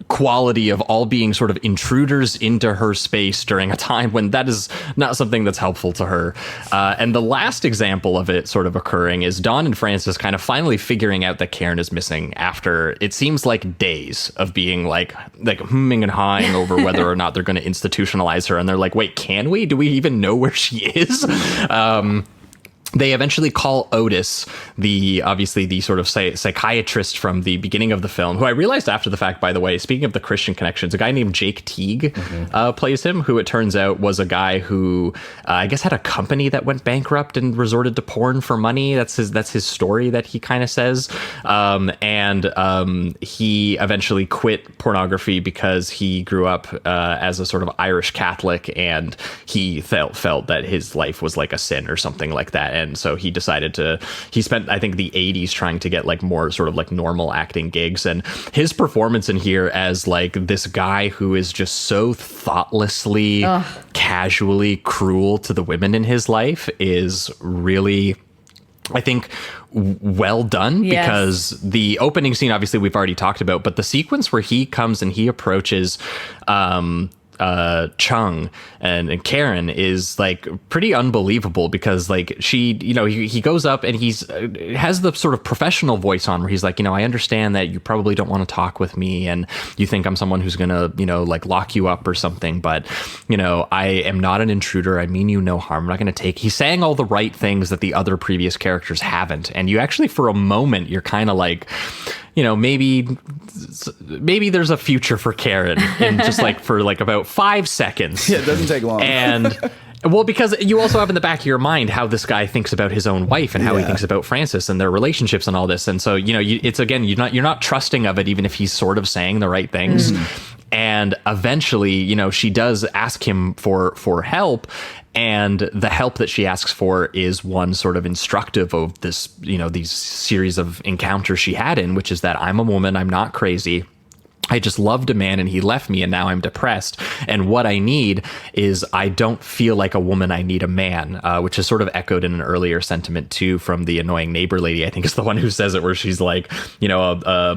quality of all being sort of intruders into her space during a time when that is not something that's helpful to her. And the last example of it sort of occurring is Dawn and Francis kind of finally figuring out that Karen is missing after it seems like days of being like humming and hawing over whether or not they're going to institutionalize her. And they're like, wait, can we? Do we even know where she is? They eventually call Otis, the sort of psychiatrist from the beginning of the film, who I realized after the fact, by the way, speaking of the Christian connections, a guy named Jake Teague plays him, who it turns out was a guy who I guess had a company that went bankrupt and resorted to porn for money. That's his story that he kind of says. He eventually quit pornography because he grew up as a sort of Irish Catholic, and he felt that his life was like a sin or something like that. And so he spent, I think, the 80s trying to get like more sort of like normal acting gigs. And his performance in here as like this guy who is just so thoughtlessly, casually cruel to the women in his life is really, I think, well done. Yes. Because the opening scene, obviously we've already talked about, but the sequence where he comes and he approaches Chung and Karen is like pretty unbelievable, because like he goes up and has the sort of professional voice on where he's like, I understand that you probably don't want to talk with me and you think I'm someone who's gonna like lock you up or something, but I am not an intruder. I mean you no harm. I'm not gonna take. He's saying all the right things that the other previous characters haven't, and you actually for a moment you're kind of like, maybe there's a future for Karen in just like for like about 5 seconds. Yeah, it doesn't take long. And well, because you also have in the back of your mind how this guy thinks about his own wife and how he thinks about Francis and their relationships and all this. And so, it's again, you're not trusting of it, even if he's sort of saying the right things. And eventually, she does ask him for help. And the help that she asks for is one sort of instructive of this, these series of encounters she had in, which is that I'm a woman, I'm not crazy. I just loved a man and he left me and now I'm depressed. And what I need is, I don't feel like a woman, I need a man, which is sort of echoed in an earlier sentiment too from the annoying neighbor lady. I think is the one who says it, where she's like, a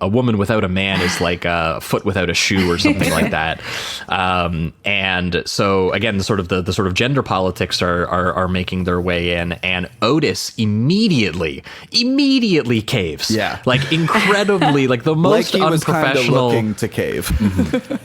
woman without a man is like a foot without a shoe or something like that. And so again, the sort of gender politics are making their way in, and Otis immediately caves. Yeah. Like incredibly, like the most he was kind of unprofessional. looking to cave.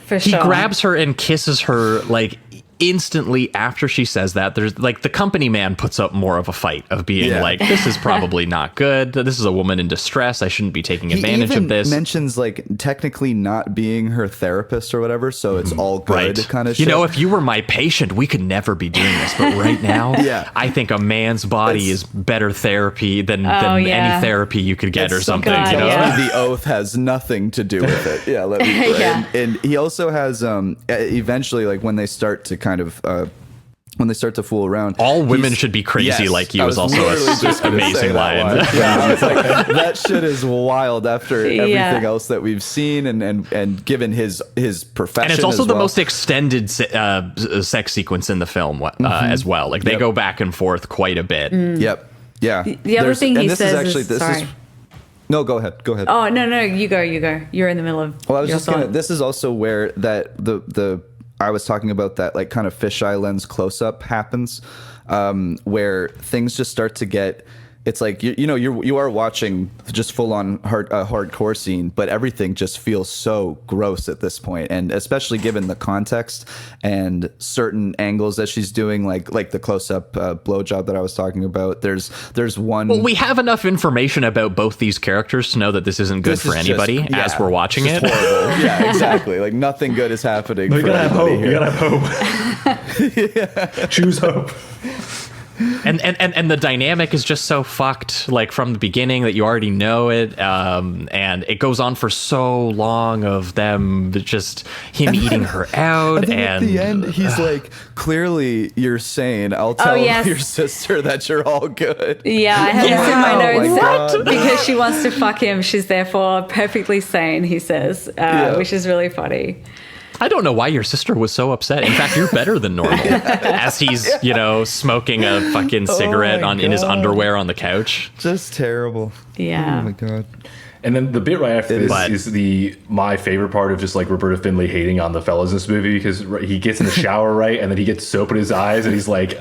For He sure. grabs her and kisses her like instantly after she says that. There's like the company man puts up more of a fight of being like, this is probably not good. This is a woman in distress. I shouldn't be taking advantage of this. He mentions like technically not being her therapist or whatever, so it's all good kind of shit. If you were my patient, we could never be doing this. But right now, I think a man's body is better therapy than any therapy you could get or something. God, The oath has nothing to do with it. Yeah, let me. And he also has eventually, like when they start to kind of when they start to fool around, all women should be crazy like you is also an amazing line. I was like, that shit is wild after everything else that we've seen and given his profession. And it's also the most extended sex sequence in the film as well. Like they go back and forth quite a bit. Yep. Yeah. The other thing he says is no, go ahead. Oh, no, you go. You're in the middle of Well, I was just gonna, this is also where that the I was talking about that like kind of fisheye lens close up happens, where things just start to get. It's like you are watching just full on hardcore scene, but everything just feels so gross at this point, and especially given the context and certain angles that she's doing, like the close up blowjob that I was talking about. There's one. Well, we have enough information about both these characters to know that this isn't good for anybody as we're watching it. Horrible. Yeah, exactly. Like nothing good is happening. We gotta have hope. Here. We gotta have hope. Choose hope. And the dynamic is just so fucked, like from the beginning, that you already know it, and it goes on for so long of them just him eating her out, and at the end he's like, clearly you're sane, I'll tell your sister that you're all good. Yeah, I have this in my notes. God. Because she wants to fuck him, she's therefore perfectly sane, he says, which is really funny. I don't know why your sister was so upset. In fact, you're better than normal. As he's, smoking a fucking cigarette in his underwear on the couch. Just terrible. Yeah. Oh my God. And then the bit right after this is my favorite part of just like Roberta Findley hating on the fellas in this movie, because he gets in the shower, right, and then he gets soap in his eyes, and he's like,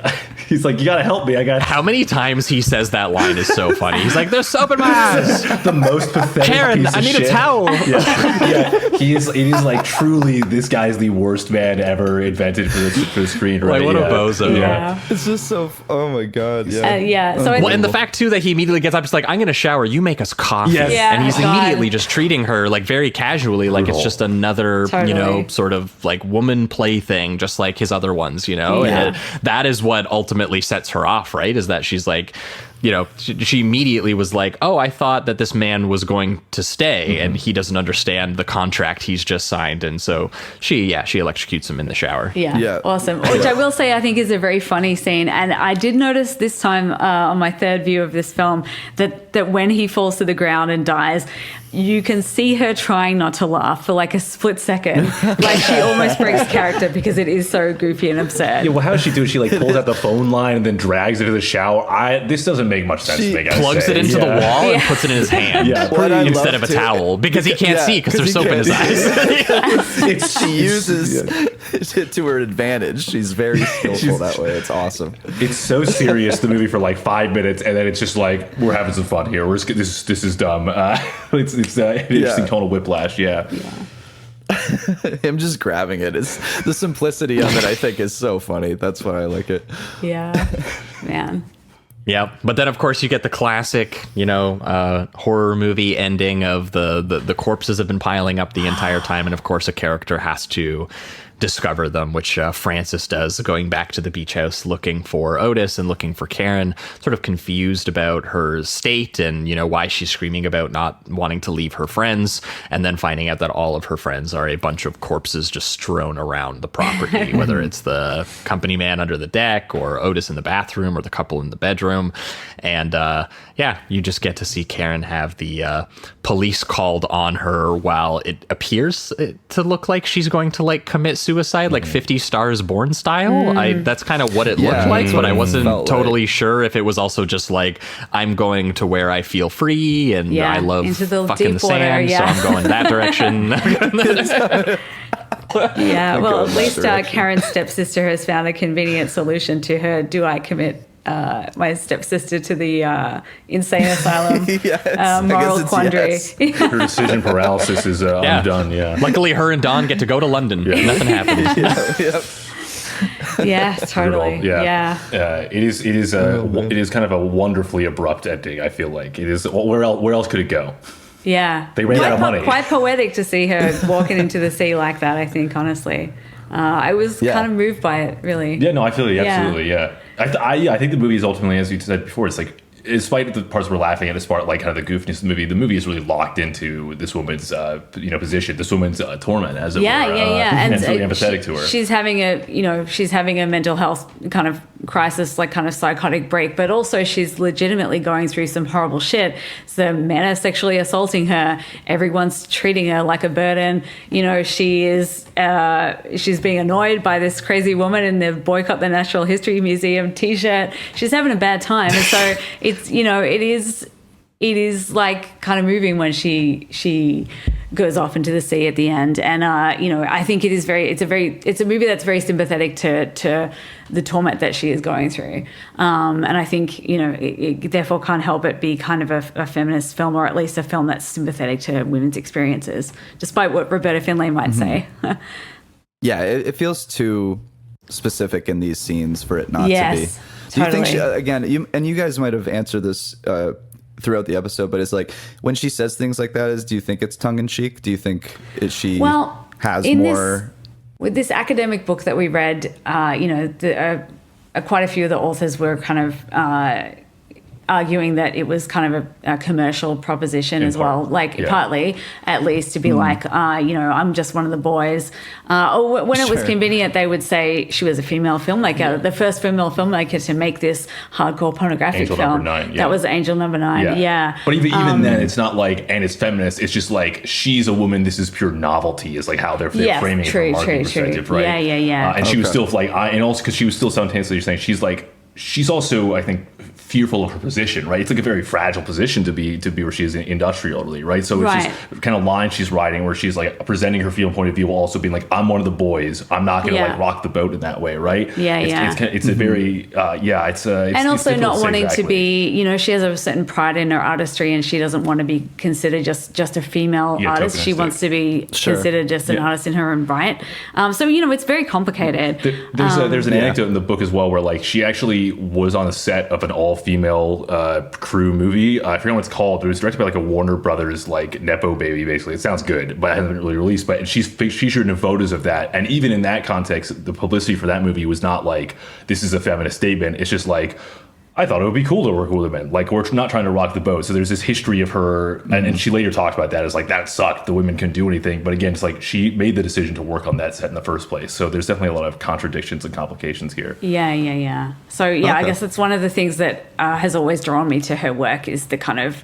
you gotta help me. How many times he says that line is so funny. He's like, there's soap in my eyes. The most pathetic. Karen, piece of I need shit. a towel. It is like truly, this guy's the worst man ever invented for the screen. Right? Like, what a bozo. Yeah. It's just so. Oh my God. Yeah. So and the fact too that he immediately gets up, just like, I'm gonna shower. You make us coffee. Yes. Yeah. And he's God. immediately just treating her like very casually, like it's just another, Totally. sort of like woman play thing, just like his other ones, Yeah. And that is what ultimately sets her off, right? Is that she's like, she immediately was like, oh, I thought that this man was going to stay, and he doesn't understand the contract he's just signed, and so she electrocutes him in the shower. Yeah. Awesome. Which I will say I think is a very funny scene. And I did notice this time on my third view of this film that when he falls to the ground and dies, you can see her trying not to laugh for like a split second. Like she almost breaks character because it is so goofy and absurd. Yeah, well, how does she do it? She like pulls out the phone line and then drags it to the shower. This doesn't make much sense to me. Plugs it into the wall and puts it in his hand instead of a towel, because he can't see because there's soap in his eyes. She uses it to her advantage. She's very skillful that way. It's awesome. It's so serious, the movie, for like 5 minutes, and then it's just like, we're having some fun here. This is dumb. It's an interesting tonal whiplash. Yeah. Him just grabbing it is the simplicity of it. I think is so funny. That's why I like it. Yeah, man. Yeah, but then of course you get the classic, horror movie ending of the corpses have been piling up the entire time, and of course a character has to discover them, which Frances does, going back to the beach house looking for Otis and looking for Karen, sort of confused about her state and why she's screaming about not wanting to leave her friends, and then finding out that all of her friends are a bunch of corpses just strewn around the property, whether it's the company man under the deck or Otis in the bathroom or the couple in the bedroom. And you just get to see Karen have the police called on her while it appears to look like she's going to like commit suicide, like 50 Stars Born style. That's kind of what it looked like, but I wasn't totally sure if it was also just like, I'm going to where I feel free and I love into the fucking the sand, so I'm going that direction. Yeah, well, at least Karen's stepsister has found a convenient solution to her "do I commit my stepsister to the insane asylum" moral quandary. Her decision paralysis is undone. Yeah. Luckily, her and Don get to go to London. Nothing happens. Yeah, totally. Yeah. It is kind of a wonderfully abrupt ending. I feel like it is. Where else could it go? Yeah, they ran out of money. Quite poetic to see her walking into the sea like that. I think, honestly, I was kind of moved by it. Really. Yeah. No, I feel it. Absolutely. Yeah. I think the movie is ultimately, as you said before, it's like, despite the parts we're laughing at, as part like kind of the goofiness of the movie is really locked into this woman's position, this woman's torment, as it were. And it's really empathetic to her. She's having a mental health kind of crisis, like kind of psychotic break, but also she's legitimately going through some horrible shit. So men are sexually assaulting her. Everyone's treating her like a burden. She's being annoyed by this crazy woman in the Boycott the Natural History Museum t-shirt. She's having a bad time, and so it is like kind of moving when she goes off into the sea at the end. And I think it's a movie that's very sympathetic to the torment that she is going through. And I think it therefore can't help but be kind of a feminist film, or at least a film that's sympathetic to women's experiences, despite what Roberta Findley might say. Yeah, it feels too specific in these scenes for it not to be. Do you think you guys might have answered this throughout the episode, but it's like, when she says things like that, do you think it's tongue in cheek? Do you think she has more? With this academic book that we read, quite a few of the authors were kind of arguing that it was kind of a commercial proposition as well, like partly at least to be like, I'm just one of the boys. Or when it was convenient, they would say she was a female filmmaker, the first female filmmaker to make this hardcore pornographic Angel film. Number 9, That was Angel Number 9, But even then, it's not like, and it's feminist, it's just like, she's a woman, this is pure novelty, is like how they're framing it from a marketing perspective, right? Yeah. And she was still like, and also because she was still simultaneously saying, she's also, I think, fearful of her position, right? It's like a very fragile position to be where she is industrially, right? So it's just kind of line she's riding where she's like presenting her female point of view while also being like, I'm one of the boys. I'm not going to like rock the boat in that way, right? It's a very, it's and also difficult not to wanting exactly. to be, she has a certain pride in her artistry and she doesn't want to be considered just a female artist. She wants to be considered just an artist in her own right. So, it's very complicated. There's an anecdote in the book as well where like she actually was on the set of an all-female crew movie. I forget what it's called, but it was directed by like a Warner Brothers like nepo baby. Basically, it sounds good, but it hasn't really released. But she's featured in photos of that, and even in that context, the publicity for that movie was not like this is a feminist statement. It's just like, I thought it would be cool to work with women. Like, we're not trying to rock the boat. So there's this history of her, and she later talked about that as like, that sucked. The women couldn't do anything. But again, it's like she made the decision to work on that set in the first place. So there's definitely a lot of contradictions and complications here. Yeah. So, I guess it's one of the things that has always drawn me to her work is the kind of,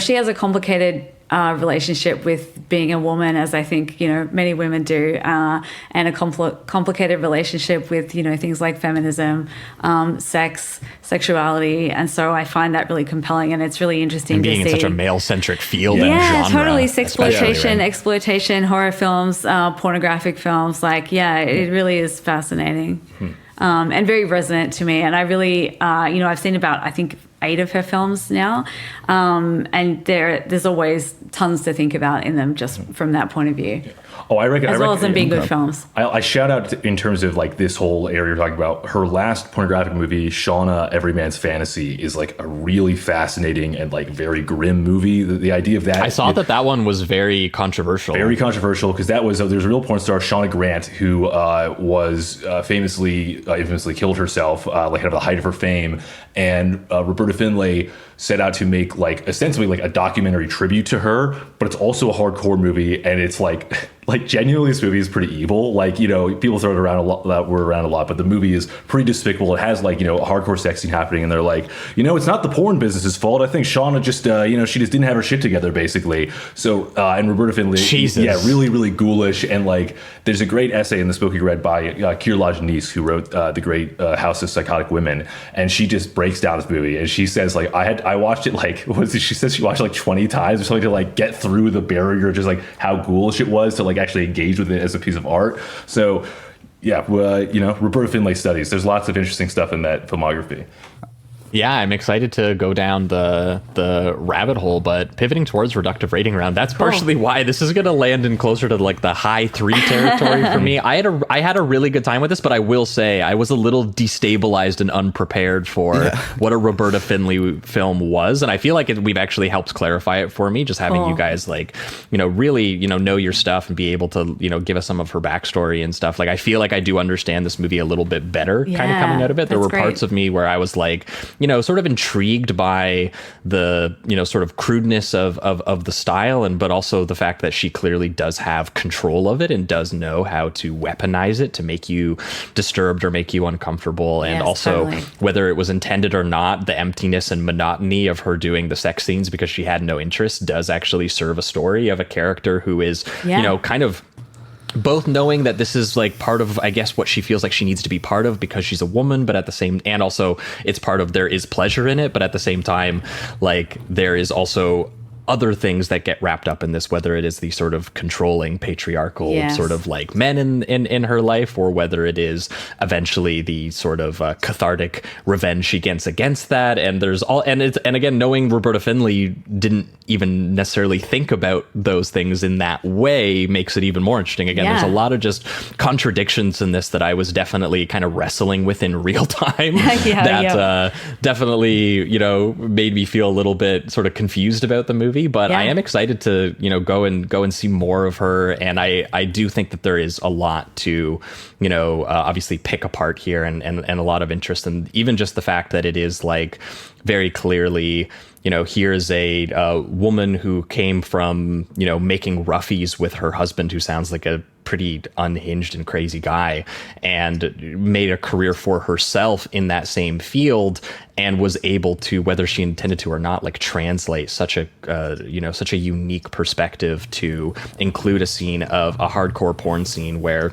she has a complicated relationship with being a woman, as I think many women do, and a complicated relationship with things like feminism, sexuality, and so I find that really compelling, and it's really interesting and being to see in such a male-centric field and genre. Totally, sexploitation, exploitation, horror films, pornographic films, it really is fascinating. And very resonant to me, and I really I've seen about I think 8 of her films now, and there's always tons to think about in them just from that point of view. Oh, I reckon. As well as them being good films. I shout out in terms of like this whole area you're talking about. Her last pornographic movie, Shauna, Every Man's Fantasy, is like a really fascinating and like very grim movie. The idea of that. I saw that one was very controversial. Very controversial because that was there's a real porn star, Shauna Grant, who was infamously killed herself, like at the height of her fame, and Roberta Findley set out to make like essentially like a documentary tribute to her, but it's also a hardcore movie, and it's like genuinely this movie is pretty evil. Like, people throw it around a lot, but the movie is pretty despicable. It has like, a hardcore sex scene happening, and they're like, it's not the porn business's fault. I think Shauna just, she just didn't have her shit together, basically. So, and Roberta Findley, really, really ghoulish. And like, there's a great essay in this book you read by Keir Lajanice, who wrote the great House of Psychotic Women, and she just breaks down this movie, and she says like, I watched it like, she says she watched it like 20 times or something to like get through the barrier, just like how ghoulish it was to like actually engage with it as a piece of art. So Roberta Findley studies. There's lots of interesting stuff in that filmography. Yeah, I'm excited to go down the rabbit hole, but pivoting towards reductive rating round, that's partially why this is going to land in closer to like the high 3 territory for me. I had a really good time with this, but I will say I was a little destabilized and unprepared for what a Roberta Findley film was, and I feel like we've actually helped clarify it for me, just having you guys like, really, know your stuff and be able to, give us some of her backstory and stuff. Like, I feel like I do understand this movie a little bit better kind of coming out of it. There were parts of me where I was like, sort of intrigued by the, sort of crudeness of the style, but also the fact that she clearly does have control of it and does know how to weaponize it to make you disturbed or make you uncomfortable. And also whether it was intended or not, the emptiness and monotony of her doing the sex scenes because she had no interest does actually serve a story of a character who is, kind of both knowing that this is like part of, I guess, what she feels like she needs to be part of because she's a woman, but at the same, and also it's part of, there is pleasure in it, but at the same time, like there is also other things that get wrapped up in this, whether it is the sort of controlling patriarchal sort of like men in her life, or whether it is eventually the sort of cathartic revenge she gets against that. And there's all, and again, knowing Roberta Findley didn't even necessarily think about those things in that way makes it even more interesting. Again, there's a lot of just contradictions in this that I was definitely kind of wrestling with in real time that definitely, made me feel a little bit sort of confused about the movie. movie, but Yeah. I am excited to, go and see more of her. And I do think that there is a lot to, obviously pick apart here and a lot of interest. And even just the fact that it is like very clearly, here's a woman who came from, making roughies with her husband, who sounds like a pretty unhinged and crazy guy, and made a career for herself in that same field, and was able to, whether she intended to or not, like translate such a such a unique perspective to include a scene of a hardcore porn scene where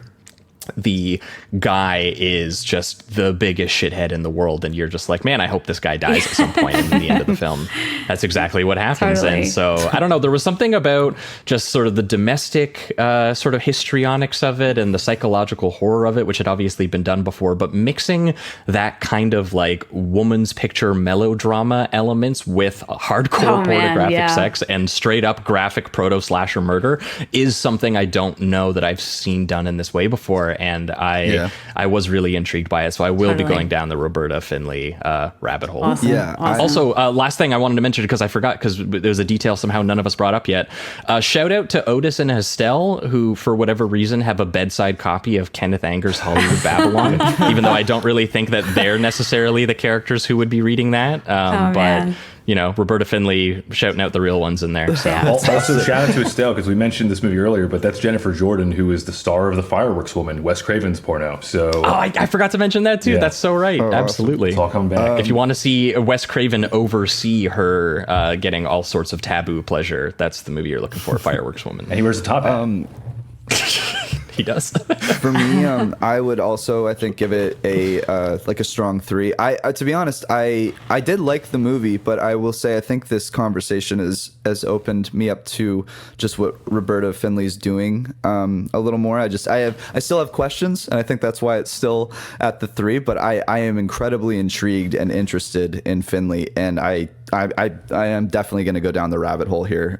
the guy is just the biggest shithead in the world, and you're just like, man, I hope this guy dies at some point in the end of the film. That's exactly what happens. Totally. And so I don't know, there was something about just sort of the domestic sort of histrionics of it and the psychological horror of it, which had obviously been done before, but mixing that kind of like woman's picture melodrama elements with hardcore pornographic sex and straight up graphic proto-slasher murder is something I don't know that I've seen done in this way before. And I was really intrigued by it, so I will be going down the Roberta Findley rabbit hole. Awesome. Yeah. Awesome. Also, last thing I wanted to mention, because I forgot, because there's a detail somehow none of us brought up yet. Shout out to Otis and Estelle, who for whatever reason have a bedside copy of Kenneth Anger's Hollywood Babylon, even though I don't really think that they're necessarily the characters who would be reading that. Man. Roberta Findley shouting out the real ones in there. So. Yeah. Also, shout out to Estelle, because we mentioned this movie earlier, but that's Jennifer Jordan, who is the star of The Fireworks Woman, Wes Craven's porno. So, I forgot to mention that too. Yeah. That's so right. Absolutely. It's all coming back. If you want to see Wes Craven oversee her getting all sorts of taboo pleasure, that's the movie you're looking for, Fireworks Woman. And he wears a top hat. He does. For me, I would also, I think, give it a strong 3. I to be honest, I did like the movie, but I will say I think this conversation has opened me up to just what Roberta Findley's doing a little more. I still have questions, and I think that's why it's still at the 3. But I am incredibly intrigued and interested in Findley, and I am definitely going to go down the rabbit hole here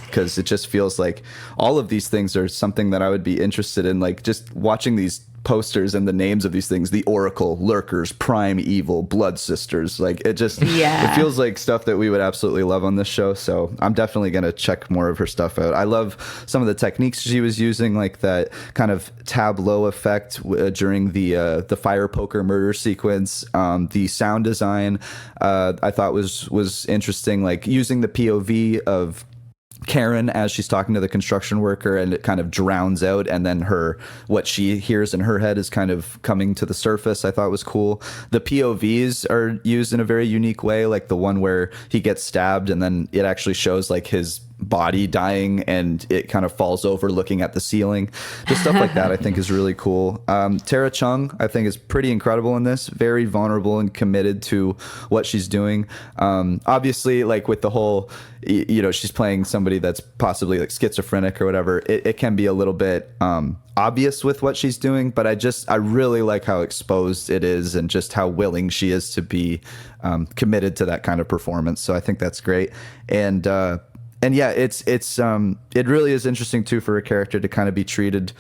because it just feels like all of these things are something that I would be interested in, like just watching these posters and the names of these things: the Oracle, Lurkers, Prime Evil, Blood Sisters. Like it just it feels like stuff that we would absolutely love on this show. So I'm definitely going to check more of her stuff out. I love some of the techniques she was using, like that kind of tableau effect during the fire poker murder sequence. The sound design I thought was interesting, like using the POV of Karen as she's talking to the construction worker, and it kind of drowns out, and then what she hears in her head is kind of coming to the surface. I thought was cool. The POVs are used in a very unique way, like the one where he gets stabbed and then it actually shows like his body dying and it kind of falls over looking at the ceiling. Just stuff like that I think is really cool. Tara Chung I think is pretty incredible in this, very vulnerable and committed to what she's doing. Obviously, like with the whole, she's playing somebody that's possibly like schizophrenic or whatever, it can be a little bit obvious with what she's doing, but I really like how exposed it is and just how willing she is to be committed to that kind of performance. So I think that's great. And yeah, it really is interesting too for a character to kind of be treated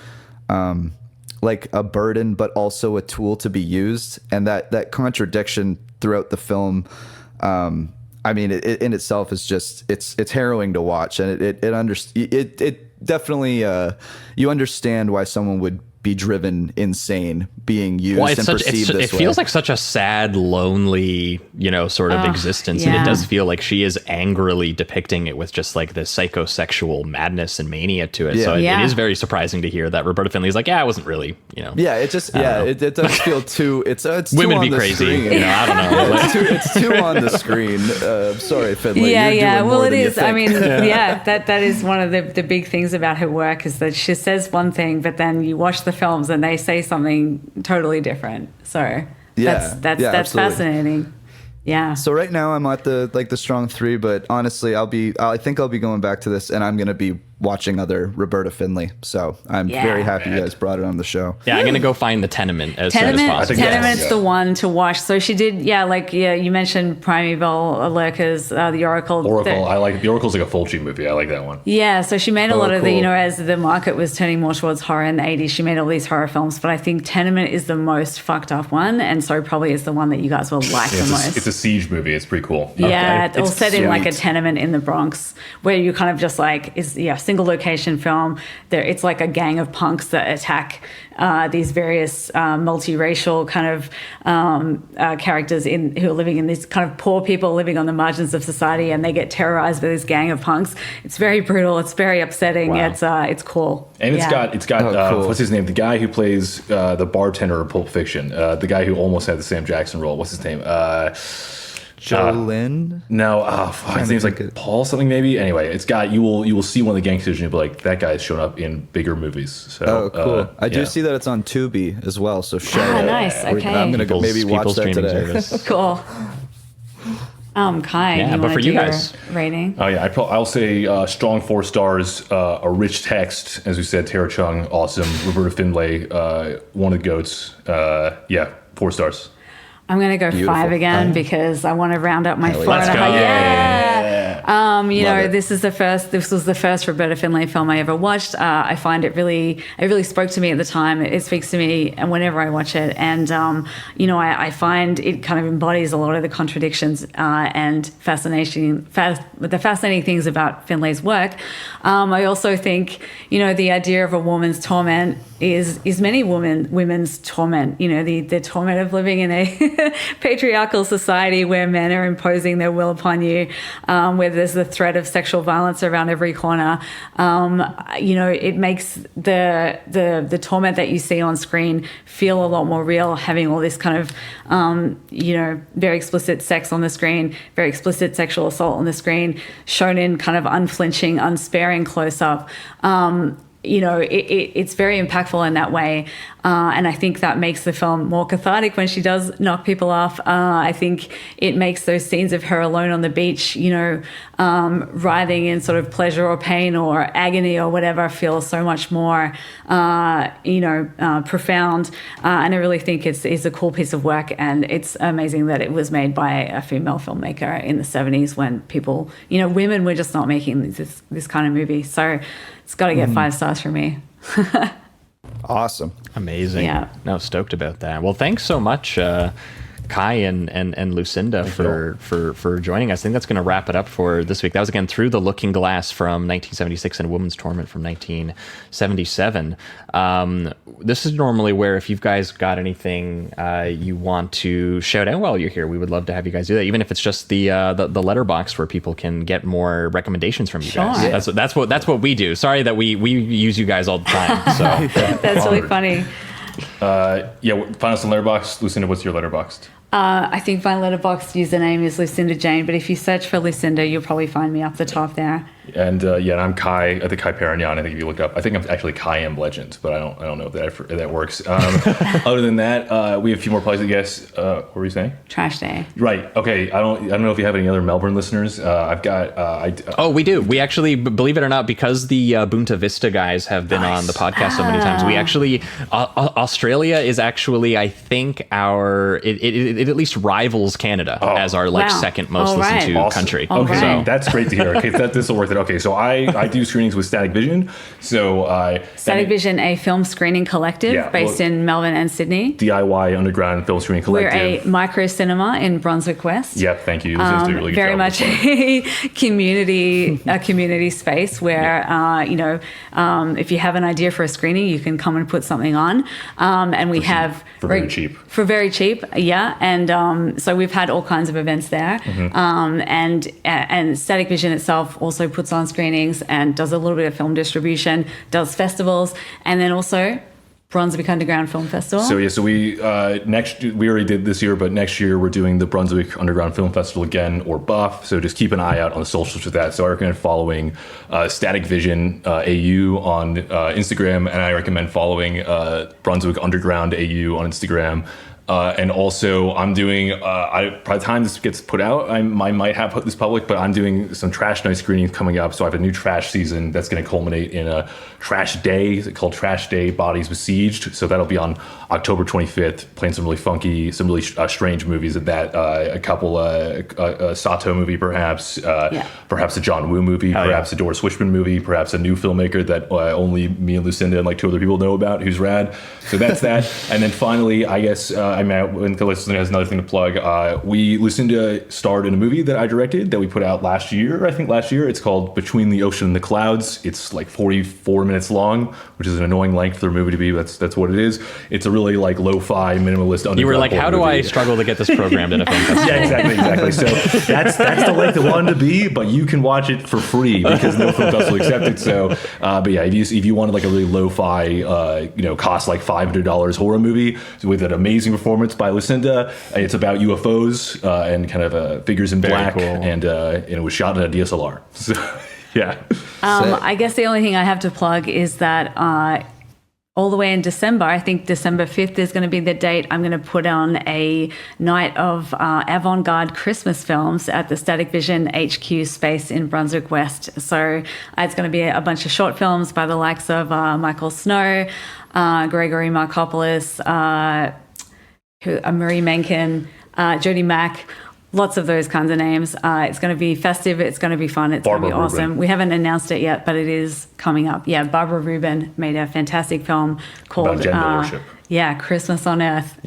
like a burden, but also a tool to be used, and that contradiction throughout the film. I mean, it in itself is just it's harrowing to watch, and it definitely you understand why someone would be driven insane being used and perceived this way. It feels like such a sad, lonely, sort of existence. And it does feel like she is angrily depicting it with just like this psychosexual madness and mania to it. So it is very surprising to hear that Roberta Findley's like, I wasn't really, Yeah, it just, it does feel too, it's women too be on crazy. Screen. I don't know. It's too on the screen. Sorry, Findley. Well, it is. I mean, that is one of the big things about her work, is that she says one thing, but then you watch the films and they say something totally different. So that's fascinating. Yeah. So right now I'm at the strong 3, but honestly I think I'll be going back to this, and I'm going to be watching other Roberta Findley. So I'm very happy you guys brought it on the show. Yeah, I'm going to go find the Tenement as soon as possible. Tenement's the one to watch. So she did, you mentioned Primeval Lurkers, the Oracle. I like the Oracle's like a Fulci movie. I like that one. Yeah, so she made a lot of the, as the market was turning more towards horror in the 80s, she made all these horror films. But I think Tenement is the most fucked up one, and so probably is the one that you guys will like the most. It's a siege movie. It's pretty cool. Yeah, it's all set in like a tenement in the Bronx, where you kind of just like single location film. It's like a gang of punks that attack these various multiracial kind of characters who are living in these kind of poor people living on the margins of society, and they get terrorized by this gang of punks. It's very brutal. It's very upsetting. Wow. It's cool. And it's got cool. What's his name? The guy who plays the bartender in Pulp Fiction. The guy who almost had the Sam Jackson role. What's his name? Joe Lynn? No, his name's like Paul something maybe. Anyway, it's got you will see one of the gangsters and you'll be like, that guy's shown up in bigger movies. So cool. I do see that it's on Tubi as well. So nice. Okay. I'm gonna go maybe watch that today. Cool. Kai, but for you guys, rating? Oh yeah, I'll say strong 4 stars. A rich text, as we said. Tara Chung, awesome. Roberta Findlay, one of the goats. 4 stars. I'm going to go Beautiful. 5 again because I want to round up my 4 Let's and a go. half. Yeah. This was the first Roberta Findlay film I ever watched. I find it really spoke to me at the time. It speaks to me whenever I watch it. And, I find it kind of embodies a lot of the contradictions and the fascinating things about Findlay's work. I also think, the idea of a woman's torment is many women's torment, the torment of living in a patriarchal society where men are imposing their will upon you, where there's the threat of sexual violence around every corner. It makes the torment that you see on screen feel a lot more real, having all this kind of, very explicit sex on the screen, very explicit sexual assault on the screen, shown in kind of unflinching, unsparing close-up. It's very impactful in that way. And I think that makes the film more cathartic when she does knock people off. I think it makes those scenes of her alone on the beach, writhing in sort of pleasure or pain or agony or whatever, feel so much more, profound. And I really think it's a cool piece of work. And it's amazing that it was made by a female filmmaker in the 70s when people, women were just not making this kind of movie. So it's got to get 5 stars for me. Awesome. Amazing. Yeah. No, stoked about that. Well, thanks so much, Kai and Lucinda for joining us. I think that's going to wrap it up for this week. That was, again, Through the Looking Glass from 1976 and A Woman's Torment from 1977. This is normally where if you guys got anything you want to shout out while you're here, we would love to have you guys do that, even if it's just the Letterboxd where people can get more recommendations from you guys. That's what we do. Sorry that we use you guys all the time. So that's really funny. Find us on Letterboxd. Lucinda, what's your Letterboxd? I think my Letterboxd username is Lucinda Jane, but if you search for Lucinda, you'll probably find me up the top there. And I'm Kai at the Kai Perrignon. I think if you look up, I think I'm actually Kai M Legend, but I don't know if that works. Other than that, we have a few more places. I guess. What were you saying? Trash Day. Right. Okay. I don't know if you have any other Melbourne listeners. I've got. We do. We actually, believe it or not, because the Bunta Vista guys have been on the podcast so many times. We actually Australia is actually, I think, it at least rivals Canada as our second most listened to country. Okay, so that's great to hear. Okay, this will work. Okay, so I do screenings with Static Vision. So Static Vision, a film screening collective based in Melbourne and Sydney. DIY underground film screening collective. We're a micro cinema in Brunswick West. Yep, thank you. This is a really good very job much a community space where if you have an idea for a screening, you can come and put something on. And we have for very cheap. For very cheap, yeah. And so we've had all kinds of events there. And Static Vision itself also puts on screenings and does a little bit of film distribution, does festivals, and then also Brunswick Underground Film Festival. So we we already did this year, but next year we're doing the Brunswick Underground Film Festival again, or BUFF. So just keep an eye out on the socials for that. So I recommend following Static Vision AU on Instagram, and I recommend following Brunswick Underground AU on Instagram. And also, I'm doing, by the time this gets put out, I might have put this public, but I'm doing some Trash Night screenings coming up. So I have a new Trash season that's going to culminate in a Trash Day called Trash Day Bodies Besieged. So that'll be on October 25th, playing some really funky, some really strange movies at that. A couple, a Sato movie, perhaps, perhaps a John Woo movie, perhaps a Doris Wishman movie, perhaps a new filmmaker that only me and Lucinda and like 2 other people know about, who's rad. So that's that. And then finally, I guess, when the listener has another thing to plug, Lucinda starred in a movie that I directed that we put out last year. It's called Between the Ocean and the Clouds. It's like 44 minutes long, which is an annoying length for a movie to be. That's what it is. It's a really like lo-fi, minimalist underground. You were like, how do movie. I struggle to get this programmed at a film festival? Yeah, exactly. So that's the length it wanted to be, but you can watch it for free because no film festival accepted. So, but yeah, if you wanted like a really lo-fi, cost like $500 horror movie with an amazing performance by Lucinda. It's about UFOs and kind of figures in black, cool. and it was shot in a DSLR. So, yeah. I guess the only thing I have to plug is that all the way in December, I think December 5th is going to be the date, I'm going to put on a night of avant-garde Christmas films at the Static Vision HQ space in Brunswick West. So it's going to be a bunch of short films by the likes of Michael Snow, Gregory Markopoulos, Marie Menken, Jody Mack, lots of those kinds of names. It's going to be festive. It's going to be fun. It's going to be awesome. Rubin. We haven't announced it yet, but it is coming up. Yeah, Barbara Rubin made a fantastic film called gender worship. Christmas on Earth,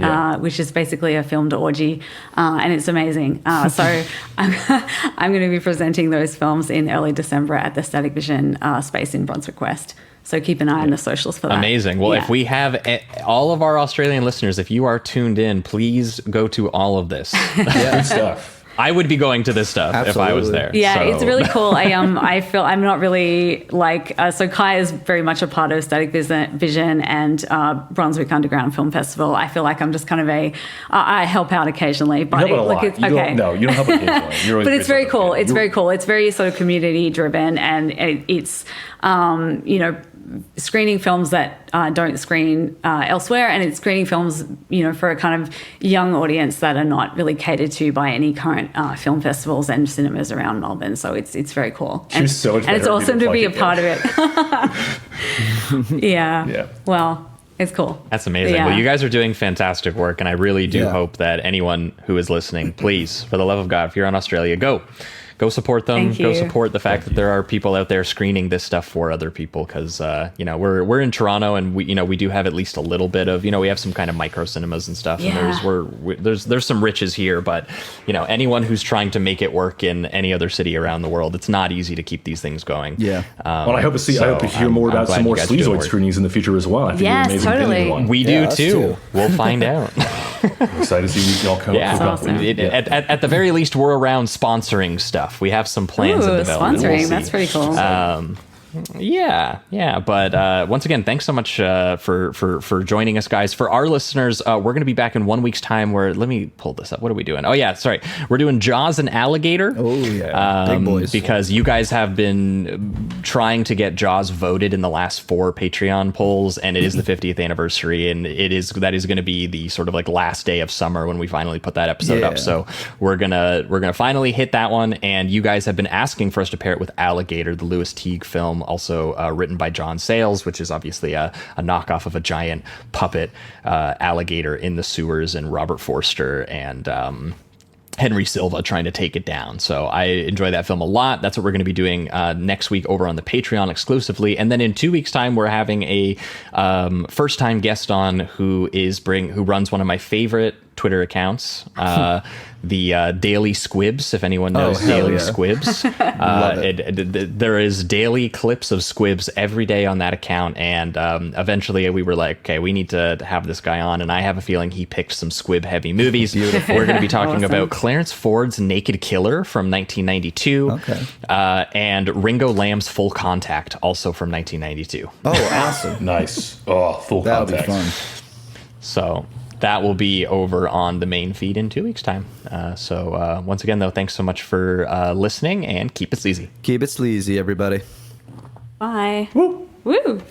which is basically a filmed orgy, and it's amazing. So I'm going to be presenting those films in early December at the Static Vision space in Brunswick West. So keep an eye on the socials for that. Amazing. Well, if we have all of our Australian listeners, if you are tuned in, please go to all of this. Good stuff. I would be going to this stuff if I was there. Yeah, so. It's really cool. I feel I'm not really like so Kai is very much a part of Static Vision and Brunswick Underground Film Festival. I feel like I'm just kind of I help out occasionally, but you don't help occasionally. But it's very cool. It's very cool. It's very sort of community driven, and it's screening films that don't screen elsewhere, and it's screening films, for a kind of young audience that are not really catered to by any current film festivals and cinemas around Melbourne. So it's very cool. And it's awesome to be a part of it. Yeah. Well, it's cool. That's amazing. Yeah. Well, you guys are doing fantastic work, and I really do hope that anyone who is listening, please, for the love of God, if you're in Australia, go support them. Go support the fact that there are people out there screening this stuff for other people, because we're in Toronto, and we do have at least a little bit of we have some kind of micro cinemas and stuff, and there's some riches here, but anyone who's trying to make it work in any other city around the world, it's not easy to keep these things going. Well, I hope to hear more about some more Sleazoid screenings in the future as well. I think yes, totally. We do too. We'll find out. I'm excited to see y'all come. Awesome. At the very least, we're around sponsoring stuff. We have some plans in development. Sponsoring, we'll that's pretty cool. But once again, thanks so much for joining us, guys. For our listeners, we're going to be back in 1 week's time. Let me pull this up. What are we doing? Oh yeah, sorry. We're doing Jaws and Alligator. Oh yeah, big boys. Because you guys have been trying to get Jaws voted in the last 4 Patreon polls, and it is the 50th anniversary, and that is going to be the sort of like last day of summer when we finally put that episode up. So we're gonna finally hit that one, and you guys have been asking for us to pair it with Alligator, the Louis Teague film. Also written by John Sayles, which is obviously a knockoff of a giant puppet alligator in the sewers, and Robert Forster and Henry Silva trying to take it down. So I enjoy that film a lot. That's what we're going to be doing next week over on the Patreon exclusively. And then in 2 weeks' time, we're having a first-time guest on who runs one of my favorite Twitter accounts, the Daily Squibs, if anyone knows Daily Squibs. There is daily clips of Squibs every day on that account, and eventually we were like, okay, we need to have this guy on, and I have a feeling he picked some Squib-heavy movies. Beautiful. We're going to be talking about Clarence Ford's Naked Killer from 1992, and Ringo Lamb's Full Contact, also from 1992. Oh, awesome. Nice. Oh, Full Contact. That'll be fun. So that will be over on the main feed in 2 weeks' time. So once again, though, thanks so much for listening, and keep it sleazy. Keep it sleazy, everybody. Bye. Woo. Woo.